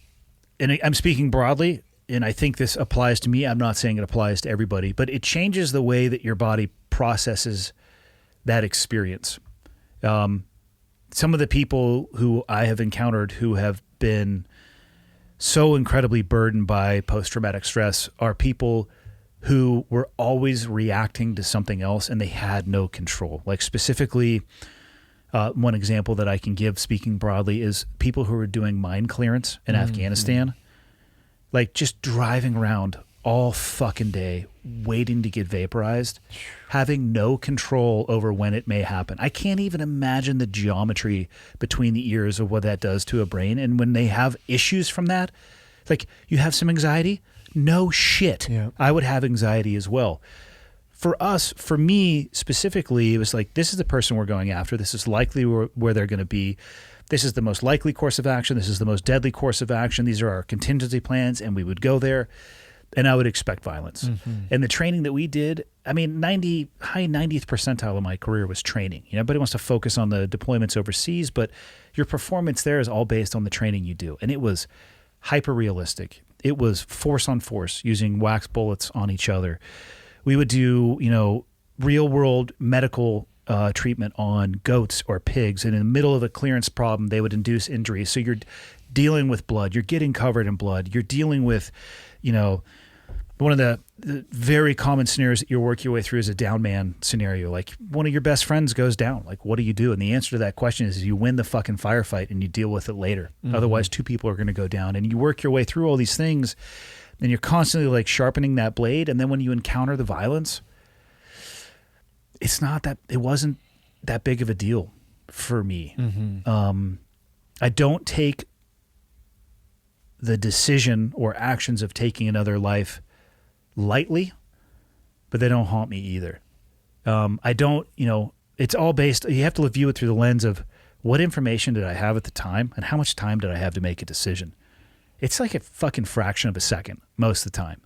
and I'm speaking broadly, and I think this applies to me. I'm not saying it applies to everybody, but it changes the way that your body processes that experience. Some of the people who I have encountered who have been so incredibly burdened by post-traumatic stress are people who were always reacting to something else and they had no control. Like specifically, one example that I can give, speaking broadly, is people who were doing mine clearance in Afghanistan, like just driving around all fucking day, waiting to get vaporized, having no control over when it may happen. I can't even imagine the geometry between the ears of what that does to a brain. And when they have issues from that, like you have some anxiety, no shit. Yeah. I would have anxiety as well. For us, for me specifically, it was like, this is the person we're going after. This is likely where they're going to be. This is the most likely course of action. This is the most deadly course of action. These are our contingency plans, and we would go there. And I would expect violence. And the training that we did, I mean, high 90th percentile of my career was training. You know, everybody wants to focus on the deployments overseas, but your performance there is all based on the training you do. And it was hyper realistic. It was force on force, using wax bullets on each other. We would do, you know, real world medical treatment on goats or pigs. And in the middle of a clearance problem, they would induce injury. So you're dealing with blood. You're getting covered in blood. You're dealing with, you know, one of the very common scenarios that you work your way through is a down man scenario. Like one of your best friends goes down. Like, what do you do? And the answer to that question is you win the fucking firefight and you deal with it later. Otherwise, two people are going to go down. And you work your way through all these things and you're constantly like sharpening that blade. And then when you encounter the violence, it wasn't that big of a deal for me. I don't take the decision or actions of taking another life lightly, but they don't haunt me either. I don't, you know, it's all based, you have to view it through the lens of what information did I have at the time and how much time did I have to make a decision. It's like a fucking fraction of a second most of the time.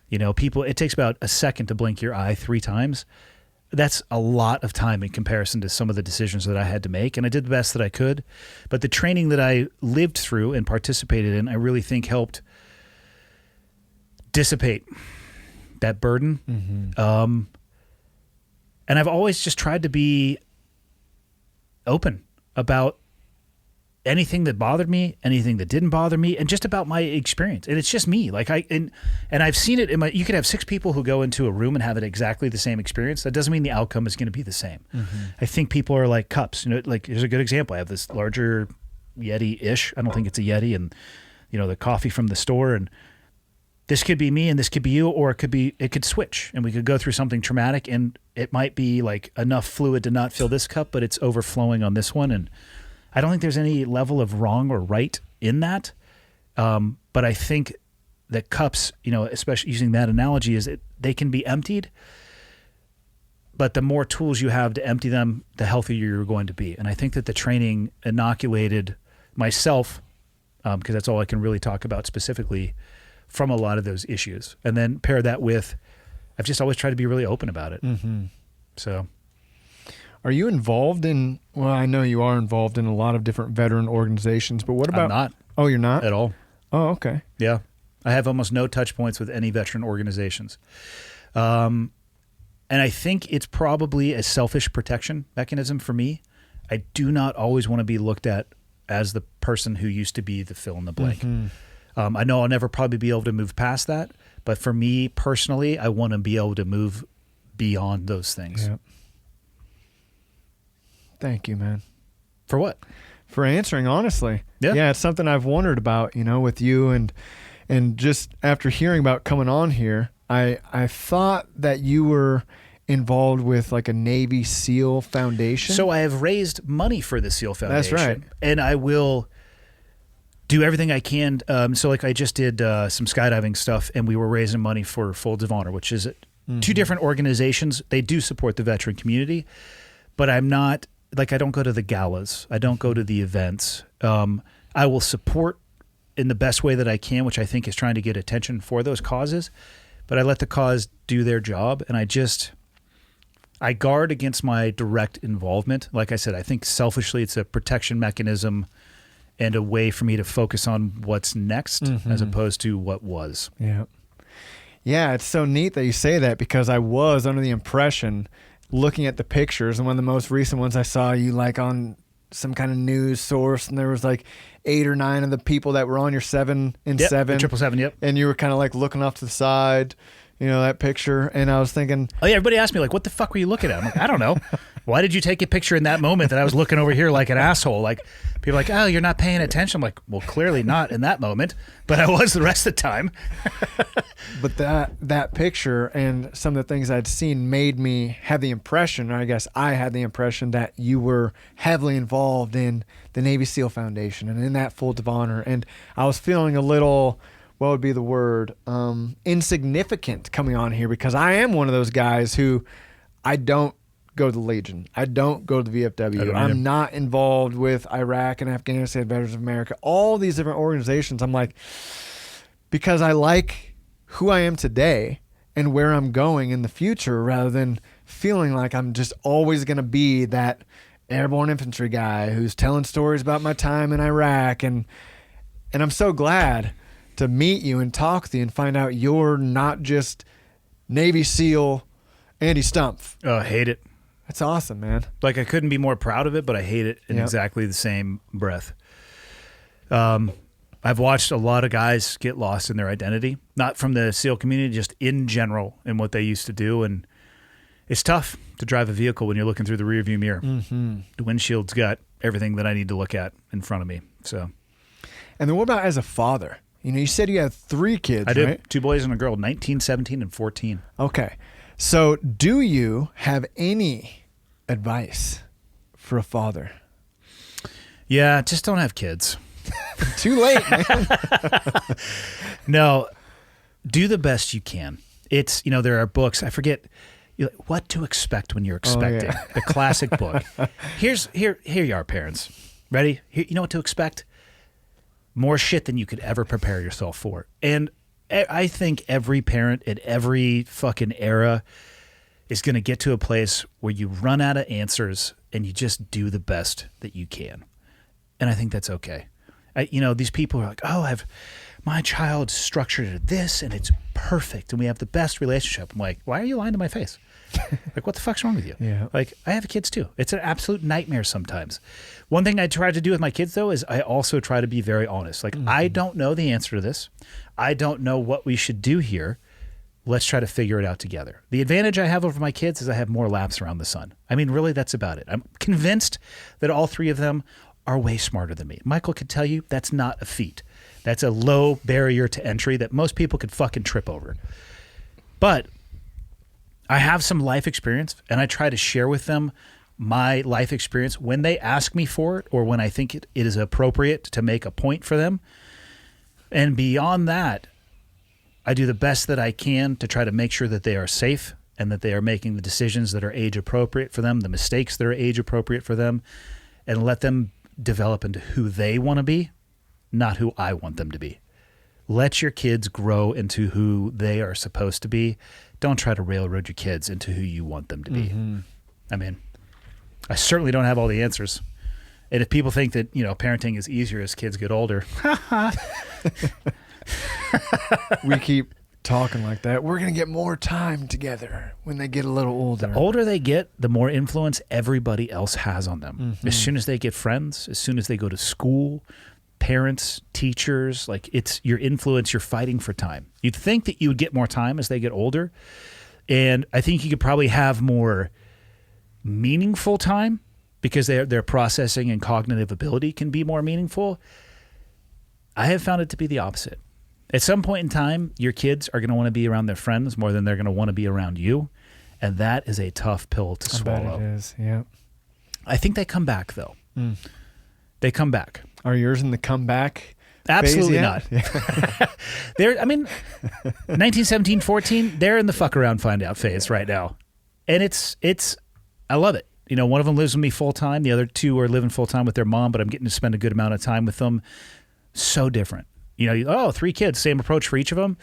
You know, it takes about a second to blink your eye 3 times. that's a lot of time in comparison to some of the decisions that I had to make, and I did the best that I could. But the training that I lived through and participated in, I really think helped dissipate that burden. And I've always just tried to be open about anything that bothered me, anything that didn't bother me, and just about my experience. And it's just me. Like and I've seen it in my, you could have 6 people who go into a room and have it exactly the same experience. That doesn't mean the outcome is going to be the same. I think people are like cups. You know, like here's a good example. I have this larger Yeti-ish. I don't think it's a Yeti, and you know, the coffee from the store, and this could be me and this could be you, or it could switch, and we could go through something traumatic, and it might be like enough fluid to not fill this cup, but it's overflowing on this one. And I don't think there's any level of wrong or right in that. But I think that cups, you know, especially using that analogy, is they can be emptied, but the more tools you have to empty them, the healthier you're going to be. And I think that the training inoculated myself, because that's all I can really talk about specifically, from a lot of those issues. And then pair that with, I've just always tried to be really open about it. So. Are you involved in, well, I know you are involved in a lot of different veteran organizations, but what about? I'm not. Oh, you're not? At all. Oh, okay. Yeah. I have almost no touch points with any veteran organizations. And I think it's probably a selfish protection mechanism for me. I do not always want to be looked at as the person who used to be the fill in the blank. I know I'll never probably be able to move past that, but for me personally, I want to be able to move beyond those things. Yep. Thank you, man. For what? For answering, honestly. Yeah. It's something I've wondered about, you know, with you, and just after hearing about coming on here, I thought that you were involved with like a Navy SEAL foundation. So I have raised money for the SEAL Foundation. That's right. And I will do everything I can. So like I just did some skydiving stuff, and we were raising money for Folds of Honor, which is 2 different organizations. They do support the veteran community, but I'm not, like, I don't go to the galas. I don't go to the events. I will support in the best way that I can, which I think is trying to get attention for those causes, but I let the cause do their job. And I guard against my direct involvement. Like I said, I think selfishly it's a protection mechanism and a way for me to focus on what's next as opposed to what was. Yeah. Yeah, it's so neat that you say that, because I was under the impression, looking at the pictures, and one of the most recent ones I saw you like on some kind of news source, and there was like 8 or 9 of the people that were on your 7 and 7. 777, yep. And you were kind of like looking off to the side, you know, that picture. And I was thinking, oh yeah, everybody asked me like, what the fuck were you looking at? I'm like, I don't know. Why did you take a picture in that moment that I was looking over here like an asshole? Like, people are like, oh, you're not paying attention. I'm like, well, clearly not in that moment, but I was the rest of the time. But that picture and some of the things I'd seen made me have the impression, or I guess I had the impression, that you were heavily involved in the Navy SEAL Foundation and in that Folds of Honor. And I was feeling a little, what would be the word, insignificant coming on here, because I am one of those guys who, I don't go to the Legion. I don't go to the VFW. I'm not involved with Iraq and Afghanistan, Veterans of America, all these different organizations. I'm like, because I like who I am today and where I'm going in the future, rather than feeling like I'm just always going to be that airborne infantry guy who's telling stories about my time in Iraq. And I'm so glad to meet you and talk to you and find out you're not just Navy SEAL Andy Stumpf. Oh, I hate it. That's awesome, man. Like, I couldn't be more proud of it, but I hate it in exactly the same breath. I've watched a lot of guys get lost in their identity, not from the SEAL community, just in general in what they used to do. And it's tough to drive a vehicle when you're looking through the rearview mirror. The windshield's got everything that I need to look at in front of me. So, and then what about as a father? You know, you said you had 3 kids, I do. right? 2 boys and a girl, 19, 17, and 14. Okay. So do you have any advice for a father? Yeah, just don't have kids. Too late, man. No, do the best you can. It's, you know, there are books, I forget what to expect when you're expecting. The classic book. Here you are, parents. Ready? Here, you know what to expect? More shit than you could ever prepare yourself for. And I think every parent at every fucking era is going to get to a place where you run out of answers and you just do the best that you can. And I think that's okay. These people are like, oh, my child structured this and it's perfect and we have the best relationship. I'm like, why are you lying to my face? Like, what the fuck's wrong with you? Yeah. Like, I have kids too. It's an absolute nightmare sometimes. One thing I try to do with my kids, though, is I also try to be very honest. Like, I don't know the answer to this. I don't know what we should do here. Let's try to figure it out together. The advantage I have over my kids is I have more laps around the sun. I mean, really, that's about it. I'm convinced that all three of them are way smarter than me. Michael could tell you that's not a feat. That's a low barrier to entry that most people could fucking trip over. But I have some life experience, and I try to share with them my life experience when they ask me for it or when I think it is appropriate to make a point for them. And beyond that, I do the best that I can to try to make sure that they are safe and that they are making the decisions that are age appropriate for them, the mistakes that are age appropriate for them, and let them develop into who they want to be, not who I want them to be. Let your kids grow into who they are supposed to be. Don't try to railroad your kids into who you want them to be. I mean, I certainly don't have all the answers. And if people think that, parenting is easier as kids get older, we keep talking like that. We're going to get more time together when they get a little older. The older they get, the more influence everybody else has on them. As soon as they get friends, as soon as they go to school, parents, teachers, like it's your influence, you're fighting for time. You'd think that you would get more time as they get older. And I think you could probably have more meaningful time because their processing and cognitive ability can be more meaningful. I have found it to be the opposite. At some point in time, your kids are going to want to be around their friends more than they're going to want to be around you. And that is a tough pill to swallow. I bet it is, yeah. I think they come back, though. They come back. Are yours in the comeback? Absolutely phase yet? not. They're, 1917, 14, they're in the fuck around, find out phase right now. And I love it. One of them lives with me full time. The other two are living full time with their mom, but I'm getting to spend a good amount of time with them. So different. 3 kids, same approach for each of them.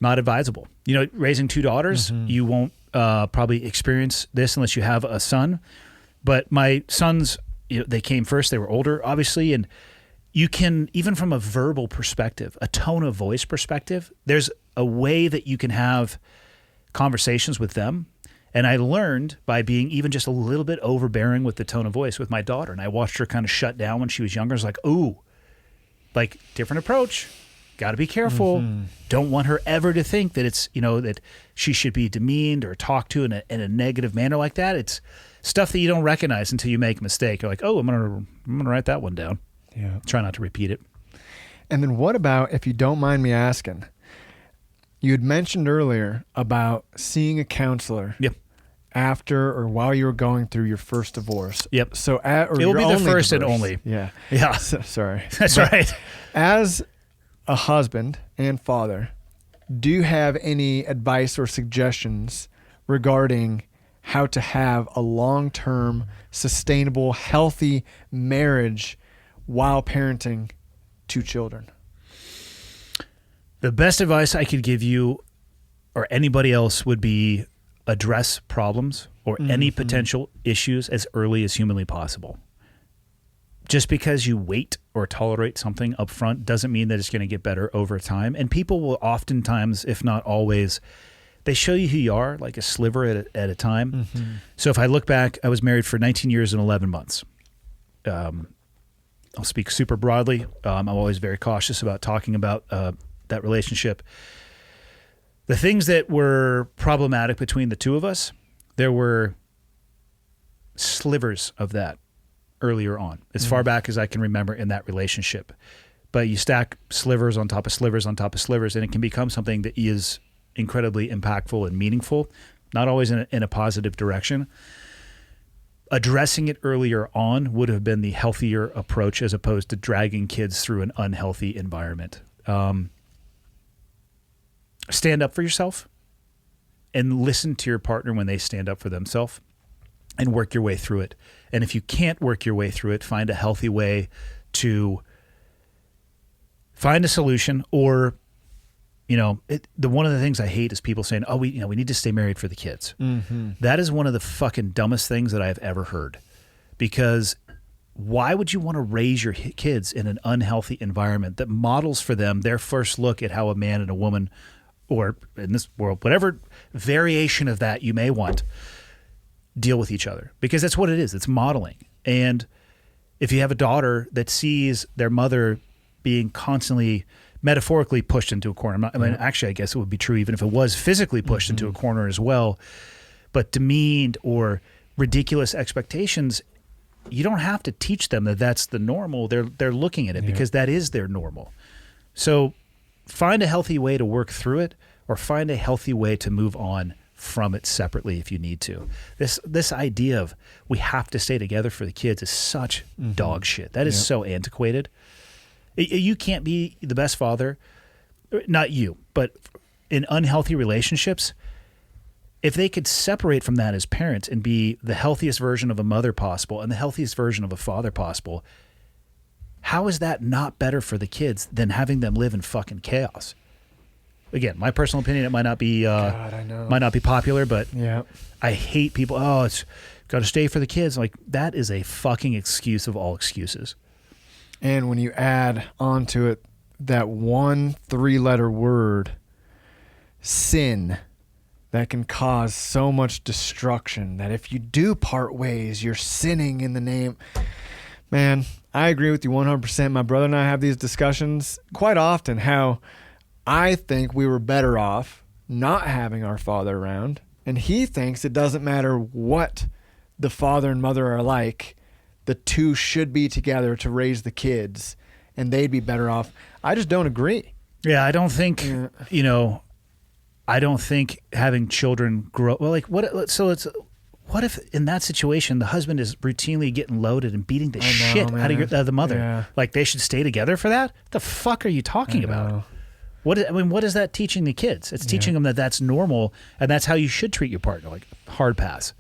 Not advisable. Raising 2 daughters, you won't probably experience this unless you have a son. But my sons, they came first. They were older, obviously, and you can, even from a verbal perspective, a tone of voice perspective, there's a way that you can have conversations with them. And I learned by being even just a little bit overbearing with the tone of voice with my daughter. And I watched her kind of shut down when she was younger. I was like, ooh, like different approach. Got to be careful. Don't want her ever to think that it's, that she should be demeaned or talked to in a negative manner like that. It's stuff that you don't recognize until you make a mistake. You're like, oh, I'm gonna write that one down. Yeah. Try not to repeat it. And then what about, if you don't mind me asking, you had mentioned earlier about seeing a counselor. Yep. After or while you were going through your first divorce. Yep. So it will be the first and only. Yeah. Yeah. Sorry. That's right. As a husband and father, do you have any advice or suggestions regarding how to have a long-term, sustainable, healthy marriage while parenting 2 children? The best advice I could give you or anybody else would be address problems or any potential issues as early as humanly possible. Just because you wait or tolerate something up front doesn't mean that it's going to get better over time. And people will oftentimes, if not always, they show you who you are, like a sliver at a time. So if I look back, I was married for 19 years and 11 months. I'll speak super broadly. I'm always very cautious about talking about that relationship. The things that were problematic between the two of us, there were slivers of that earlier on, as far back as I can remember in that relationship. But you stack slivers on top of slivers on top of slivers, and it can become something that is incredibly impactful and meaningful, not always in a positive direction. Addressing it earlier on would have been the healthier approach as opposed to dragging kids through an unhealthy environment. Stand up for yourself and listen to your partner when they stand up for themselves and work your way through it. And if you can't work your way through it, find a healthy way to find a solution or, one of the things I hate is people saying, "Oh, we need to stay married for the kids." Mm-hmm. That is one of the fucking dumbest things that I've ever heard. Because why would you want to raise your kids in an unhealthy environment that models for them their first look at how a man and a woman, or in this world, whatever variation of that you may want, deal with each other? Because that's what it is. It's modeling. And if you have a daughter that sees their mother being constantly metaphorically pushed into a corner, actually, I guess it would be true even if it was physically pushed into a corner as well, but demeaned or ridiculous expectations, you don't have to teach them that that's the normal. They're looking at it because that is their normal. So find a healthy way to work through it, or find a healthy way to move on from it separately if you need to. This idea of we have to stay together for the kids is such dog shit. That is so antiquated. You can't be the best father, not you, but in unhealthy relationships, if they could separate from that as parents and be the healthiest version of a mother possible and the healthiest version of a father possible, how is that not better for the kids than having them live in fucking chaos? Again, my personal opinion, it might not be might not be popular, but I hate people. Oh, it's got to stay for the kids. Like, that is a fucking excuse of all excuses. And when you add onto it that 1 3-letter word, sin, that can cause so much destruction that if you do part ways, you're sinning in the name. Man, I agree with you 100%. My brother and I have these discussions quite often, how I think we were better off not having our father around, and he thinks it doesn't matter what the father and mother are like, the two should be together to raise the kids, and they'd be better off. I just don't agree. Yeah, I don't think, I don't think having children grow, well, like, what if in that situation the husband is routinely getting loaded and beating the shit out of the mother? Yeah. Like, they should stay together for that? What the fuck are you talking about? What is that teaching the kids? It's teaching them that that's normal and that's how you should treat your partner. Like, hard pass.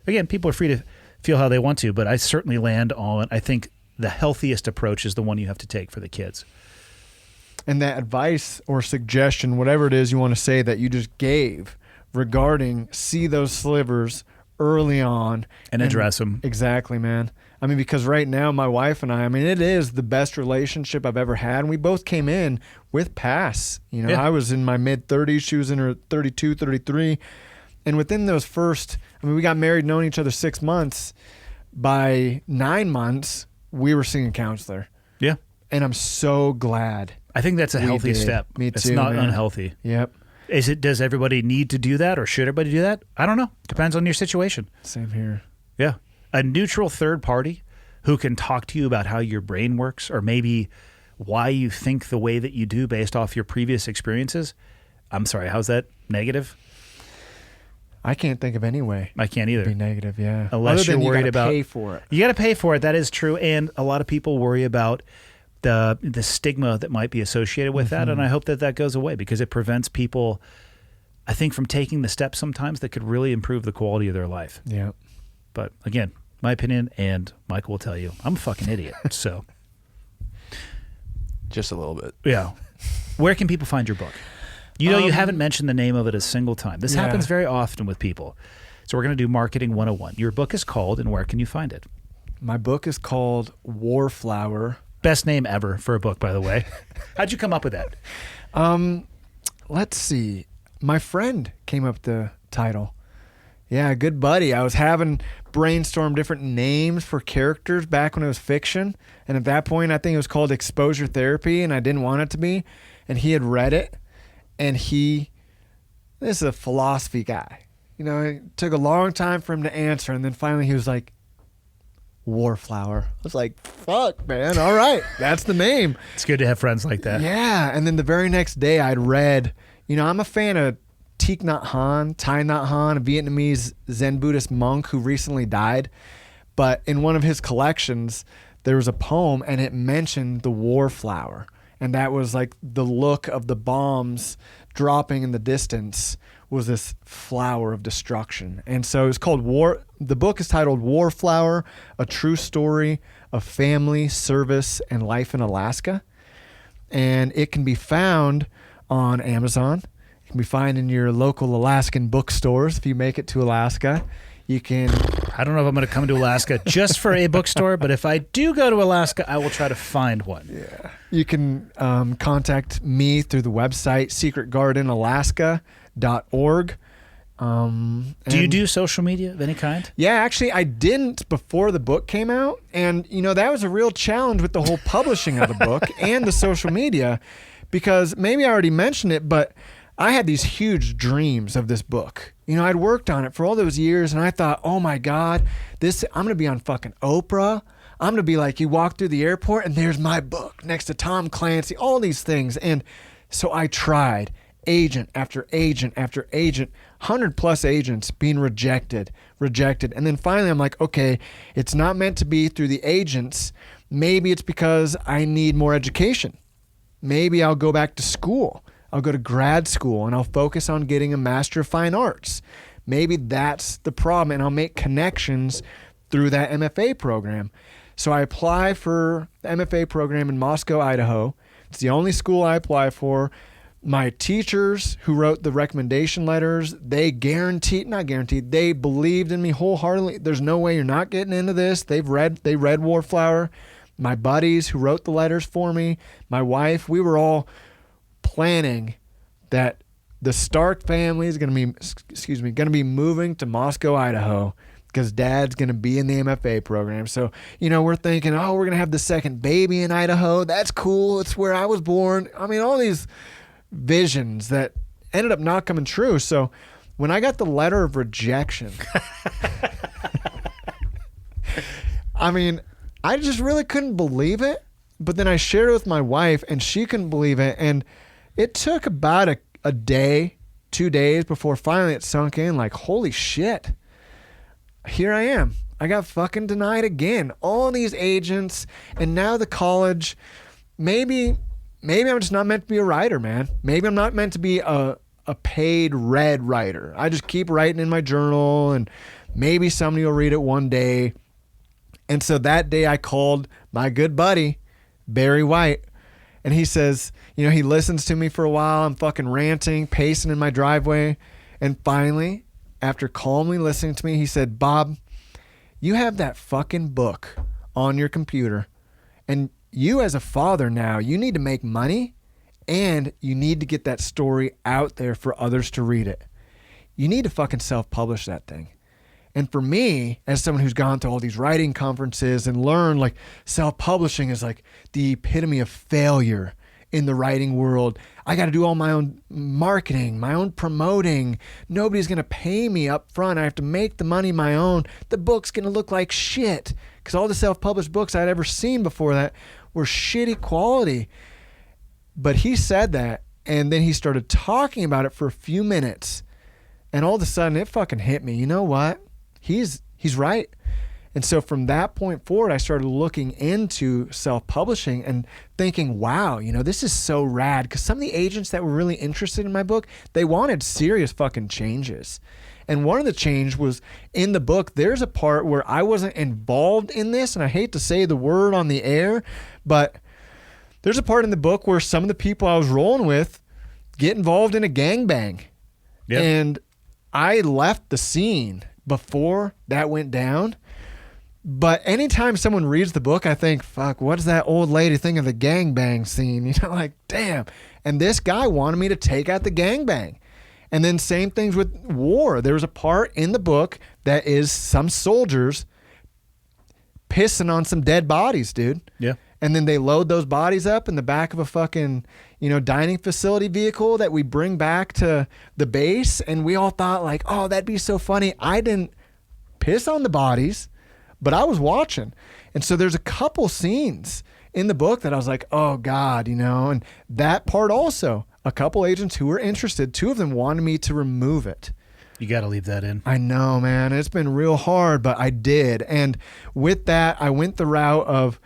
Again, people are free to feel how they want to, but I certainly land on, I think the healthiest approach is the one you have to take for the kids. And that advice or suggestion, whatever it is you want to say that you just gave regarding see those slivers early on. And address them. Exactly, man. I mean, because right now my wife and I mean, it is the best relationship I've ever had. And we both came in with pass. I was in my mid-30s. She was in her 32, 33. And within those first, we got married, known each other 6 months. By 9 months, we were seeing a counselor. Yeah. And I'm so glad. I think that's a healthy step. Me too, it's not man. unhealthy. Yep. Does everybody need to do that, or should everybody do that? I don't know. Depends on your situation. Same here. Yeah. A neutral third party who can talk to you about how your brain works, or maybe why you think the way that you do based off your previous experiences. I'm sorry, how's that negative? I can't think of any way. I can't either. Be negative, yeah. Unless you're worried about pay for it. You got to pay for it. That is true, and a lot of people worry about the stigma that might be associated with that, and I hope that goes away, because it prevents people, I think, from taking the steps sometimes that could really improve the quality of their life. Yeah. But again, my opinion, and Michael will tell you, I'm a fucking idiot. So, just a little bit. Yeah. Where can people find your book? You haven't mentioned the name of it a single time. This happens very often with people. So we're going to do Marketing 101. Your book is called, and where can you find it? My book is called Warflower. Best name ever for a book, by the way. How'd you come up with that? Let's see. My friend came up with the title. Yeah, a good buddy. I was having brainstorm different names for characters back when it was fiction. And at that point, I think it was called Exposure Therapy, and I didn't want it to be. And he had read it, and this is a philosophy guy. It took a long time for him to answer, and then finally he was like, Warflower. I was like, fuck, man. All right. That's the name. It's good to have friends like that. Yeah. And then the very next day I'd read, I'm a fan of Thich Nhat Hanh, a Vietnamese Zen Buddhist monk who recently died. But in one of his collections, there was a poem, and it mentioned the Warflower. And that was like the look of the bombs dropping in the distance was this flower of destruction. And so it's called the book is titled Warflower, A True Story of Family, Service, and Life in Alaska. And it can be found on Amazon. It can be found in your local Alaskan bookstores if you make it to Alaska. You can... I don't know if I'm going to come to Alaska just for a bookstore, but if I do go to Alaska, I will try to find one. Yeah. You can contact me through the website secretgardenalaska.org. Do you do social media of any kind? Yeah, actually, I didn't before the book came out. And, that was a real challenge with the whole publishing of the book and the social media, because maybe I already mentioned it, but I had these huge dreams of this book. I'd worked on it for all those years, and I thought, oh my God, I'm going to be on fucking Oprah. I'm going to be like, you walk through the airport and there's my book next to Tom Clancy, all these things. And so I tried agent after agent after agent, 100+ agents being rejected. And then finally I'm like, okay, it's not meant to be through the agents. Maybe it's because I need more education. Maybe I'll go back to school. I'll go to grad school and I'll focus on getting a Master of Fine Arts. Maybe that's the problem, and I'll make connections through that MFA program. So I apply for the MFA program in Moscow, Idaho. It's the only school I apply for. My teachers who wrote the recommendation letters, they believed in me wholeheartedly. There's no way you're not getting into this. They read Warflower. My buddies who wrote the letters for me, my wife, we were all planning that the Stark family is going to be moving to Moscow, Idaho, because Dad's going to be in the MFA program. So, we're thinking, we're going to have the second baby in Idaho. That's cool. It's where I was born. I mean, all these visions that ended up not coming true. So when I got the letter of rejection, I mean, I just really couldn't believe it. But then I shared it with my wife, and she couldn't believe it. And it took about a day, 2 days before finally it sunk in, like, holy shit. Here I am. I got fucking denied again. All these agents, and now the college. Maybe I'm just not meant to be a writer, man. Maybe I'm not meant to be a paid read writer. I just keep writing in my journal, and maybe somebody will read it one day. And so that day I called my good buddy, Barry White, and he says, he listens to me for a while. I'm fucking ranting, pacing in my driveway. And finally, after calmly listening to me, he said, Bob, you have that fucking book on your computer, and you as a father now, you need to make money, and you need to get that story out there for others to read it. You need to fucking self-publish that thing. And for me, as someone who's gone to all these writing conferences and learned, like, self-publishing is like the epitome of failure in the writing world. I got to do all my own marketing, my own promoting. Nobody's going to pay me up front. I have to make the money my own. The book's going to look like shit, because all the self-published books I'd ever seen before that were shitty quality. But he said that, and then he started talking about it for a few minutes, and all of a sudden it fucking hit me. You know what? He's right. And so from that point forward, I started looking into self-publishing and thinking, wow, this is so rad. Because some of the agents that were really interested in my book, they wanted serious fucking changes. And one of the change was in the book, there's a part where I wasn't involved in this, and I hate to say the word on the air, but there's a part in the book where some of the people I was rolling with get involved in a gangbang. Yep. And I left the scene before that went down. But anytime someone reads the book, I think, fuck, what does that old lady think of the gangbang scene? Like, damn. And this guy wanted me to take out the gangbang. And then same things with war. There was a part in the book that is some soldiers pissing on some dead bodies, dude. Yeah. And then they load those bodies up in the back of a fucking, dining facility vehicle that we bring back to the base. And we all thought, like, oh, that'd be so funny. I didn't piss on the bodies, but I was watching. And so there's a couple scenes in the book that I was like, oh God, and that part also, a couple agents who were interested, 2 of them wanted me to remove it. You got to leave that in. I know, man. It's been real hard, but I did. And with that, I went the route of,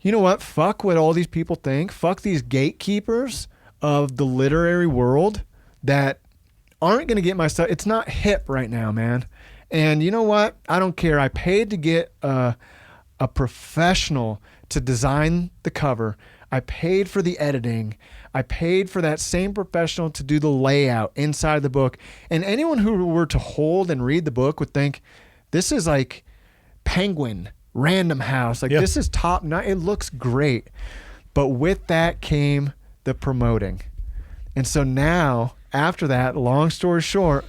you know what? Fuck what all these people think. Fuck these gatekeepers of the literary world that aren't going to get my stuff. It's not hip right now, man. And you know what? I don't care. I paid to get a professional to design the cover. I paid for the editing. I paid for that same professional to do the layout inside the book. And anyone who were to hold and read the book would think, this is like Penguin, Random House. Like, this is top notch. It looks great. But with that came the promoting. And so now, after that, long story short,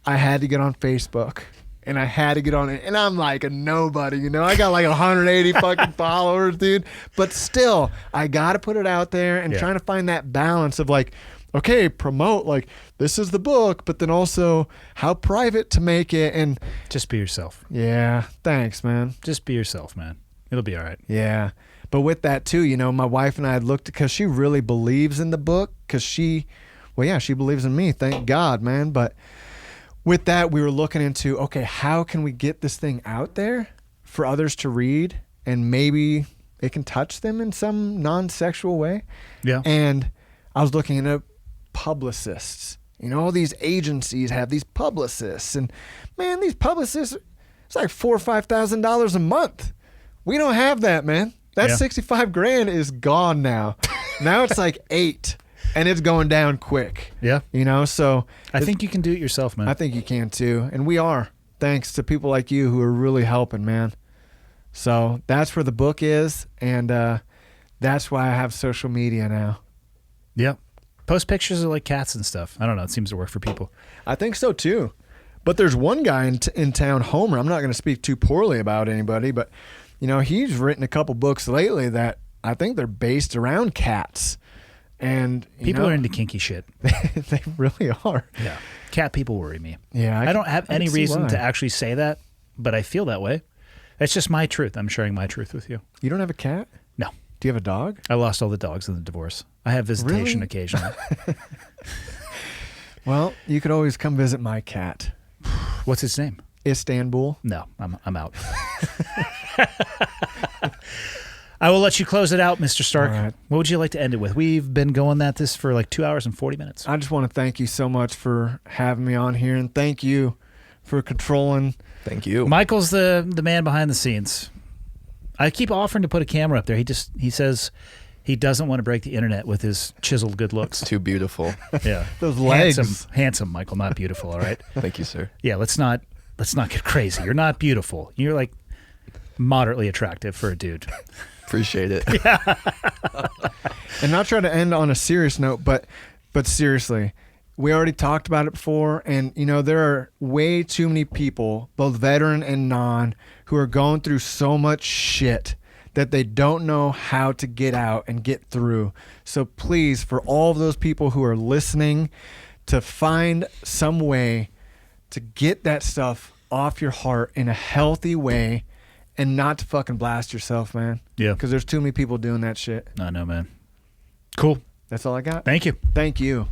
I had to get on Facebook. And I had to get on it. And I'm like a nobody, you know. I got like 180 fucking followers, dude. But still, I got to put it out there and trying to find that balance of like, okay, promote, like, this is the book, but then also how private to make it. And just be yourself. Yeah, thanks, man. Just be yourself, man. It'll be all right. Yeah. But with that too, you know, my wife and I had looked, because she really believes in the book, because she believes in me, thank God, man. But with that, we were looking into, okay, how can we get this thing out there for others to read, and maybe it can touch them in some non-sexual way. Yeah. And I was looking into publicists. You know, all these agencies have these publicists, and man, these publicists, it's like $4,000 or $5,000 a month. We don't have that, man. That $65,000 is gone now. Now it's like 8. And it's going down quick. Yeah. You know, so I think you can do it yourself, man. I think you can too. And we are, thanks to people like you who are really helping, man. So that's where the book is. And that's why I have social media now. Yeah. Post pictures of like cats and stuff. I don't know. It seems to work for people. I think so too. But there's one guy in town, Homer. I'm not going to speak too poorly about anybody, but, you know, he's written a couple books lately that I think they're based around cats. And people are into kinky shit. They really are. Yeah. Cat people worry me. Yeah. I don't have any reason to actually say that, but I feel that way. That's just my truth. I'm sharing my truth with you. You don't have a cat? No. Do you have a dog? I lost all the dogs in the divorce. I have visitation occasionally. Well, you could always come visit my cat. What's its name? Istanbul. No, I'm out. I will let you close it out, Mr. Stark. All right. What would you like to end it with? We've been going at this for like 2 hours and 40 minutes. I just want to thank you so much for having me on here, and thank you for controlling. Thank you. Michael's the man behind the scenes. I keep offering to put a camera up there. He says he doesn't want to break the internet with his chiseled good looks. It's too beautiful. Yeah. Those legs. Handsome, Michael, not beautiful, all right? Thank you, sir. Yeah, let's not get crazy. You're not beautiful. You're like moderately attractive for a dude. Appreciate it. Yeah. And not try to end on a serious note, but seriously, we already talked about it before, and you know, there are way too many people, both veteran and non, who are going through so much shit that they don't know how to get out and get through. So please, for all of those people who are listening, to find some way to get that stuff off your heart in a healthy way, and not to fucking blast yourself, man. Yeah. Because there's too many people doing that shit. I know, man. Cool. That's all I got. Thank you. Thank you.